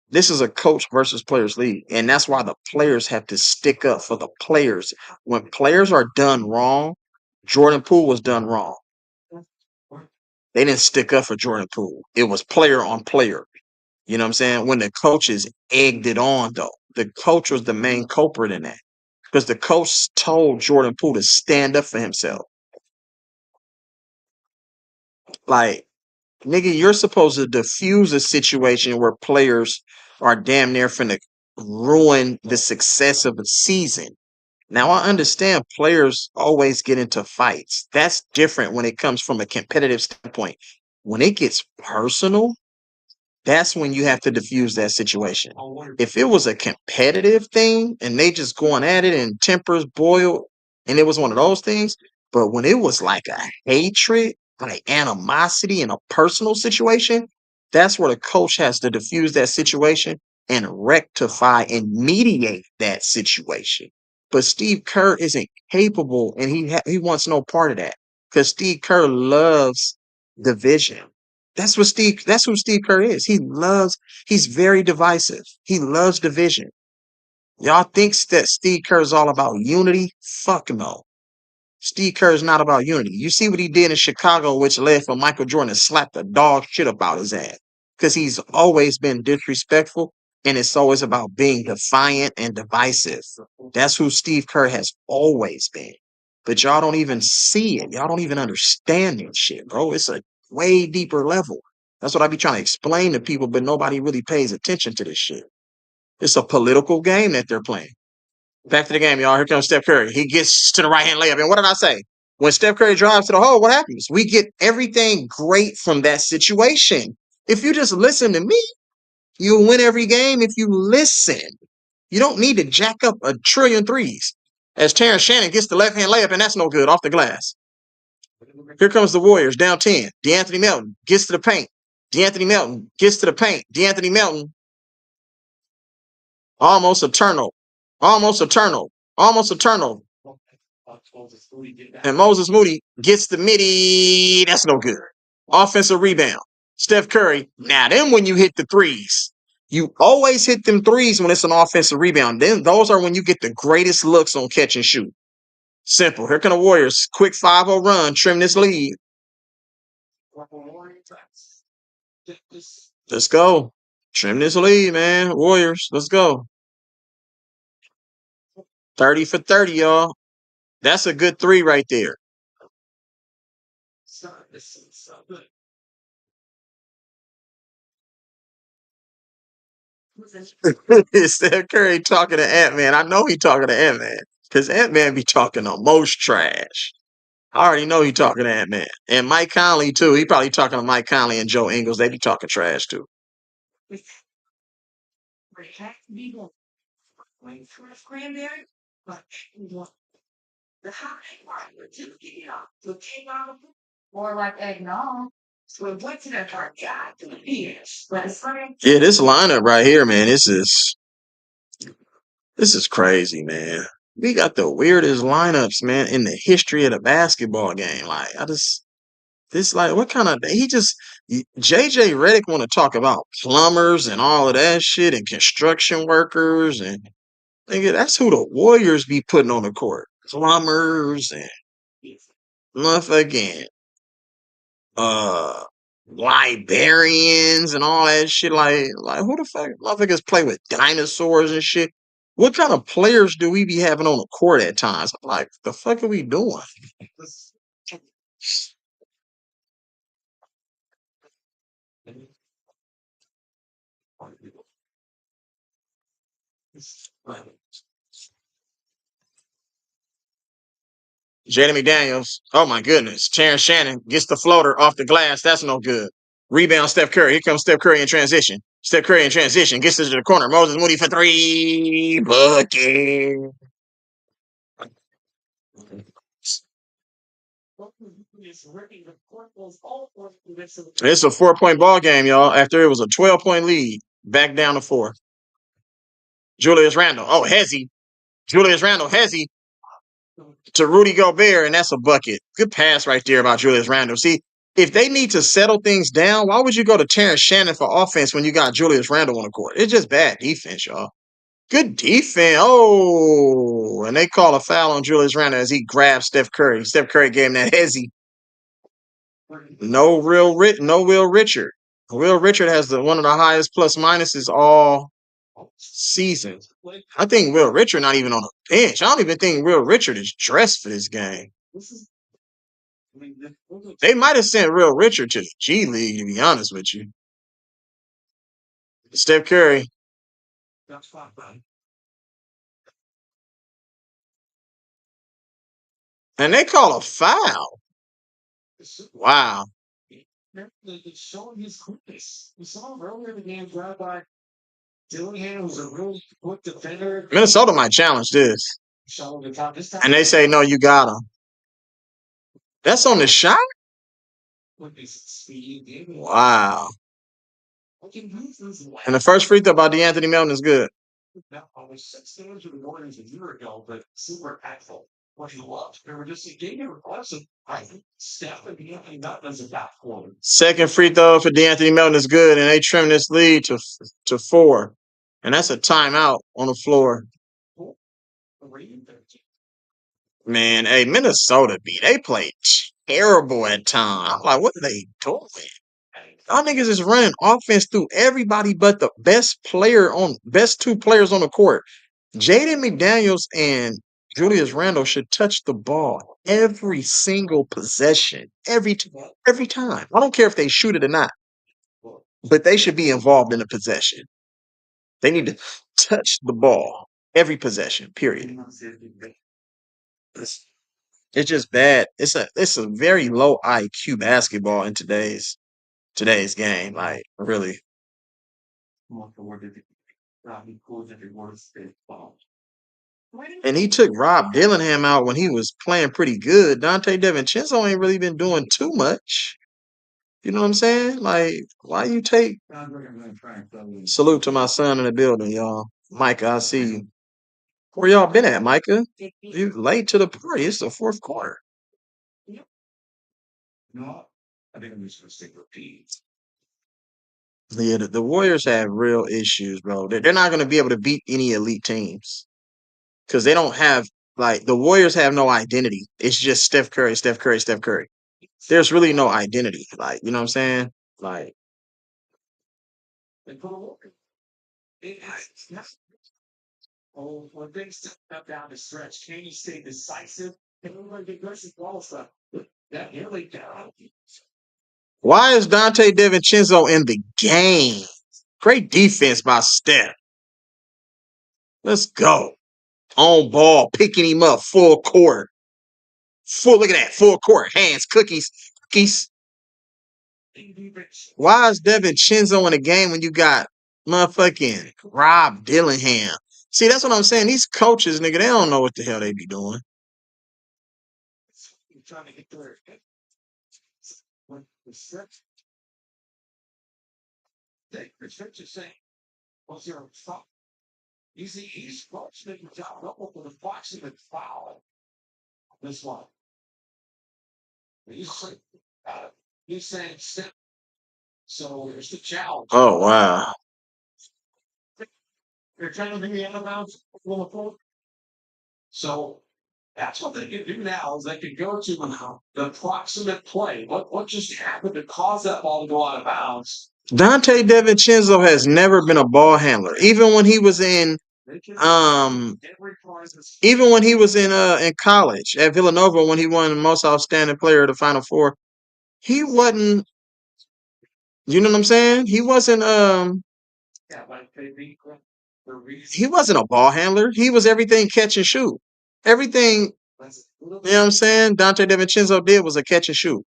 This is a coach versus players league. And that's why the players have to stick up for the players. When players are done wrong, Jordan Poole was done wrong. They didn't stick up for Jordan Poole. It was player on player. You know what I'm saying? When the coaches egged it on, though, the coach was the main culprit in that because the coach told Jordan Poole to stand up for himself. Like, nigga, you're supposed to diffuse a situation where players are damn near finna ruin the success of a season. Now, I understand players always get into fights. That's different when it comes from a competitive standpoint. When it gets personal, that's when you have to diffuse that situation. If it was a competitive thing and they just going at it and tempers boil and it was one of those things, but when it was like a hatred, like animosity in a personal situation, that's where the coach has to diffuse that situation and rectify and mediate that situation. But Steve Kerr isn't capable and he wants no part of that because Steve Kerr loves division. That's who Steve Kerr is. He's very divisive. He loves division. Y'all thinks that Steve Kerr is all about unity? Fuck no. Steve Kerr is not about unity. You see what he did in Chicago, which led for Michael Jordan to slap the dog shit about his ass. Because he's always been disrespectful and it's always about being defiant and divisive. That's who Steve Kerr has always been. But y'all don't even see it. Y'all don't even understand that shit, bro. It's a way deeper level. That's what I be trying to explain to people, but nobody really pays attention to this shit. It's a political game that they're playing. Back to the game, y'all. Here comes Steph Curry. He gets to the right hand layup. And what did I say? When Steph Curry drives to the hole, what happens? We get everything great from that situation. If you just listen to me, you'll win every game if you listen. You don't need to jack up a trillion threes. As Terrence Shannon gets the left hand layup, and that's no good off the glass. Here comes the Warriors down 10. DeAnthony Melton gets to the paint. DeAnthony Melton gets to the paint. DeAnthony Melton almost a turnover. Almost a turnover. Almost a turnover. And Moses Moody gets the midi. That's no good. Offensive rebound. Steph Curry. Now, then when you hit the threes, you always hit them threes when it's an offensive rebound. Then those are when you get the greatest looks on catch and shoot. Simple. Here come the Warriors. Quick 5-0 run. Trim this lead. Let's go. Trim this lead, man. Warriors. Let's go. 30 for 30, y'all. That's a good three right there. Steph Curry talking to Ant-Man. I know he talking to Ant-Man because Ant-Man be talking the most trash. I already know he talking to Ant-Man. And Mike Conley, too. He probably talking to Mike Conley and Joe Ingles. They be talking trash, too. Or like eggnog. So what's in a hard job? Yes. Yeah, this lineup right here, man, this is crazy, man. We got the weirdest lineups, man, in the history of the basketball game. Like, what kind of JJ Redick want to talk about plumbers and all of that shit and construction workers and nigga, that's who the Warriors be putting on the court. Plumbers and motherfucking librarians and all that shit. Like who the fuck motherfuckers play with dinosaurs and shit? What kind of players do we be having on the court at times? I'm like, the fuck are we doing? Jaden McDaniels. Oh my goodness. Terrence Shannon gets the floater off the glass. That's no good. Rebound Steph Curry. Here comes Steph Curry in transition. Steph Curry in transition. Gets it to the corner. Moses Moody for three. Bucket. It's a 4-point ball game, y'all. After it was a 12-point lead. Back down to 4. Julius Randle. Oh, Hezzy. Julius Randle. Hezzy to Rudy Gobert, and that's a bucket. Good pass right there about Julius Randle. See, if they need to settle things down, why would you go to Terrence Shannon for offense when you got Julius Randle on the court? It's just bad defense, y'all. Good defense. Oh, and they call a foul on Julius Randle as he grabs Steph Curry. Steph Curry gave him that hezzy. No Will Richard. Will Richard has one of the highest plus minuses all season. I think Will Richard not even on the bench. I don't even think Will Richard is dressed for this game. They might have sent Will Richard to the G League, to be honest with you. Steph Curry. And they call a foul. Wow. Showing his quickness. We saw him earlier in the game drive by Dillingham, was a really quick defender. Minnesota might challenge this. And they say, no, you got him. That's on the shot? Wow. And the first free throw by DeAnthony Melton is good. Now, only 6 games with the Warriors a year ago, but super impactful. What he loved. They were just a game aggressive. I think Steph and DeAnthony Melton is about for him. Second free throw for DeAnthony Melton is good, and they trim this lead to 4. And that's a timeout on the floor. Man, hey, Minnesota they played terrible at times. I'm like, what are they doing? Y'all niggas is running offense through everybody but the best 2 players on the court. Jaden McDaniels and Julius Randle should touch the ball every single possession, every time. I don't care if they shoot it or not, but they should be involved in the possession. They need to touch the ball every possession, period. It's just bad. It's a very low IQ basketball in today's game. Like, really. And he took Rob Dillingham out when he was playing pretty good. Dante DiVincenzo ain't really been doing too much. You know what I'm saying? Like, why you take... Salute to my son in the building, y'all. Micah, I see you. Where y'all been at, Micah? You late to the party. It's the 4th quarter. No, I think I'm just going to stick with P. Yeah, the Warriors have real issues, bro. They're not going to be able to beat any elite teams because they don't have, like, the Warriors have no identity. It's just Steph Curry, Steph Curry, Steph Curry. There's really no identity. Like, you know what I'm saying? Like, when things step down the stretch, can you stay decisive? And everybody get aggressive ball stuff. That nearly down. why is Dante DiVincenzo in the game? Great defense by Steph. Let's go. On ball, picking him up, full court. Look at that, full court. Hands, cookies. Why is DiVincenzo in the game when you got motherfucking Rob Dillingham? See, that's what I'm saying. These coaches, nigga, they don't know what the hell they be doing. He's making the job up with the boxing and foul. This one. He's saying step. So there's the challenge. Oh wow. They're trying to be out of bounds. So that's what they can do now is they can go to the proximate play. What just happened to cause that ball to go out of bounds? Dante DiVincenzo has never been a ball handler. Even when he was in college at Villanova when he won the most outstanding player of the Final Four, he wasn't, you know what I'm saying? He wasn't a ball handler. He was everything catch and shoot. Everything, you know what I'm saying? Dante DiVincenzo did was a catch and shoot.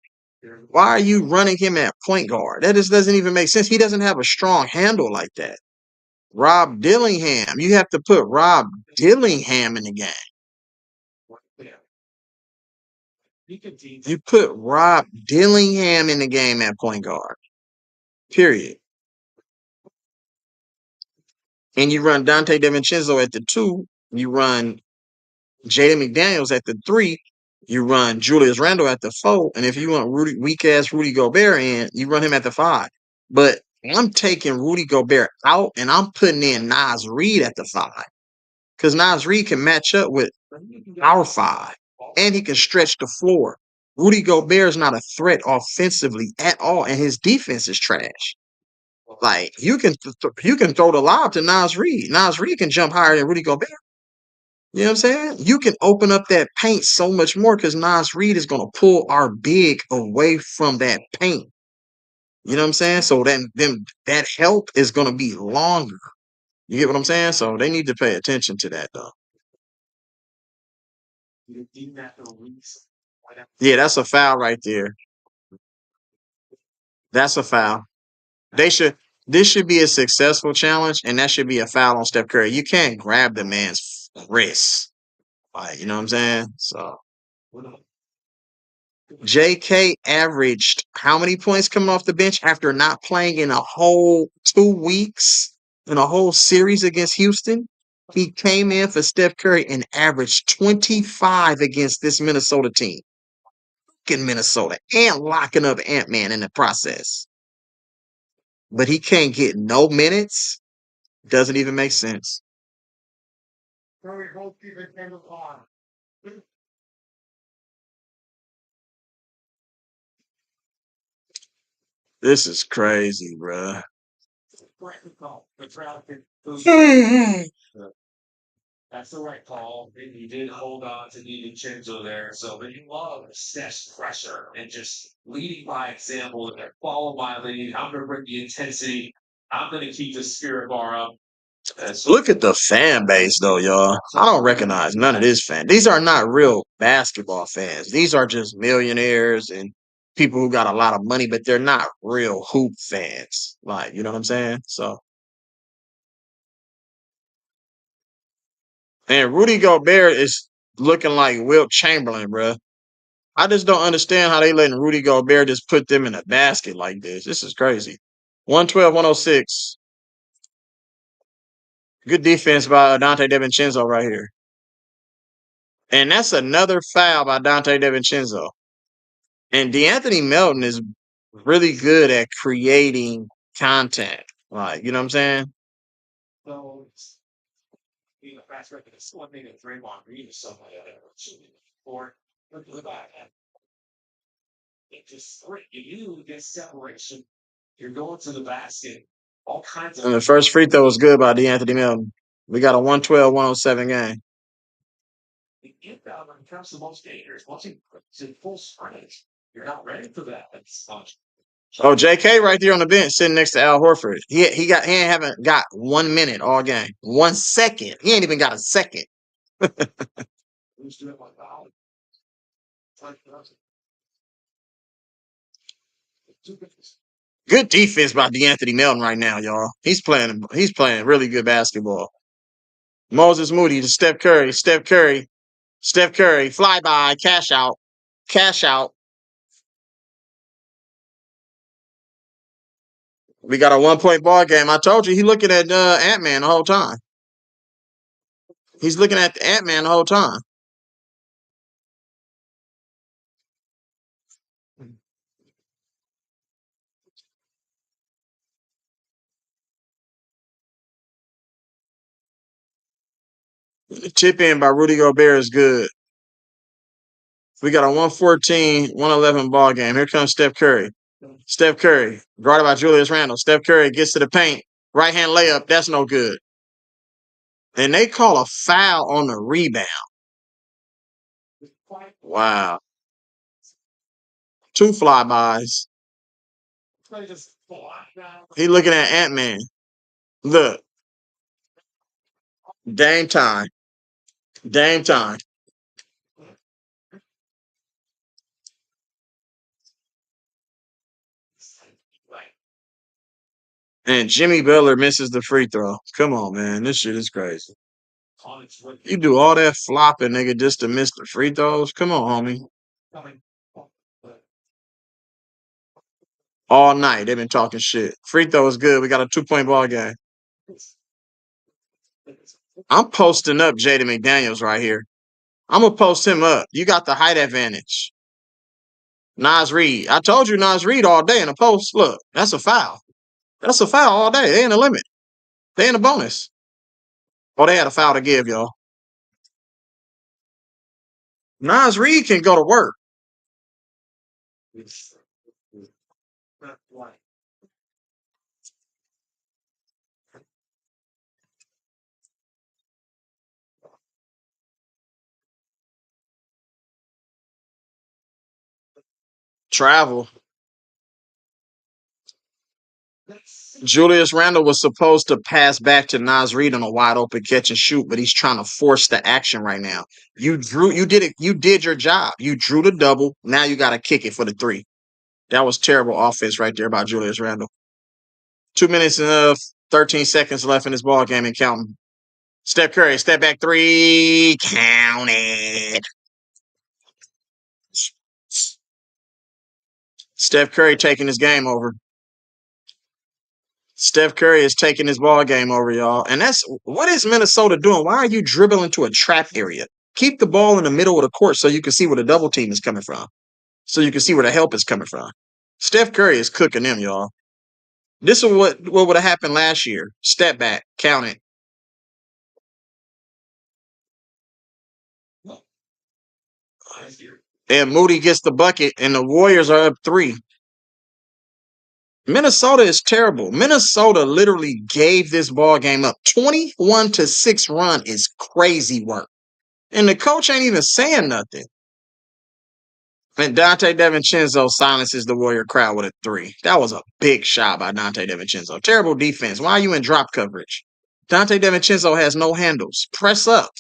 Why are you running him at point guard? That just doesn't even make sense. He doesn't have a strong handle like that. Rob Dillingham. You have to put Rob Dillingham in the game. You put Rob Dillingham in the game at point guard. Period. And you run Dante DiVincenzo at the 2. You run Jaden McDaniels at the 3. You run Julius Randle at the 4. And if you want weak-ass Rudy Gobert in, you run him at the 5. But I'm taking Rudy Gobert out, and I'm putting in Naz Reid at the 5. Because Naz Reid can match up with our 5. And he can stretch the floor. Rudy Gobert is not a threat offensively at all, and his defense is trash. Like, you can throw the lob to Naz Reid. Naz Reid can jump higher than Rudy Gobert. You know what I'm saying? You can open up that paint so much more because Naz Reid is going to pull our big away from that paint. You know what I'm saying? So then that help is going to be longer. You get what I'm saying? So they need to pay attention to that, though. Yeah, that's a foul right there. That's a foul. This should be a successful challenge, and that should be a foul on Steph Curry. You can't grab the man's wrist. Like, you know what I'm saying? So JK averaged how many points coming off the bench after not playing in a whole 2 weeks in a whole series against Houston? He came in for Steph Curry and averaged 25 against this Minnesota team. In Minnesota and locking up Ant-Man in the process. But he can't get no minutes. Doesn't even make sense. This is crazy, bruh. That's the right call. And he did hold on to DiVincenzo there. So they love Steph's pressure and just leading by example. They're follow my lead. I'm going to bring the intensity. I'm going to keep the spirit bar up. Look at the fan base, though, y'all. I don't recognize none of this fan. These are not real basketball fans. These are just millionaires and people who got a lot of money, but they're not real hoop fans. Like, you know what I'm saying? So, and Rudy Gobert is looking like Wilt Chamberlain, bruh. I just don't understand how they letting Rudy Gobert just put them in a basket like this. This is crazy. 112, 106. Good defense by Dante DiVincenzo right here. And that's another foul by Dante DiVincenzo. And DeAnthony Melton is really good at creating contact. Like, you know what I'm saying? So, being a fast record, it's one thing that Draymond Green is somebody or look at the back. It just you get separation. You're going to the basket. All kinds of. And the first free throw was good by DeAnthony Melton. We got a 112, 107 game. The inbound becomes the most dangerous. Once it's in full sprint, you're not ready for that. That's much. Oh, JK right there on the bench sitting next to Al Horford. He haven't got 1 minute all game. 1 second. He ain't even got a second. Who's doing my foul? Good defense by DeAnthony Melton right now, y'all. He's playing really good basketball. Moses Moody to Steph Curry. Steph Curry, fly by, cash out. We got a 1-point ball game. I told you he looking at Ant-Man the whole time. He's looking at the Ant-Man the whole time. The tip in by Rudy Gobert is good. We got a 114, 111 ball game. Here comes Steph Curry. Steph Curry, guarded by Julius Randle. Steph Curry gets to the paint. Right hand layup. That's no good. And they call a foul on the rebound. Wow. 2 flybys. He looking at Ant-Man. Look. Dame time. Dame time. And Jimmy Butler misses the free throw. Come on, man. This shit is crazy. You do all that flopping, nigga, just to miss the free throws? Come on, homie. All night they've been talking shit. Free throw is good. We got a 2-point ball game. I'm posting up Jaden McDaniels right here. I'm gonna post him up. You got the height advantage. Nas Reed. I told you Nas Reed all day in the post. Look, that's a foul. That's a foul all day. They in the limit. They in the bonus. Oh, they had a foul to give, y'all. Nas Reed can go to work. Travel. Julius Randle was supposed to pass back to Nas Reed on a wide open catch and shoot, but he's trying to force the action right now. You did it, you did your job. You drew the double. Now you got to kick it for the 3. That was terrible offense right there by Julius Randle. 2 minutes and 13 seconds left in this ball game and counting. Steph Curry, step back 3, count it. Steph Curry taking this game over. Steph Curry is taking this ball game over, y'all. And that's what is Minnesota doing? Why are you dribbling to a trap area? Keep the ball in the middle of the court so you can see where the double team is coming from. So you can see where the help is coming from. Steph Curry is cooking them, y'all. This is what would have happened last year. Step back, count it. And Moody gets the bucket, and the Warriors are up 3. Minnesota is terrible. Minnesota literally gave this ball game up. 21-6 run is crazy work. And the coach ain't even saying nothing. And Dante DiVincenzo silences the Warrior crowd with a 3. That was a big shot by Dante DiVincenzo. Terrible defense. Why are you in drop coverage? Dante DiVincenzo has no handles. Press up.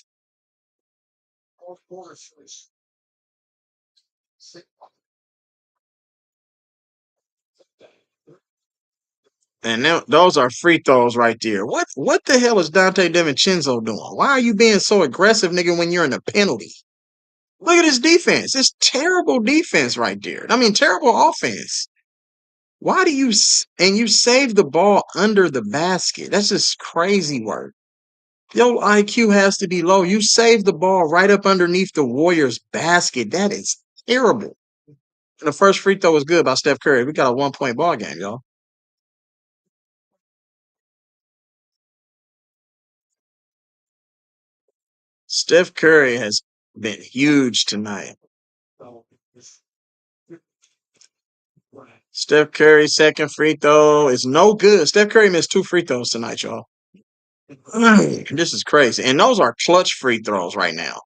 And those are free throws right there. What the hell is Dante DiVincenzo doing? Why are you being so aggressive, nigga, when you're in a penalty? Look at his defense. It's terrible defense right there. I mean, terrible offense. Why do you – and you save the ball under the basket. That's just crazy work. Your IQ has to be low. You save the ball right up underneath the Warriors' basket. That is terrible. And the first free throw was good by Steph Curry. We got a 1-point ball game, y'all. Steph Curry has been huge tonight. Steph Curry's second free throw is no good. Steph Curry missed 2 free throws tonight, y'all. This is crazy. And those are clutch free throws right now.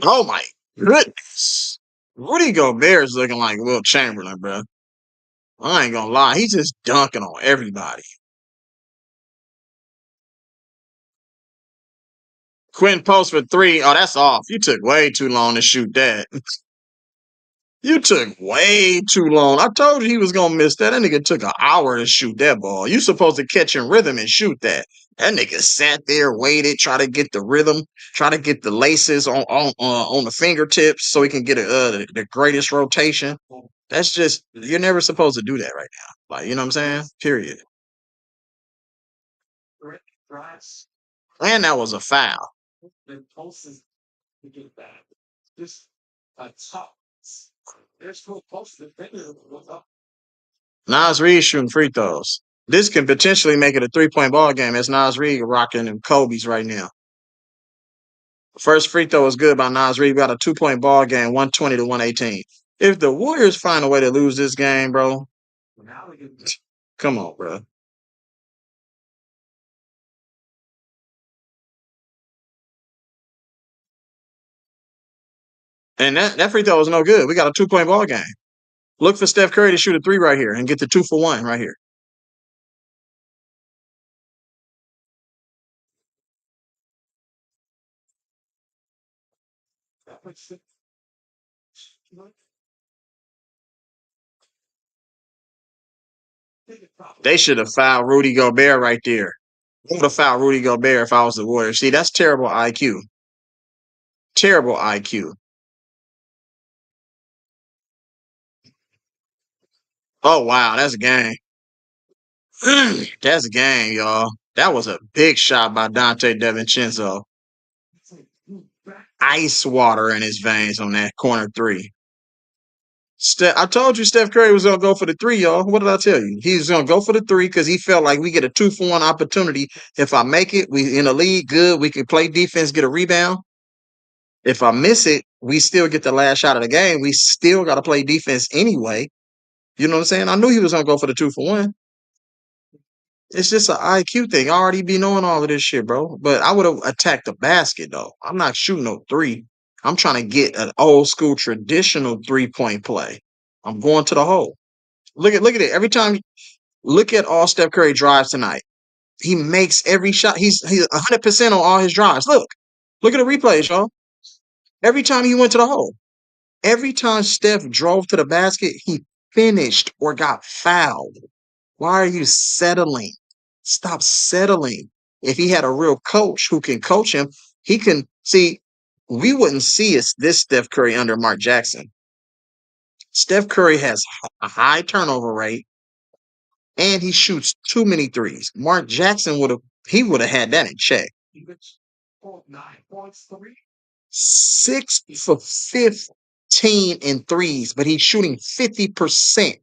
Oh, my goodness. Rudy Gobert is looking like Will Chamberlain, bro. I ain't gonna lie. He's just dunking on everybody. Quinn post for 3. Oh, that's off. You took way too long to shoot that. You took way too long. I told you he was gonna miss that. That nigga took an hour to shoot that ball. You supposed to catch in rhythm and shoot that. That nigga sat there, waited, try to get the rhythm, try to get the laces on the fingertips so he can get the greatest rotation. That's just you're never supposed to do that right now. Like you know what I'm saying? Period. And that was a foul. Nas Reed shooting free throws. This can potentially make it a 3-point ball game as Nas Reed rocking them Kobe's right now. First free throw is good by Nas Reed. Got a 2-point ball game, 120 to 118. If the Warriors find a way to lose this game, bro, come on, bro. And that free throw was no good. We got a 2-point ball game. Look for Steph Curry to shoot a 3 right here and get the 2-for-1 right here. They should have fouled Rudy Gobert right there. I would have fouled Rudy Gobert if I was the Warriors. See, that's terrible IQ. Terrible IQ. Oh, wow. That's a game. That's a game, y'all. That was a big shot by Dante DiVincenzo. Ice water in his veins on that corner 3. I told you Steph Curry was going to go for the 3, y'all. What did I tell you? He's going to go for the 3 because he felt like we get a 2-for-1 opportunity. If I make it, we in the league, good. We can play defense, get a rebound. If I miss it, we still get the last shot of the game. We still got to play defense anyway. You know what I'm saying? I knew he was going to go for the 2-for-1. It's just an IQ thing. I already be knowing all of this shit, bro. But I would have attacked the basket, though. I'm not shooting no 3. I'm trying to get an old school traditional 3-point play. I'm going to the hole. Look at it. Every time, look at all Steph Curry drives tonight. He makes every shot. He's 100% on all his drives. Look at the replays, y'all. Every time he went to the hole. Every time Steph drove to the basket, he finished or got fouled. Why are you settling? Stop settling. If he had a real coach who can coach him, he can see. We wouldn't see this Steph Curry under Mark Jackson. Steph Curry has a high turnover rate, and he shoots too many threes. Mark Jackson would have had that in check. 6 for 15 in threes, but he's shooting 50%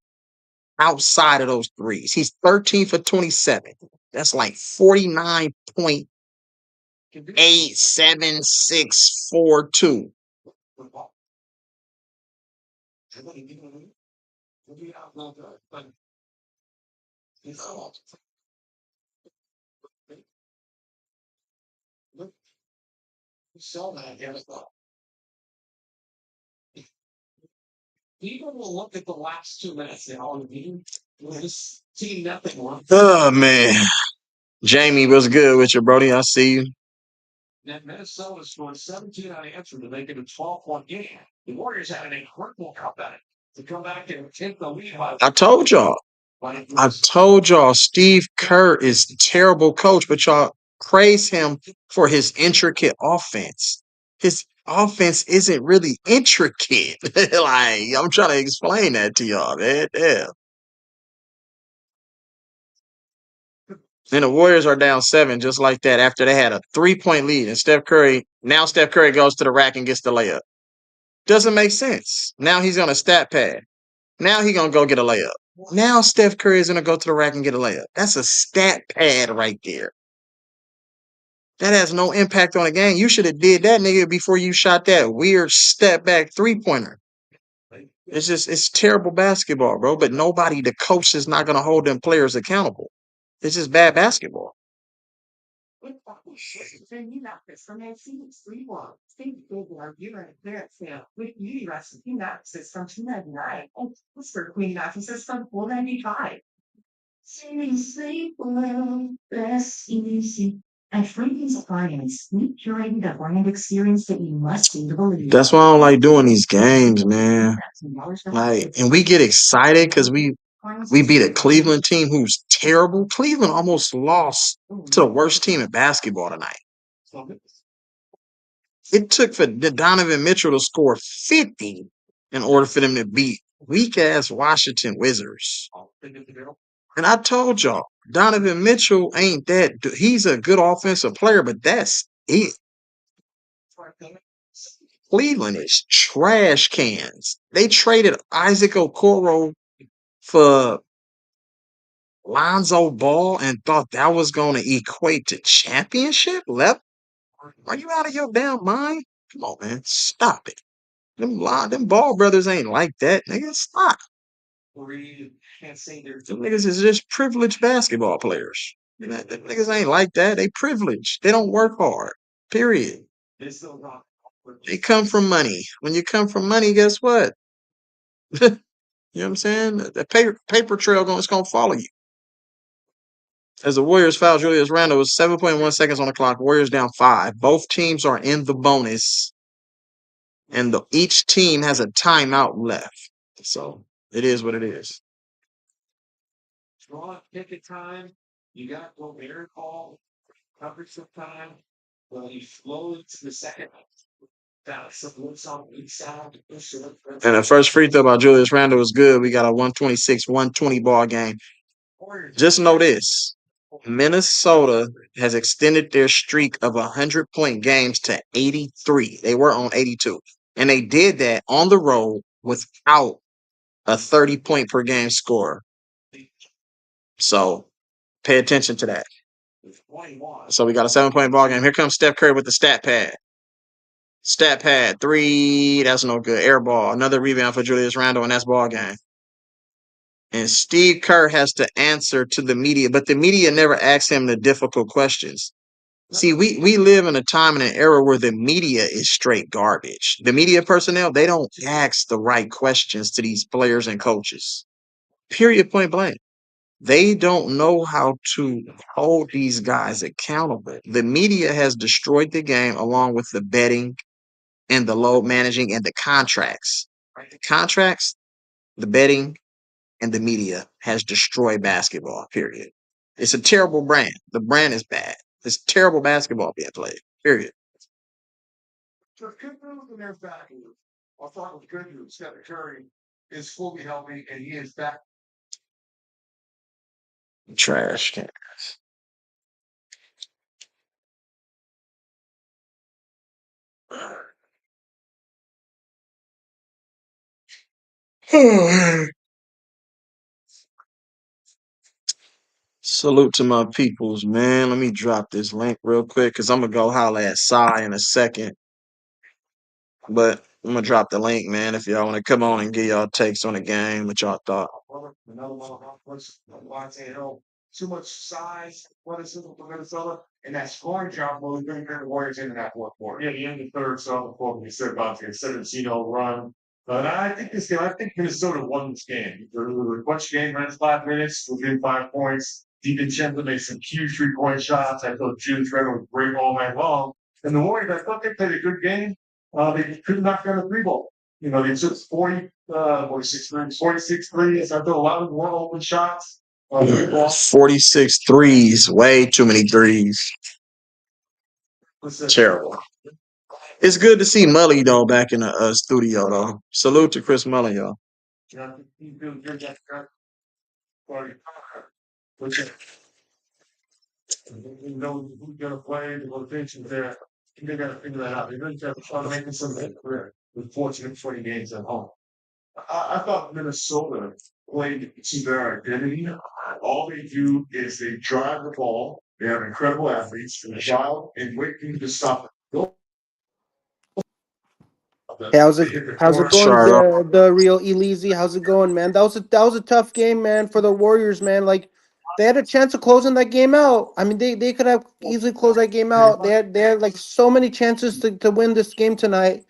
outside of those threes. He's 13 for 27. That's like 49.87642. People will look at the last 2 minutes. They all mean this team nothing. Oh man. Jamie, what's good with you, Brody? I see you. And Minnesota scored 17 unanswered to make it a 12-point game. The Warriors had an incredible comeback to come back and take the lead. I told y'all. Steve Kerr is a terrible coach, but y'all praise him for his intricate offense. His offense isn't really intricate. Like, I'm trying to explain that to y'all, man. Yeah. And the Warriors are down 7 just like that after they had a 3-point lead. And Steph Curry goes to the rack and gets the layup. Doesn't make sense. Now he's on a stat pad. Now he's going to go get a layup. Now Steph Curry is going to go to the rack and get a layup. That's a stat pad right there. That has no impact on the game. You should have did that, nigga, before you shot that weird step back 3-pointer. It's terrible basketball, bro. But the coach is not going to hold them players accountable. It's just bad basketball. Then you got this from NBC 3-1. Steve Bigler, you're a clearance sale with beauty recipe mattresses from $299 and Whisper Queen mattresses from $495. Saying sleep well, rest easy. At Franklin's Appliance, we curated a brand experience that you must see to believe. That's why I don't like doing these games, man. Like, and we get excited because we beat a Cleveland team who's terrible. Cleveland almost lost to the worst team in basketball tonight. It took for Donovan Mitchell to score 50 in order for them to beat weak-ass Washington Wizards. And I told y'all, Donovan Mitchell ain't that. He's a good offensive player, but that's it. Cleveland is trash cans. They traded Isaac Okoro for Lonzo Ball and thought that was going to equate to championship level. Are you out of your damn mind? Come on, man. Stop it. Them Ball brothers ain't like that, nigga. Stop. Them niggas is just privileged basketball players. Them niggas ain't like that. They privileged. They don't work hard. Period. They come from money. When you come from money, guess what? You know what I'm saying? The paper trail is going to follow you. As the Warriors foul Julius Randle with 7.1 seconds on the clock. Warriors down 5. Both teams are in the bonus. And each team has a timeout left. So it is what it is. Draw ticket time. You got Gobert call. Coverage of time. Well, you flow to the second. And the first free throw by Julius Randle was good. We got a 126-120 ball game. Just know this. Minnesota has extended their streak of 100-point games to 83. They were on 82. And they did that on the road without a 30-point per game score. So pay attention to that. So we got a 7-point ball game. Here comes Steph Curry with the stat pad. Stat pad, 3. That's no good. Air ball. Another rebound for Julius Randle, and that's ball game. And Steve Kerr has to answer to the media, but the media never asks him the difficult questions. See, we live in a time and an era where the media is straight garbage. The media personnel, they don't ask the right questions to these players and coaches. Period, point blank. They don't know how to hold these guys accountable. The media has destroyed the game along with the betting and the load managing and the contracts. The contracts, the betting, and the media has destroyed basketball, period. It's a terrible brand. The brand is bad. It's terrible basketball being played, period. So good news in their back. I'll talk with good news. Steph Curry is fully healthy and he is back. Trash can. Salute to my peoples, man. Let me drop this link real quick because I'm going to go holler at Sai in a second. But I'm going to drop the link, man, if y'all want to come on and get y'all takes on the game, what y'all thought. Another one, too much size, athleticism for Minnesota, and that scoring job will bring the Warriors into that fourth quarter. Yeah, the end of the third, so the fourth, we said about the 17-0 run. But I think Minnesota won this game. It was a bunch of game runs, 5 minutes, within 5 points. DiVincenzo made some huge 3-point shots. I thought Julius Randle was great all night long. And the Warriors, I thought they played a good game. They couldn't knock down a 3-ball. You know, they took 46 threes. I thought a lot of them were open shots. 46 threes, way too many threes. Terrible. It's good to see Mully, though, back in the studio, though. Salute to Chris Mully, y'all. You know who's going to play, the rotations there. They got to figure that out. They really got to try to make this a career with 20 games at home. I thought Minnesota played to their identity. All they do is they drive the ball. They have incredible athletes, and they go and wait for you to stop it. Hey, how's it going, the real E-Leezy? How's it going, man? That was a tough game, man, for the Warriors, man. Like they had a chance of closing that game out. I mean, they could have easily closed that game out. They had like so many chances to win this game tonight.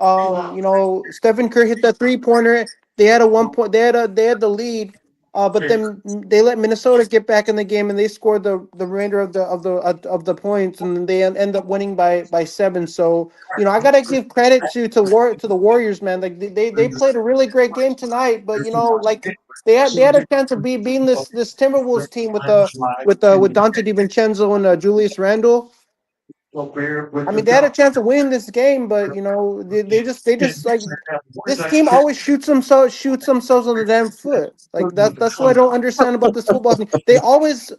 You know, Stephen Curry hit that 3-pointer. They had a 1 point. They had the lead. But then they let Minnesota get back in the game, and they scored the remainder of the points, and they end up winning by 7. So I gotta give credit to the Warriors, man. Like they played a really great game tonight, but like they had a chance of beating this Timberwolves team with Dante DiVincenzo and Julius Randle. I mean, they had a chance of winning this game, but they just like this team always shoots themselves on the damn foot. Like that's what I don't understand about this football team. They always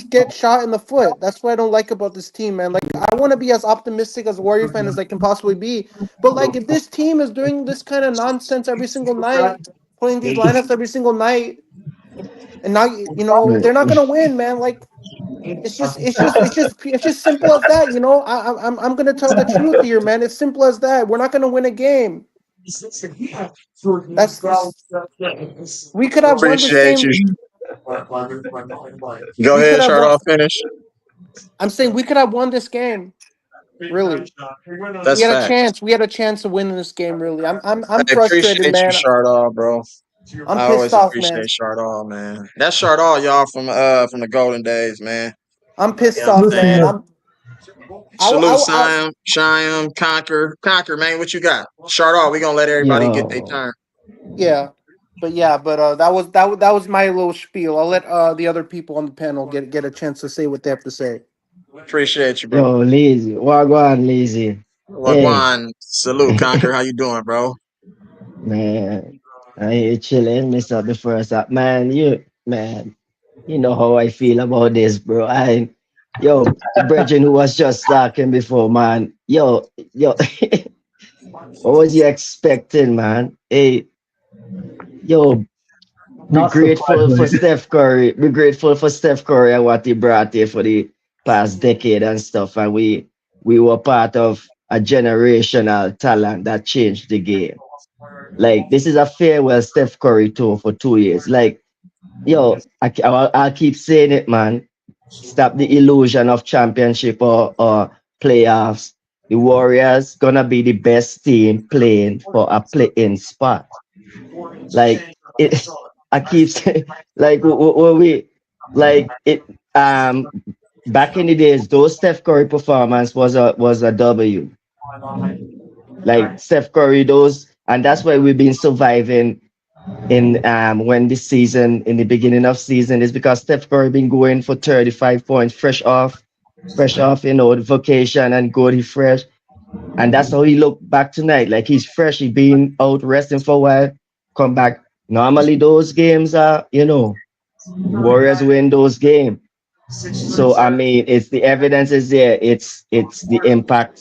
get shot in the foot. That's what I don't like about this team, man. Like I want to be as optimistic as a Warrior fan as I can possibly be, but like if this team is doing this kind of nonsense every single night, playing these lineups every single night, and now they're not gonna win, man. Like it's just simple as that. I'm gonna tell the truth here, man. It's simple as that. We're not gonna win a game. That's we could have won this Appreciate you. game. Go We could ahead, have start won. off, finish. I'm saying we could have won this game. Really, we That's had a facts. chance. We had a chance of winning this game. Really, I'm I frustrated, appreciate you, man. Shardall, bro. I'm I pissed always off, man. appreciate Shardall, man. That's Shardall, y'all, from the golden days, man. I'm pissed You know what I'm off, saying? man. Listen, Salute I Shyam, Conquer, man. What you got? Shardall, we gonna let everybody get their Yo, turn. yeah, but that was my little spiel. I'll let the other people on the panel get a chance to say what they have to say. Appreciate you, bro. yo, lazy. Wagwan, lazy. Hey, Wagwan, salute, Conquer. How you doing, bro? man. I ain't chilling, miss up the first up. Man, you know how I feel about this, bro. Yo, the Bridget who was just talking before, man. Yo, what was you expecting, man? Hey, yo, be not grateful surprisingly. for Steph Curry. Be grateful for Steph Curry and what he brought here for the past decade and stuff. And we were part of a generational talent that changed the game. Like this is a farewell Steph Curry tour for 2 years. Like yo, I'll keep saying it, man. Stop the illusion of championship or playoffs. The Warriors gonna be the best team playing for a play-in spot. Like it, I keep saying, like when we like it. Back in the days, those Steph Curry performance was a W. Like Steph Curry, those, and that's why we've been surviving in when this season in the beginning of season is because Steph Curry been going for 35 points fresh off, the vacation and good, he fresh. And that's how he looked back tonight. Like he's fresh, he been out resting for a while, come back. Normally those games are, Warriors win those games. So I mean, it's the evidence is there. It's the impact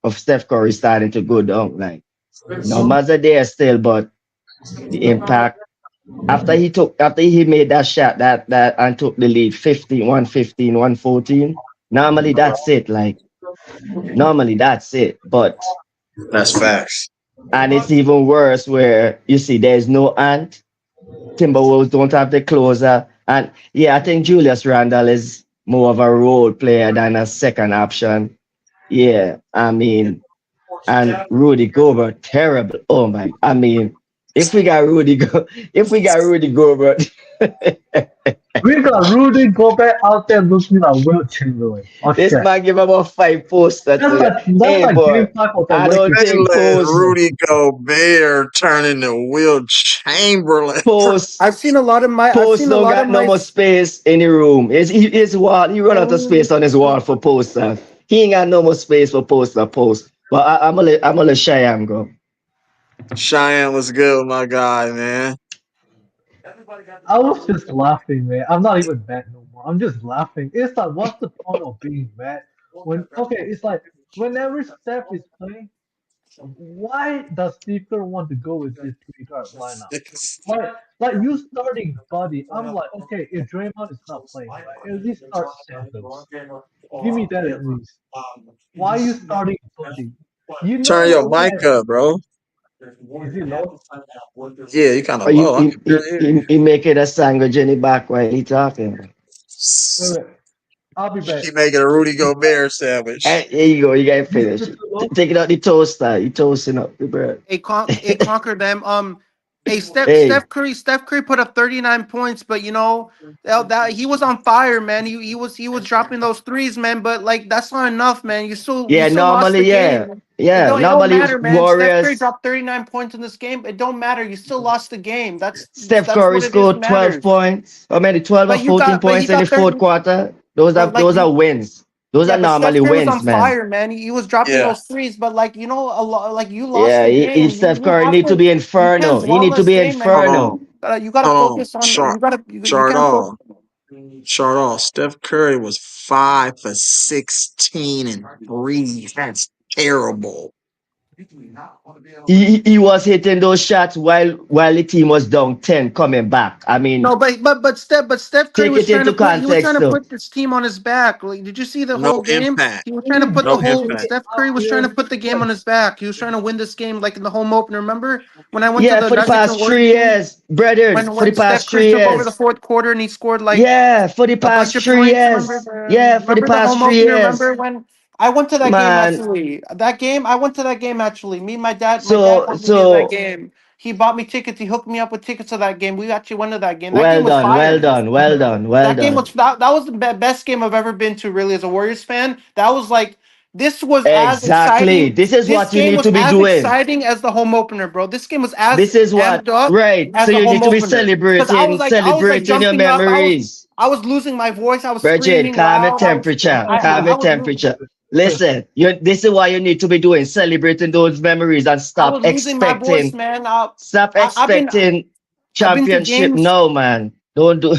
of Steph Curry starting to go down. Like numbers are there still, but the impact after he made that shot that and took the lead 114. Normally that's it. Like normally that's it. But That's facts. and it's even worse where you see there's no ant. Timberwolves don't have the closer. And yeah, I think Julius Randle is more of a role player than a second option. Yeah, I mean, and Rudy Gobert, terrible. Oh my, I mean, if we got Rudy Gobert, We got Rudy Gobert out there looking like Will Chamberlain. Oh this shit. man give about 5 posters That's to. like Hey boy, game 5 of the I don't Lakers They think let series. Rudy Gobert turn into Will Chamberlain. post I've seen a lot of my I've post seen a don't lot of got no my more space in the room. His wall, he run out of space on his wall for poster. He ain't got no more space for post. But I'm gonna let Cheyenne go. Cheyenne was good, my guy, man. I was just laughing, man. I'm not even mad no more. I'm just laughing. It's like, what's the point of being mad when? Okay, it's like whenever Steph is playing, why does Stephen want to go with this three guard lineup? Like you starting Buddy. I'm like, okay, if Draymond is not playing, right? At least start Santos. Give me that at least. Why are you starting Buddy? You Turn your know mic that up, bro. is he low? Yeah, you kind Or of low. I can barely hear you. he making a sandwich in the back while he talking. Wait, wait. I'll be back. He making a Rudy Gobert sandwich. Hey, here you go. You gotta Is finish. it too low? Take it out the toaster. You toasting up the bread. a conquer them. Hey, Hey, Steph Curry put up 39 points, but that he was on fire, man. He was dropping those threes, man. But like that's not enough, man. You yeah, still lost the normally, yeah, game. It yeah, don't normally matter, man. Steph Curry Warriors. dropped 39 points in this game. It don't matter. You still lost the game. Steph That's Curry what it is scored 12 matters. points. How many? 12 or But 14 he points in the got fourth 30. quarter. Those are Like those are wins. Those yeah, are but Steph normally Curry was on wins, man. fire, man. He was dropping Yeah. those threes, but like a lot, like you lost Yeah, the game. Steph You Curry have need to to. be You can't inferno. He dwell need to this be game, man. Hold inferno. on. You gotta Hold on. focus on. You Chart can't off. focus. Chart off. Steph Curry was 5 for 16 and threes. That's terrible. He was hitting those shots while the team was down 10 coming back. I mean, No, but Steph Curry take was it trying to into put he was trying context to though. put this team on his back. Like, did you see the No whole game? impact. He was trying to put No the whole impact. Steph Curry was trying to put the game on his back. He was trying to win this game like in the home opener. Remember when I went to Yeah, the for the Nuggets and past Warriors 3 game years, brethren, for the when Steph past Curry 3 took over the years. fourth quarter and he scored like Yeah, for the a bunch past of 3 points. Remember years. Yeah, for the the past home 3 opener? years. Remember when I went to that game Man, actually? That game I went to that game actually. Me and my dad so wanted me to that so game. He bought me tickets. He hooked me up with tickets to that game. We actually went to that game. That game well was done, well fire. done, well done, well That game was done. that was the best game I've ever been to. Really, as a Warriors fan, that was like this was as Exactly. exciting. This is This what you game need was to be as doing. exciting as the home opener, bro. This game was as This is what amped up right. as So the you home need to be opener. Because celebrating, I was like celebrating your jumping up. memories. I was losing my voice. I was Bridget, screaming calm your loud. temperature. Calm I your was temperature. Listen, this is what you need to be doing, celebrating those memories and I was losing my voice, man. stop I've been expecting I've been to championship. games. No, man. Don't do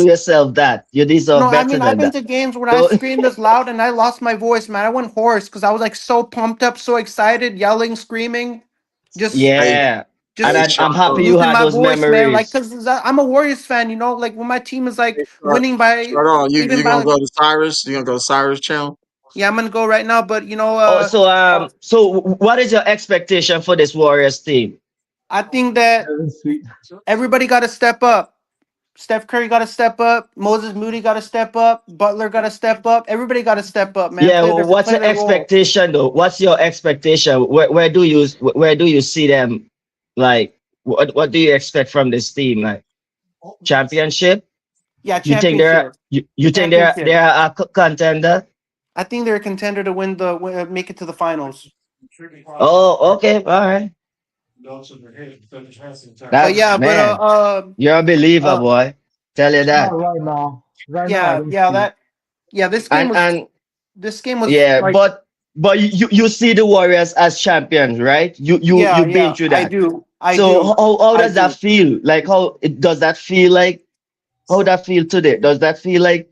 yourself that. You No, deserve I better mean I've than been that. to games when I Don't, screamed this loud and I lost my voice, man. I went hoarse because I was like so pumped up, so excited, yelling, screaming, just Hey, yeah. And hey, just chart I'm happy off. you losing had my those voice, man. Like, memories. cause I'm a Warriors fan, like when my team is Hey, like winning by chart off. leading You by gonna like, go to Cyrus? You gonna go to Cyrus channel? yeah, I'm gonna go right now, but Oh, uh, so what is your expectation for this Warriors team? I think that Sweet. everybody got to step up. Steph Curry got to step up. Moses Moody got to step up. Butler got to step up. Everybody got to step up, man. Yeah, well, what's Play your their role. expectation though? What's your expectation? Where do you see them? Like, what do you expect from this team? Like championship? Yeah, You think they're championship, you think championship. they're a contender? I think they're a contender to make it to the finals. Oh, okay, all right. But That's yeah, man, you're a believer, uh, boy. Tell you Not that. right now. Right now, I yeah, don't yeah, see it. this game And was and this game was yeah, like, but you see the Warriors as champions, right? yeah, You've been yeah. through I that. do, I So do, how I does that do. feel? Like does that feel like how that feel today? Does that feel like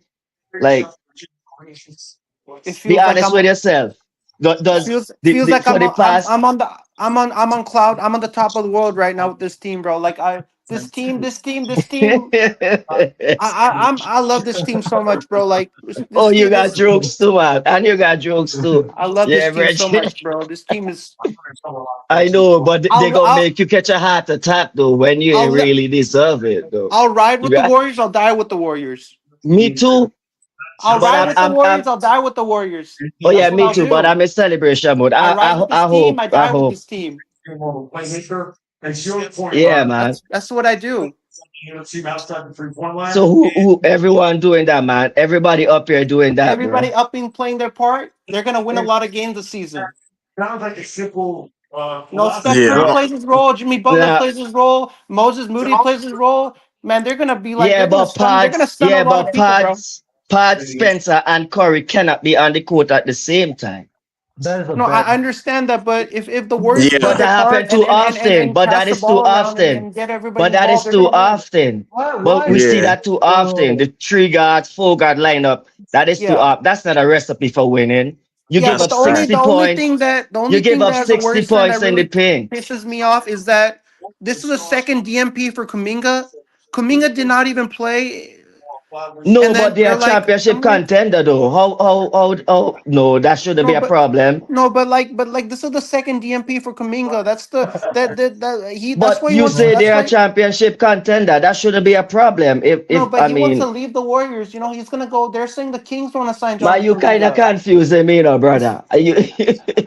It be feels like honest with yourself? it Does feels the like for the past I'm on the I'm on cloud. I'm on the top of the world right now with this team, bro. Like this team. I love this team so much, bro. Like oh this you team, got this jokes too, man. And you got jokes too. I love this Yeah, team so much, Reggie. bro. This team is. I know, but they I'll gonna I'll make you catch a heart attack though when you I'll ain't li- really deserve it though. I'll ride You with the got Warriors. I'll die with the Warriors. me too, I'll but ride with the I'm Warriors. I'll die with the Warriors. oh yeah, That's what me I'll too, but do. I'm in celebration mode. I ride with this I team. hope, I I die with hope. this team. Yeah, man. That's what I do. So who everyone doing that, man? Everybody up here doing that, bro. Everybody up and playing their part. They're gonna win a lot of games this season. Steph Yeah. Curry plays his role. Jimmy Butler Yeah, plays his role. Moses Moody plays his role. Man, they're gonna be like yeah, they're gonna stun a lot of but people, bro. Spencer and Curry cannot be on the court at the same time. That is a No, bad. I understand that, but if the Warriors play But Yeah. their that part happened too often. and But pass that the is too ball around often. and get everybody But that involved, is they're too gonna win. often. But we Why? see Yeah. that too often. Oh, The three guard, four guard lineup. That is too Yeah, up. That's not a recipe for winning. You yeah. give That's But up the only the 60 fact. only points. thing that the You only give thing up that as a 60 Warriors fan that points in the really paint. pisses me off is that this is a second DMP for Kuminga. Kuminga did not even play. No, And but then they they're are like, championship I'm like, contender though. How no, that shouldn't no, be a but problem. no, but like this is the second DMP for Kaminga. That's the that he. That's But why he you wants. say they That's are why. championship contender. That shouldn't be a problem. No, If but I he wants to mean, leave the Warriors. You know, he's gonna go. They're saying the Kings want to sign man, Jonathan you kind of Kaminga. confusing me, now, brother. Are you?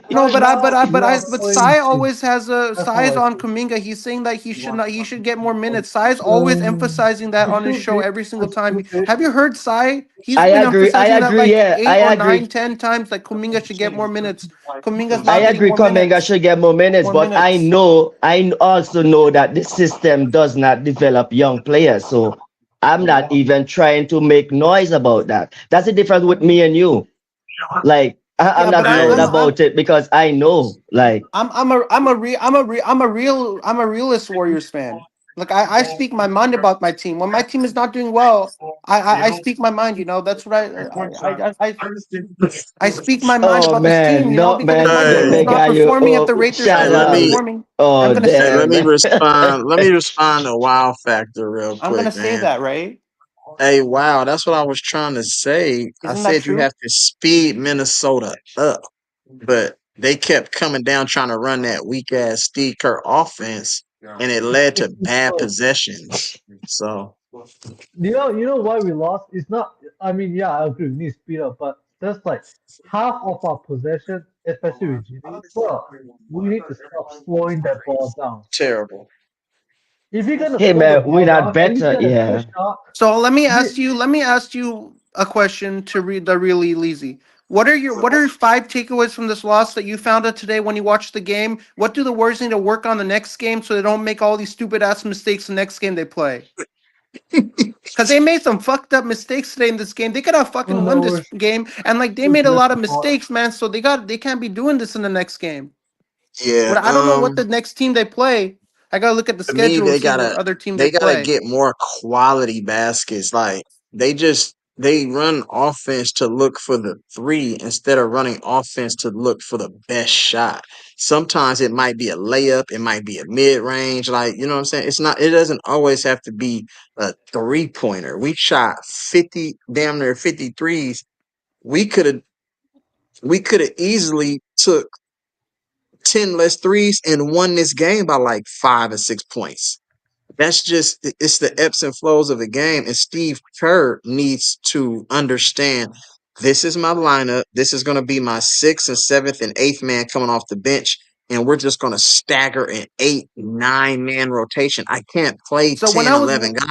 No, Right now, we are but playing Sai team. always has a That's how Sai's I on feel. Kaminga. He's saying that he should not. He should get more minutes. Sai's always Um, emphasizing that I on his should show be. every I single time. should be. Have you heard Sai? He's I been agree. I emphasizing that agree. like Yeah, I eight or agree. nine, 10 times. Like Kaminga should get more minutes. Kaminga's I not getting agree. more Kuminga minutes. should get more minutes, More but I minutes. know, also know that the system does not develop young players. So I'm not even trying to make noise about that. That's the difference with me and you. Like I'm Yeah, not but Hey, loud about it because I know. Like, I'm a realist Warriors fan. Like I speak my mind about my team. When my team is not doing well, I speak my mind. You know, that's what I speak my mind oh about this team. man, You know, no because if man, my the hey, team is not nigga, you performing at the rate they're hey, shut let me performing, Oh I'm gonna hey, say let damn. me it. respond. Let me respond to Wow Factor real I'm gonna quick, say man. that, right? Hey, wow, that's what I was trying to say. I Isn't that said you true? have to speed Minnesota up, but they kept coming down trying to run that weak ass Steve Kerr offense, and it led to bad So, possessions. So you know why we lost? It's not. I mean, yeah, I agree. We need speed up, but that's like half of our possession, especially with GD. Bro, we need to stop slowing that ball down. terrible. If you're gonna Hey slow the man, we're ball not down, at least better. get a good Yeah. shot. So We, let me ask you a question to read the really easy. What are your five takeaways from this loss that you found out today when you watched the game? What do the Warriors need to work on the next game so they don't make all these stupid ass mistakes the next game they play? Because they made some fucked up mistakes today in this game. They could have oh fucking won no, this game, and like they we're made a good lot of support. mistakes, man. So they can't be doing this in the next game. Yeah, What I don't know what the next team they play. I gotta look at the to me schedule and they see what gotta other team they they gotta play. get more quality baskets. Like they run offense to look for the three instead of running offense to look for the best shot. Sometimes it might be a layup, it might be a mid range. Like, you know what I'm saying? It doesn't always have to be a 3-pointer. We shot 50, damn near 53s. We could have we could have easily took 10 less threes and won this game by like 5 or 6 points. That's just it's the ebbs and flows of the game. And Steve Kerr needs to understand this is my lineup. This is going to be my sixth and seventh and eighth man coming off the bench. And we're just going to stagger an 8, 9 man rotation. I can't play So when 10, I was 11 guys.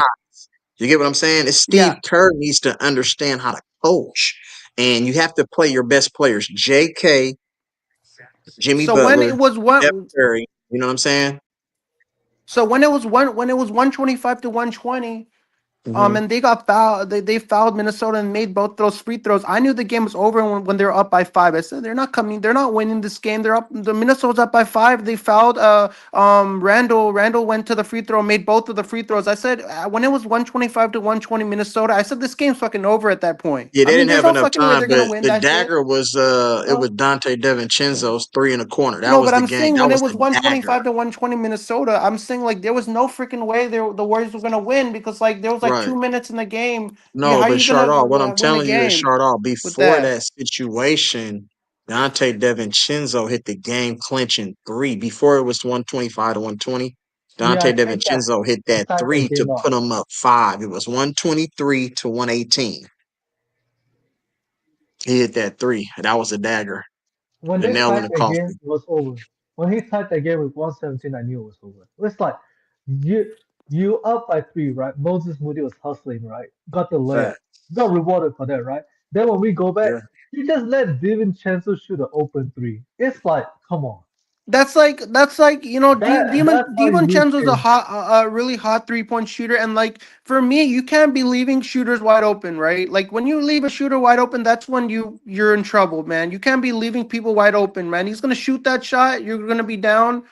You get what I'm saying? It's Steve yeah, Kerr needs to understand how to coach. And you have to play your best players. JK, Jimmy so when Butler, it was Steph one Curry. You know what I'm saying? so when it was 125 to 120. Hmm. And they got fouled. They fouled Minnesota and made both those free throws. I knew the game was over when they were up by five. I said they're not coming. They're not winning this game. They're up. The Minnesota's up by five. They fouled. Randall. Randall went to the free throw, made both of the free throws. I said when it was 125 to 120 Minnesota. I said this game's fucking over at that point. Yeah, I they mean, didn't there's have no enough fucking way time, they're gonna but win the that shit. dagger was it was No, Dante DiVincenzo's three in the corner. That no, was but the I'm game. saying That when it was was the dagger. 125 to 120 Minnesota, I'm saying like there was no freaking way the Warriors were gonna win because like there was like Right. 2 minutes in the game. No, How are but you gonna Shardall, what I'm win the telling you is game Shardall, with before that? that situation, Dante DiVincenzo hit the game clinching three. Before it was 125 to 120, Yeah, Dante I think DiVincenzo hit that that tied the three to game up. put them up five. It was 123 to 118. He hit that three. That was a dagger. When The they nail in tied the the game, coffin. it was over. When he tied the game with 117, I knew it was over. It's like you you up by three, right? Moses Moody was hustling, right? Got the layup. Fact. Got rewarded for that, right? Then when we go back, Yeah. you just let Chancellor shoot an open three. It's like, come on. That's like That's how you lose DiVincenzo's games. a really hot 3 point shooter, and like for me, you can't be leaving shooters wide open, right? Like when you leave a shooter wide open, that's when you're in trouble, man. You can't be leaving people wide open, man. He's gonna shoot that shot, you're gonna be down.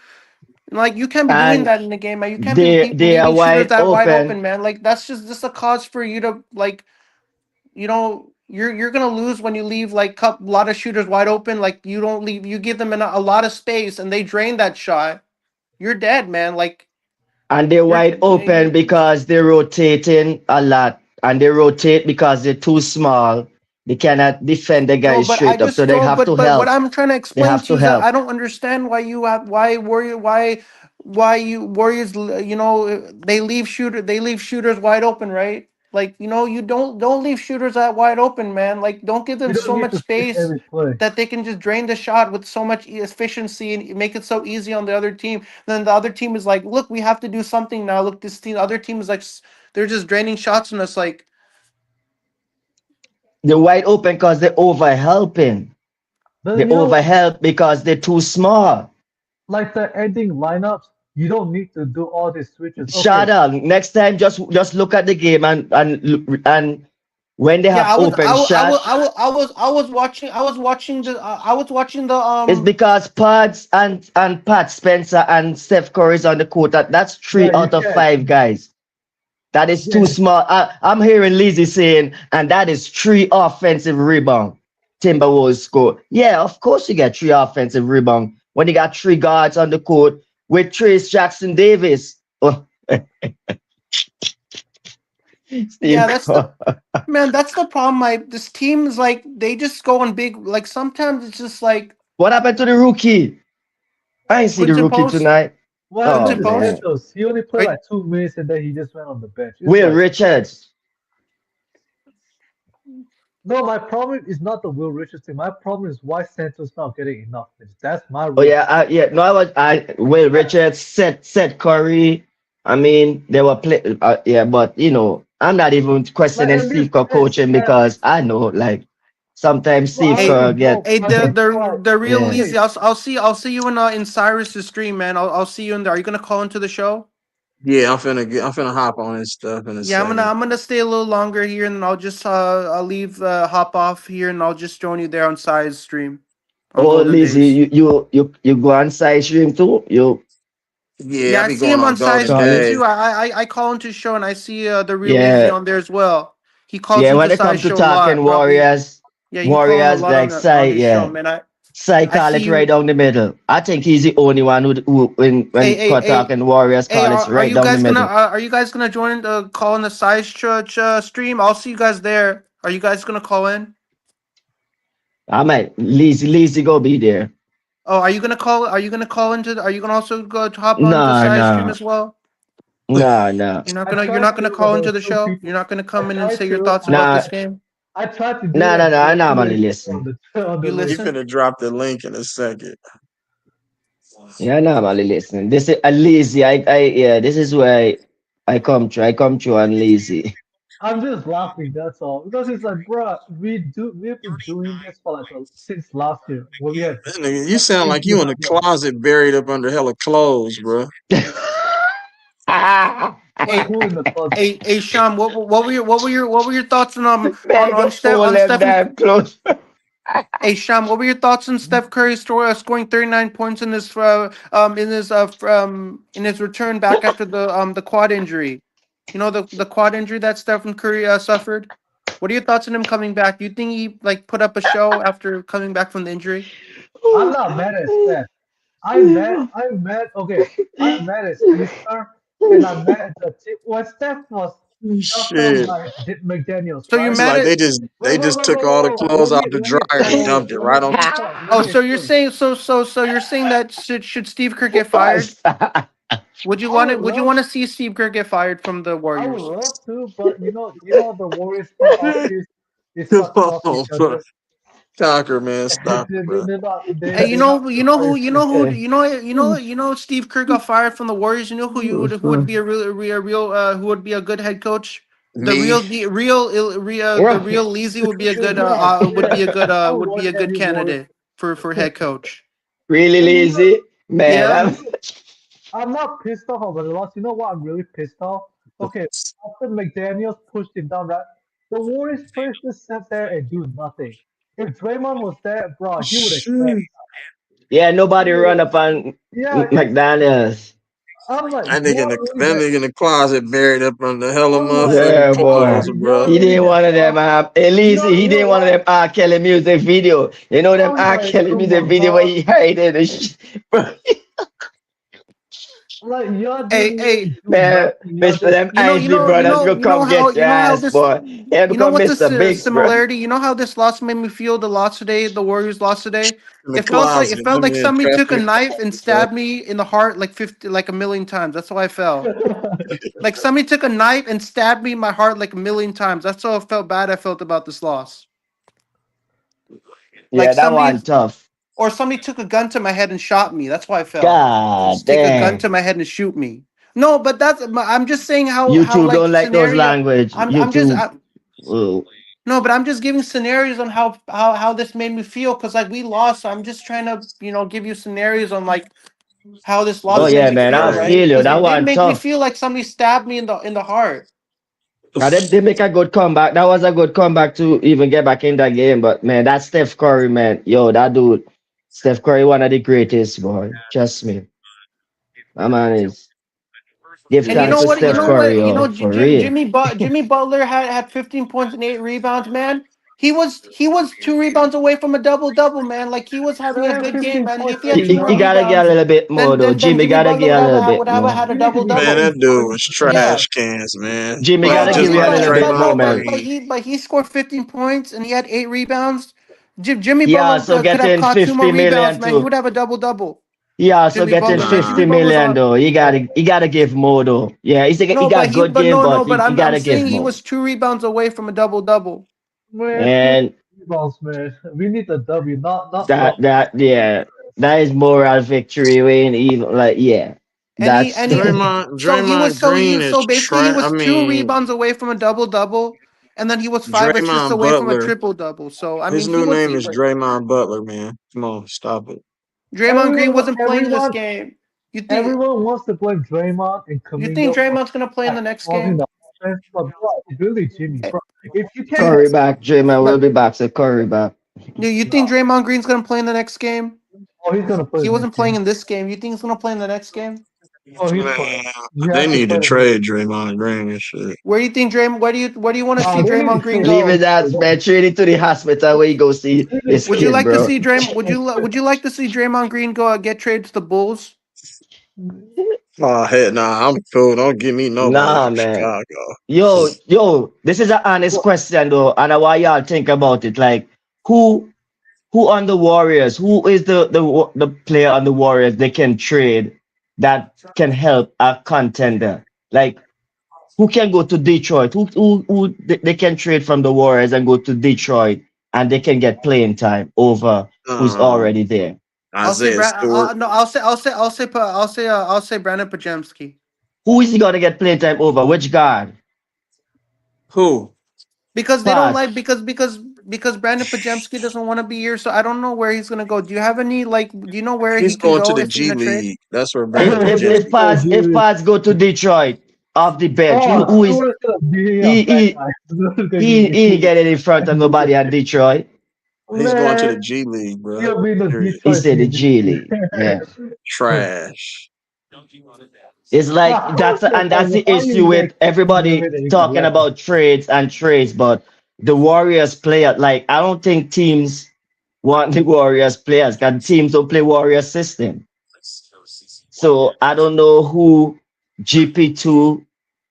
Like you can't be doing And that in the game, man. You can't be they are leaving shooters wide that wide open. open, man. Like that's just a cause for you to like you're gonna lose when you leave like a lot of shooters wide open. Like you don't leave, you give them a lot of space and they drain that shot. You're dead, man. Like And they're you're wide open because they're rotating a lot. and they rotate because they're too small. They cannot defend the Bro, guys but I straight up, so just they don't. have to But what help. I'm trying to They explain have to to you is that help. I don't understand why you have why you Warriors they leave shooters wide open, right? Like you don't leave shooters that wide open, man. Like don't give You them don't so need much to fix space every play. that they can just drain the shot with so much efficiency and make it so easy on the other team. Then the other team is like, look, we have to do something now. Look, this team, other team is like, they're just draining shots on us. Like, They're wide open because they're overhelping. They Then you know what? overhelp because they're too small. Like the ending lineups, you don't need to do all these switches. Okay, Shut up. Next time, just look at the game and when they yeah, have open shot, I was watching the it's because Pads and Pat Spencer and Steph Curry is on the court. That's three yeah, you out of can. five guys. That is too Yeah, small. I'm hearing Lizzie saying, and that is three offensive rebound. Timberwolves score. Yeah, of course you get three offensive rebound when you got three guards on the court with Trace Jackson Davis. Oh, yeah, Steve that's the Kerr. man. That's the problem. This team is like they just go on big. Like sometimes it's just like What happened to the rookie? I ain't see the Quinton rookie Post, tonight. what happened Oh Quinton to Post, man. Santos? He only played right? like 2 minutes and then he just went on the bench. It's Will like, Richards. no, my problem is not the Will Richards thing. My problem is why Santos not getting enough minutes. That's my Oh real yeah, problem. yeah. No, I Will Richards, Seth Curry. I mean, they were play. Yeah, but I'm not even Like, questioning and this Steve Kerr and coaching because I know, like, sometimes well, I Steve don't Hey, Kerr even get know. hey, Like it's like the real yeah. easy. okay, I'll see you in Cyrus's stream, man. I'll see you in there. Are you gonna call into the show? Yeah, I'm finna hop on this stuff in a Yeah, second. I'm gonna stay a little longer here, and then I'll just I'll leave hop off here, and I'll just join you there on Side's stream on Oh, Golden Lizzie, Days. you go on side stream too. You Yeah, Yeah, I I be see going him on on Side's Golden stream Charlie? Day. too. I call into his show, and I see the real Easy Yeah, on there as well. He calls yeah. When into they come Side's to show a talking lot. Probably, Warriors, yeah, you call him a Warriors lot like on side, his show, yeah. man. Sai I call see it right you. down the middle. I think he's the only one who Hey, when hey, hey, talking Warriors hey, call it are right you down the guys gonna middle. join call in the Size Church stream? I'll see you guys there. Are you guys gonna call in? I might lazy go be there. Oh, are you gonna call? Are you gonna call into? Are you gonna also go to hop onto Nah, side stream nah, as well? nah, nah, I You're tried not gonna to, but call there into was the two show. You're people. not gonna I come in and tried say your to, thoughts about nah, this game. I tried to do nah, nah, that, nah. but there I was too normally many people on listen. the on the You He list. listen. finna drop the link in a second. Yeah, I normally listen. This is a lazy. Yeah. This is where I come through. I come through and lazy. I'm just laughing. That's all because it's like, bruh, we've been doing this for like since last year when we had That nigga, you like sound like you in a 1800. closet buried up under hella clothes, bro. Like Hey, who in the closet? hey, Sham, what were your thoughts on Man, go fold On them Stephen? damn clothes. Hey, Sham, what were your thoughts on Steph Curry scoring 39 points in his return back after the quad injury? You know the quad injury that Stephen Curry suffered. What are your thoughts on him coming back? Do you think he like put up a show after coming back from the injury? I'm not mad at Steph. I'm mad. Okay, I'm mad at Steve Kerr, and I'm mad at the team. When Steph was shut down Shit. by McDaniels, So you're right? It's mad like at they just took all the clothes out the Let me dryer and follow. dumped it right on Let me top. talk. Let oh me so you're explain. saying so you're saying that should Steve Kerr get fired? Basta. I would Would you love want to see Steve Kerr get fired from the I would Warriors? love to, but the Warriors front office is Come sucking off on, each bro. other. Conquer, man. Stop it, bro. Hey, They're not gonna fire Steve. Steve Kerr got fired from the Warriors. You know who would be a real who would be a good head coach? Me. The real Leezy would be a good Yeah, yeah. I would be want a good any Warriors. candidate for head coach. Really And lazy? Man, Yeah. I'm not pissed off about the loss. You know what? I'm really pissed off. Okay, after McDaniels pushed him down, right? The Warriors players just sat there and do nothing. If Draymond was there, bro, he would have crashed. Shit. yeah, nobody run up on Yeah, exactly. McDaniels. I'm like, That you're nigga really that bad. nigga in the closet buried up under hella I'm like, motherfucking Yeah, I'm boy. clothes, like, bro. He you're really didn't bad. one of them. At least he You know didn't one of what? them R. Kelly music video. You know them I'm R. like, Kelly come music on, video where dog. he hiding and shit. Bro, Like y'all Hey, didn't hey, even do Man, nothing. Y'all Mr. just Them Isley brothers go you know come how get your ass, this, boy. They you know become what Mr. this Biggs, bro. similarity. You know how this loss made me feel. The loss today, the Warriors lost today. In the closet. It felt Let like me somebody entrap took a you. knife and stabbed me in the heart like 50, like a million times. That's how I felt. Like somebody took a knife and stabbed me in my heart like a million times. That's how I felt bad. I felt about this loss. Like Yeah, that one somebody tough. or somebody took a gun to my head and shot me. That's why I felt. God Just take a gun to damn. my head and shoot me. No, but I'm just saying how YouTube like don't like those scenario. language. I'm just YouTube. Oh, no, but I'm just giving scenarios on how this made me feel because like we lost. So I'm just trying to give you scenarios on like how this oh loss made yeah, me man. feel, I right? feel you. Because That it did one make me tough. feel like somebody stabbed me in the heart. Now they make a good comeback. That was a good comeback to even get back in that game. But man, that Steph Curry, man, yo, that dude, Steph Curry, one of the greatest, boy. Trust me. My man is give And thanks to Steph Curry, yo, for real. Jimmy Butler had 15 points and 8 rebounds. Man, he was 2 rebounds away from a double double. Man, like he was having a man, good game. 15 Man, points, if he had eight two more You rebounds. gotta get a rebounds, little bit more though. then Jimmy Jimmy gotta Butler get a little bit would have more. had a You need to double give Man, him double. that dude 20 was Yeah. trash cans, man. Jimmy Playing gotta No, give just you a like little bit more, Draymond man. Green. but he scored 15 points and he had 8 rebounds. Jimmy He Butler also could have getting caught two more 50 rebounds, million man. He too. would have a double double. He also Jimmy getting Butler, man. Jimmy 50 Nah. Butler's million on. though. You gotta give more though. Yeah, he No, got good game, no, but but you I'm gotta give saying he more. was 2 rebounds away from a double double. man, 20 And rebounds, man. We need a W, not that double. that yeah, that is moral victory when even like yeah. That's Draymond Green is So basically he trash. I was two mean, rebounds away from a double double, and then he was 5 assists Draymond away from a Butler. triple double. So I His mean new name is Draymond Butler, man. Come on, stop it. Draymond Green wasn't playing this game. You think Everyone wants to blame Draymond and Kaminga for Draymond's gonna play in the like next causing game? the offense, but bro, it's really Jimmy, Eh, bro. If you can't But Curry get back. Draymond will but be back. So Curry back. do you think no, Draymond Green's gonna play in the next game? oh, he's gonna play He the wasn't next playing game. in this game. You think he's gonna play in the next game? Oh, he's playing. Man, He they has to need to play the next. trade Draymond Green and shit. Where do you think where do you want to see Nah, they need to Draymond Green trade him. Leave go? it that man. Trade it to the hospital where you go see his Would you kid, like to bro. see would you like to see Draymond Green go get traded to the Bulls? Oh, heck nah, I'm cool. Don't give me nobody Nah, from man. Chicago. Yo, this is an honest question though, and I want y'all think about it. Like, who who on the Warriors? Who is the player on the Warriors they can trade that can help a contender? Like, who can go to Detroit? Who they can trade from the Warriors and go to Detroit and they can get playing time over who's Um, already there? Isaiah Stewart. No, I'll say Brandon Pajemski Who is he gonna get playing time over? Which guard? Who? because they don't like Pass. because Brandon Pajemski doesn't want to be here. So I don't know where he's gonna go. Do you have any like? Do you know where he He's can going to go the if in G a trade? League. That's where If Brandon if He's if Pajemski gonna is. Paz if do Paz go to Detroit off the bench, Oh, who is Stewart's gonna be a he bad he guy. Stewart's gonna he give he ain't you getting in front of nobody at Detroit. He's going to the man. G League, bro. He'll be in the Period. He Detroit said the G G League. League. Yeah. Trash. It's like that's the How issue you with get everybody David and you can talking let him? about trades and trades, but the Warriors player, like I don't think teams want the Warriors players because teams don't play Warriors system. So I don't know who GP2,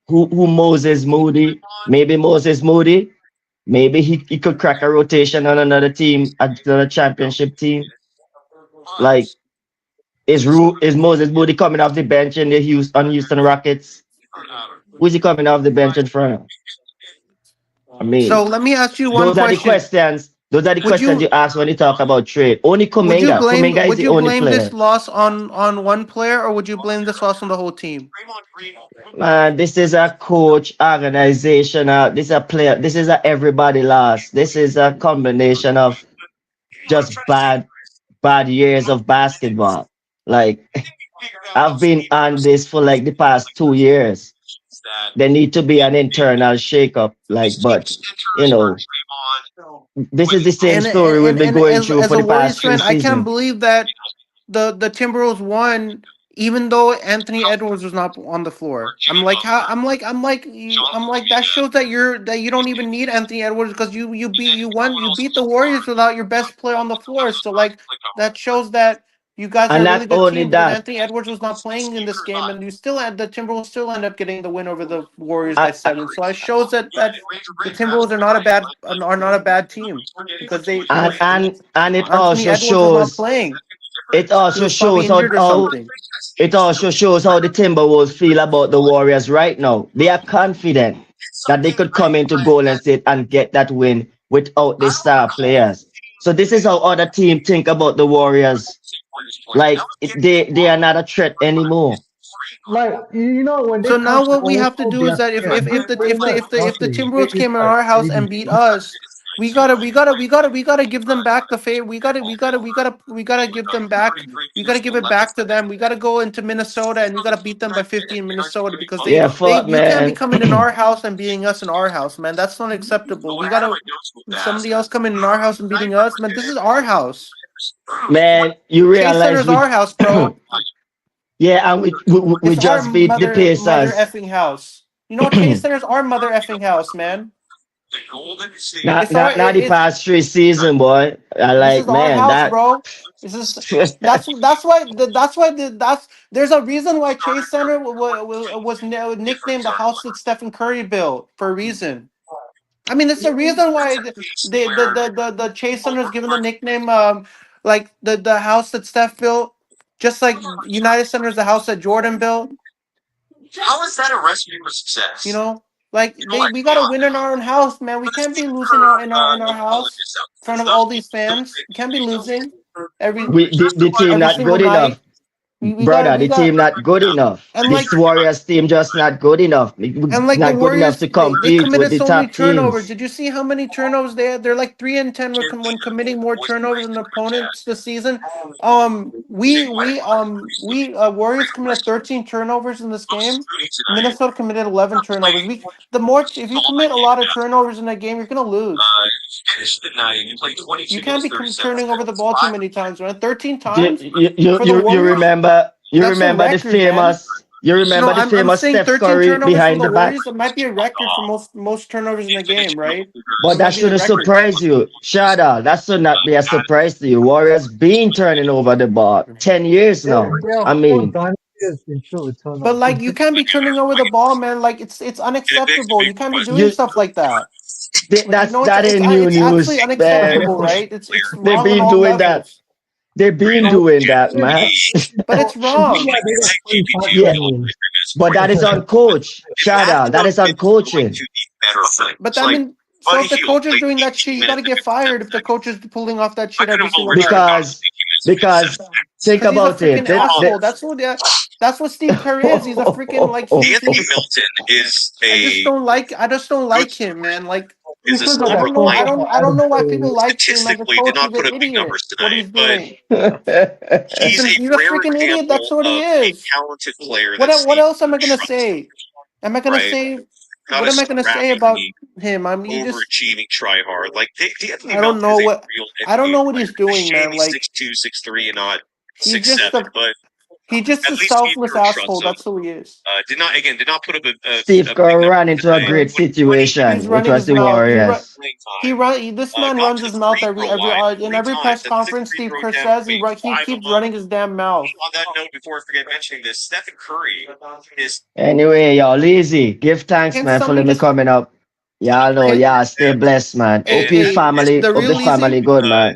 who Moses Moody, maybe Moses Moody, maybe he could crack a rotation on another team, another championship team. Like is Moses Moody coming off the bench in the Houston Rockets? Who's he coming off the bench in front of? I So mean, let me ask you one those are the question. questions. Those are the Would questions you you ask when you talk about trade. Only Kuminga. Kuminga is the only this player. loss on one player or would you blame this loss on the whole team? Man, this is a coach organization. This is a player. This is a everybody loss. This is a combination of just bad years of basketball. Like I've been on this for like the past 2 years. There need to be an internal shakeup. Like, but you know, this is the same story we've been going through As for a the Warriors past three fan, I can't seasons. believe that the Timberwolves won, even though Anthony Edwards was not on the floor. I'm like that shows that you don't even need Anthony Edwards because you beat the Warriors without your best player on the floor. So like that shows that You guys are And a not really good only team because that, Anthony Edwards was not playing in this game, and you still had the Timberwolves still end up getting the win over the Warriors by I, 7. So it shows that the Timberwolves are not a bad team because and it Anthony also Edwards was not shows playing. it He also was probably shows injured or something. it also shows how the Timberwolves feel about the Warriors right now. They are confident that they could come into Golden State and get that win without the star players. So this is how other teams think about the Warriors. Like they are not a threat anymore. Like you know, when they So come now to what we have to Oracle, do they is are that scared. They're not if the confident. Timberwolves It's came in like our house and beat 80. us, we gotta give them back the favor. We gotta give them back. We gotta give it back to them. We gotta go into Minnesota and we gotta beat them by 50 in Minnesota because Yeah, fuck you can't be man. coming in our house and beating us in our house, man. That's not acceptable. We gotta somebody else coming in our house and beating us, man. This is our house. Man, you Chase realize Center's our house, bro. yeah, and we It's our just beat the mother Pacers. effing house. You know, Chase Center's our mother effing house, man. not It's our not not the it's past 3 season, boy. I this is like our man house, that bro. This is that's there's a reason why Chase Center was nicknamed the house that Stephen Curry built for a reason. I mean, it's the reason why the Chase Center is given the nickname like the house that Steph built, just like United Center is the house that Jordan built. You know, like we got to win in our own house, man. We can't be losing in our house in front of all these fans. We can't be losing the team every not single good enough. night. We Brother, the got team not good enough. and This like Warriors team just not good enough. the Not good enough Warriors, to they compete with committed the so many top turnovers. teams. Did you see how many turnovers they had? They're like 3-10 when committing more turnovers than opponents this season. We Warriors committed 13 turnovers in this game. Minnesota committed 11 turnovers. If you commit a lot of turnovers in a game, you're gonna lose. You can't be turning over the ball too many times, man. 13 You, times you, you, for the you you Warriors. remember That's a record, man. No, the I'm famous saying Steph 13 Curry turnovers for behind the the back? Warriors. It might be a record for most turnovers in the game, right? But It that might be the shouldn't record. surprise you. Shada, that should not be a surprise to you. Warriors been turning over the ball 10 years now. They're I whole mean, dynasty been filled with But turnovers. like you can't be turning over the ball, man. Like it's unacceptable. You can't be doing you stuff like that. Like you know, that ain't new it's actually news, man. unacceptable, right? It's They've wrong on been all doing that. levels. They've been doing that, man. But it's So it's not wrong. like they got 25 Yeah, turnovers. but that is on coach. Shada, that is on coaching. But I mean, so if the coach is doing that shit, you got to get fired. If the coach is pulling off that shit every single night, Because think because he's a about it. freaking asshole. That's what Steve Kerr is. He's a freaking like I just don't like him, man. Like He feels like a I don't know why attitude. people like him as a coach. He's an idiot. What he's doing. He's a freaking idiot. That's what he is. What else am I gonna say? Am I gonna say what am I gonna say about him? I mean, I don't know what he's doing, man. Like he's just a selfless asshole. That's who he is. Steve Kerr ran into a great He's situation, which running was his the mouth. Warriors. This man runs his mouth in every press conference. Steve Kerr says he keeps running his damn mouth. Anyway, y'all lazy. Give thanks, Can't man, for somebody letting me just coming up. Y'all know, can y'all stay blessed, man. Hope his hey family, the hope the real easy? family good, man.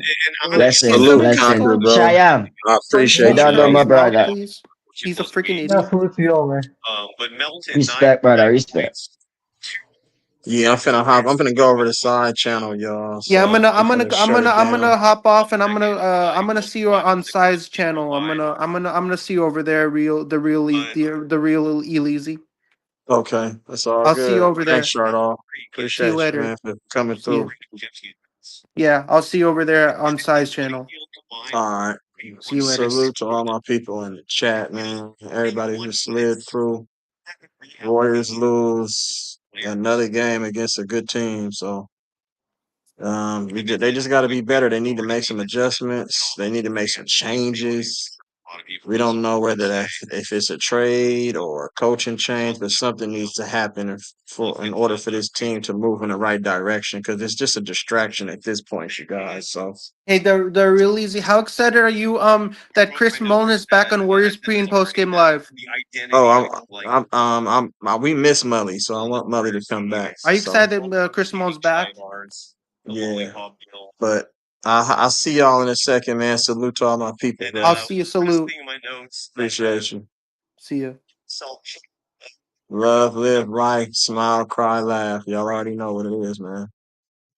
Can Blessings, Salute, somebody just Conquer, blessings. tell bro. Cheyenne, I you appreciate you, don't know shut my his man. mouth, brother. please? He's a freaking Yeah, idiot. salute to y'all, man. Respect, brother, respect. Yeah, I'm finna go over the side channel, y'all. Yeah, So I'm finna shut it I'm gonna down. hop off and I'm gonna see you on Size channel. I'm gonna see you over there, the real E-Leezy. Okay, that's all I'll see you good. over Thanks, there. Shardall. See you Appreciate you, later. man, for coming See through. you. Yeah, I'll see you over there on Size channel. All right. See you later. Salute to all my people in the chat, man. Everybody who slid through. Warriors lose another game against a good team. So they just got to be better. They need to make some adjustments. They need to make some changes. We don't know whether if it's a trade or a coaching change, but something needs to happen in order for this team to move in the right direction. Because it's just a distraction at this point, you guys. So Hey, they're real easy. How excited are you that Chris Mullen is back on Warriors pre and post game live? Oh, we miss Mully, so I want Mully to come back. Are you So excited that Chris Mullen's back? yeah, but I'll see y'all in a second, man. Salute to all my people, bro. I'll see you. Salute. Appreciate you. See you. Love, live, right, smile, cry, laugh. Y'all already know what it is, man.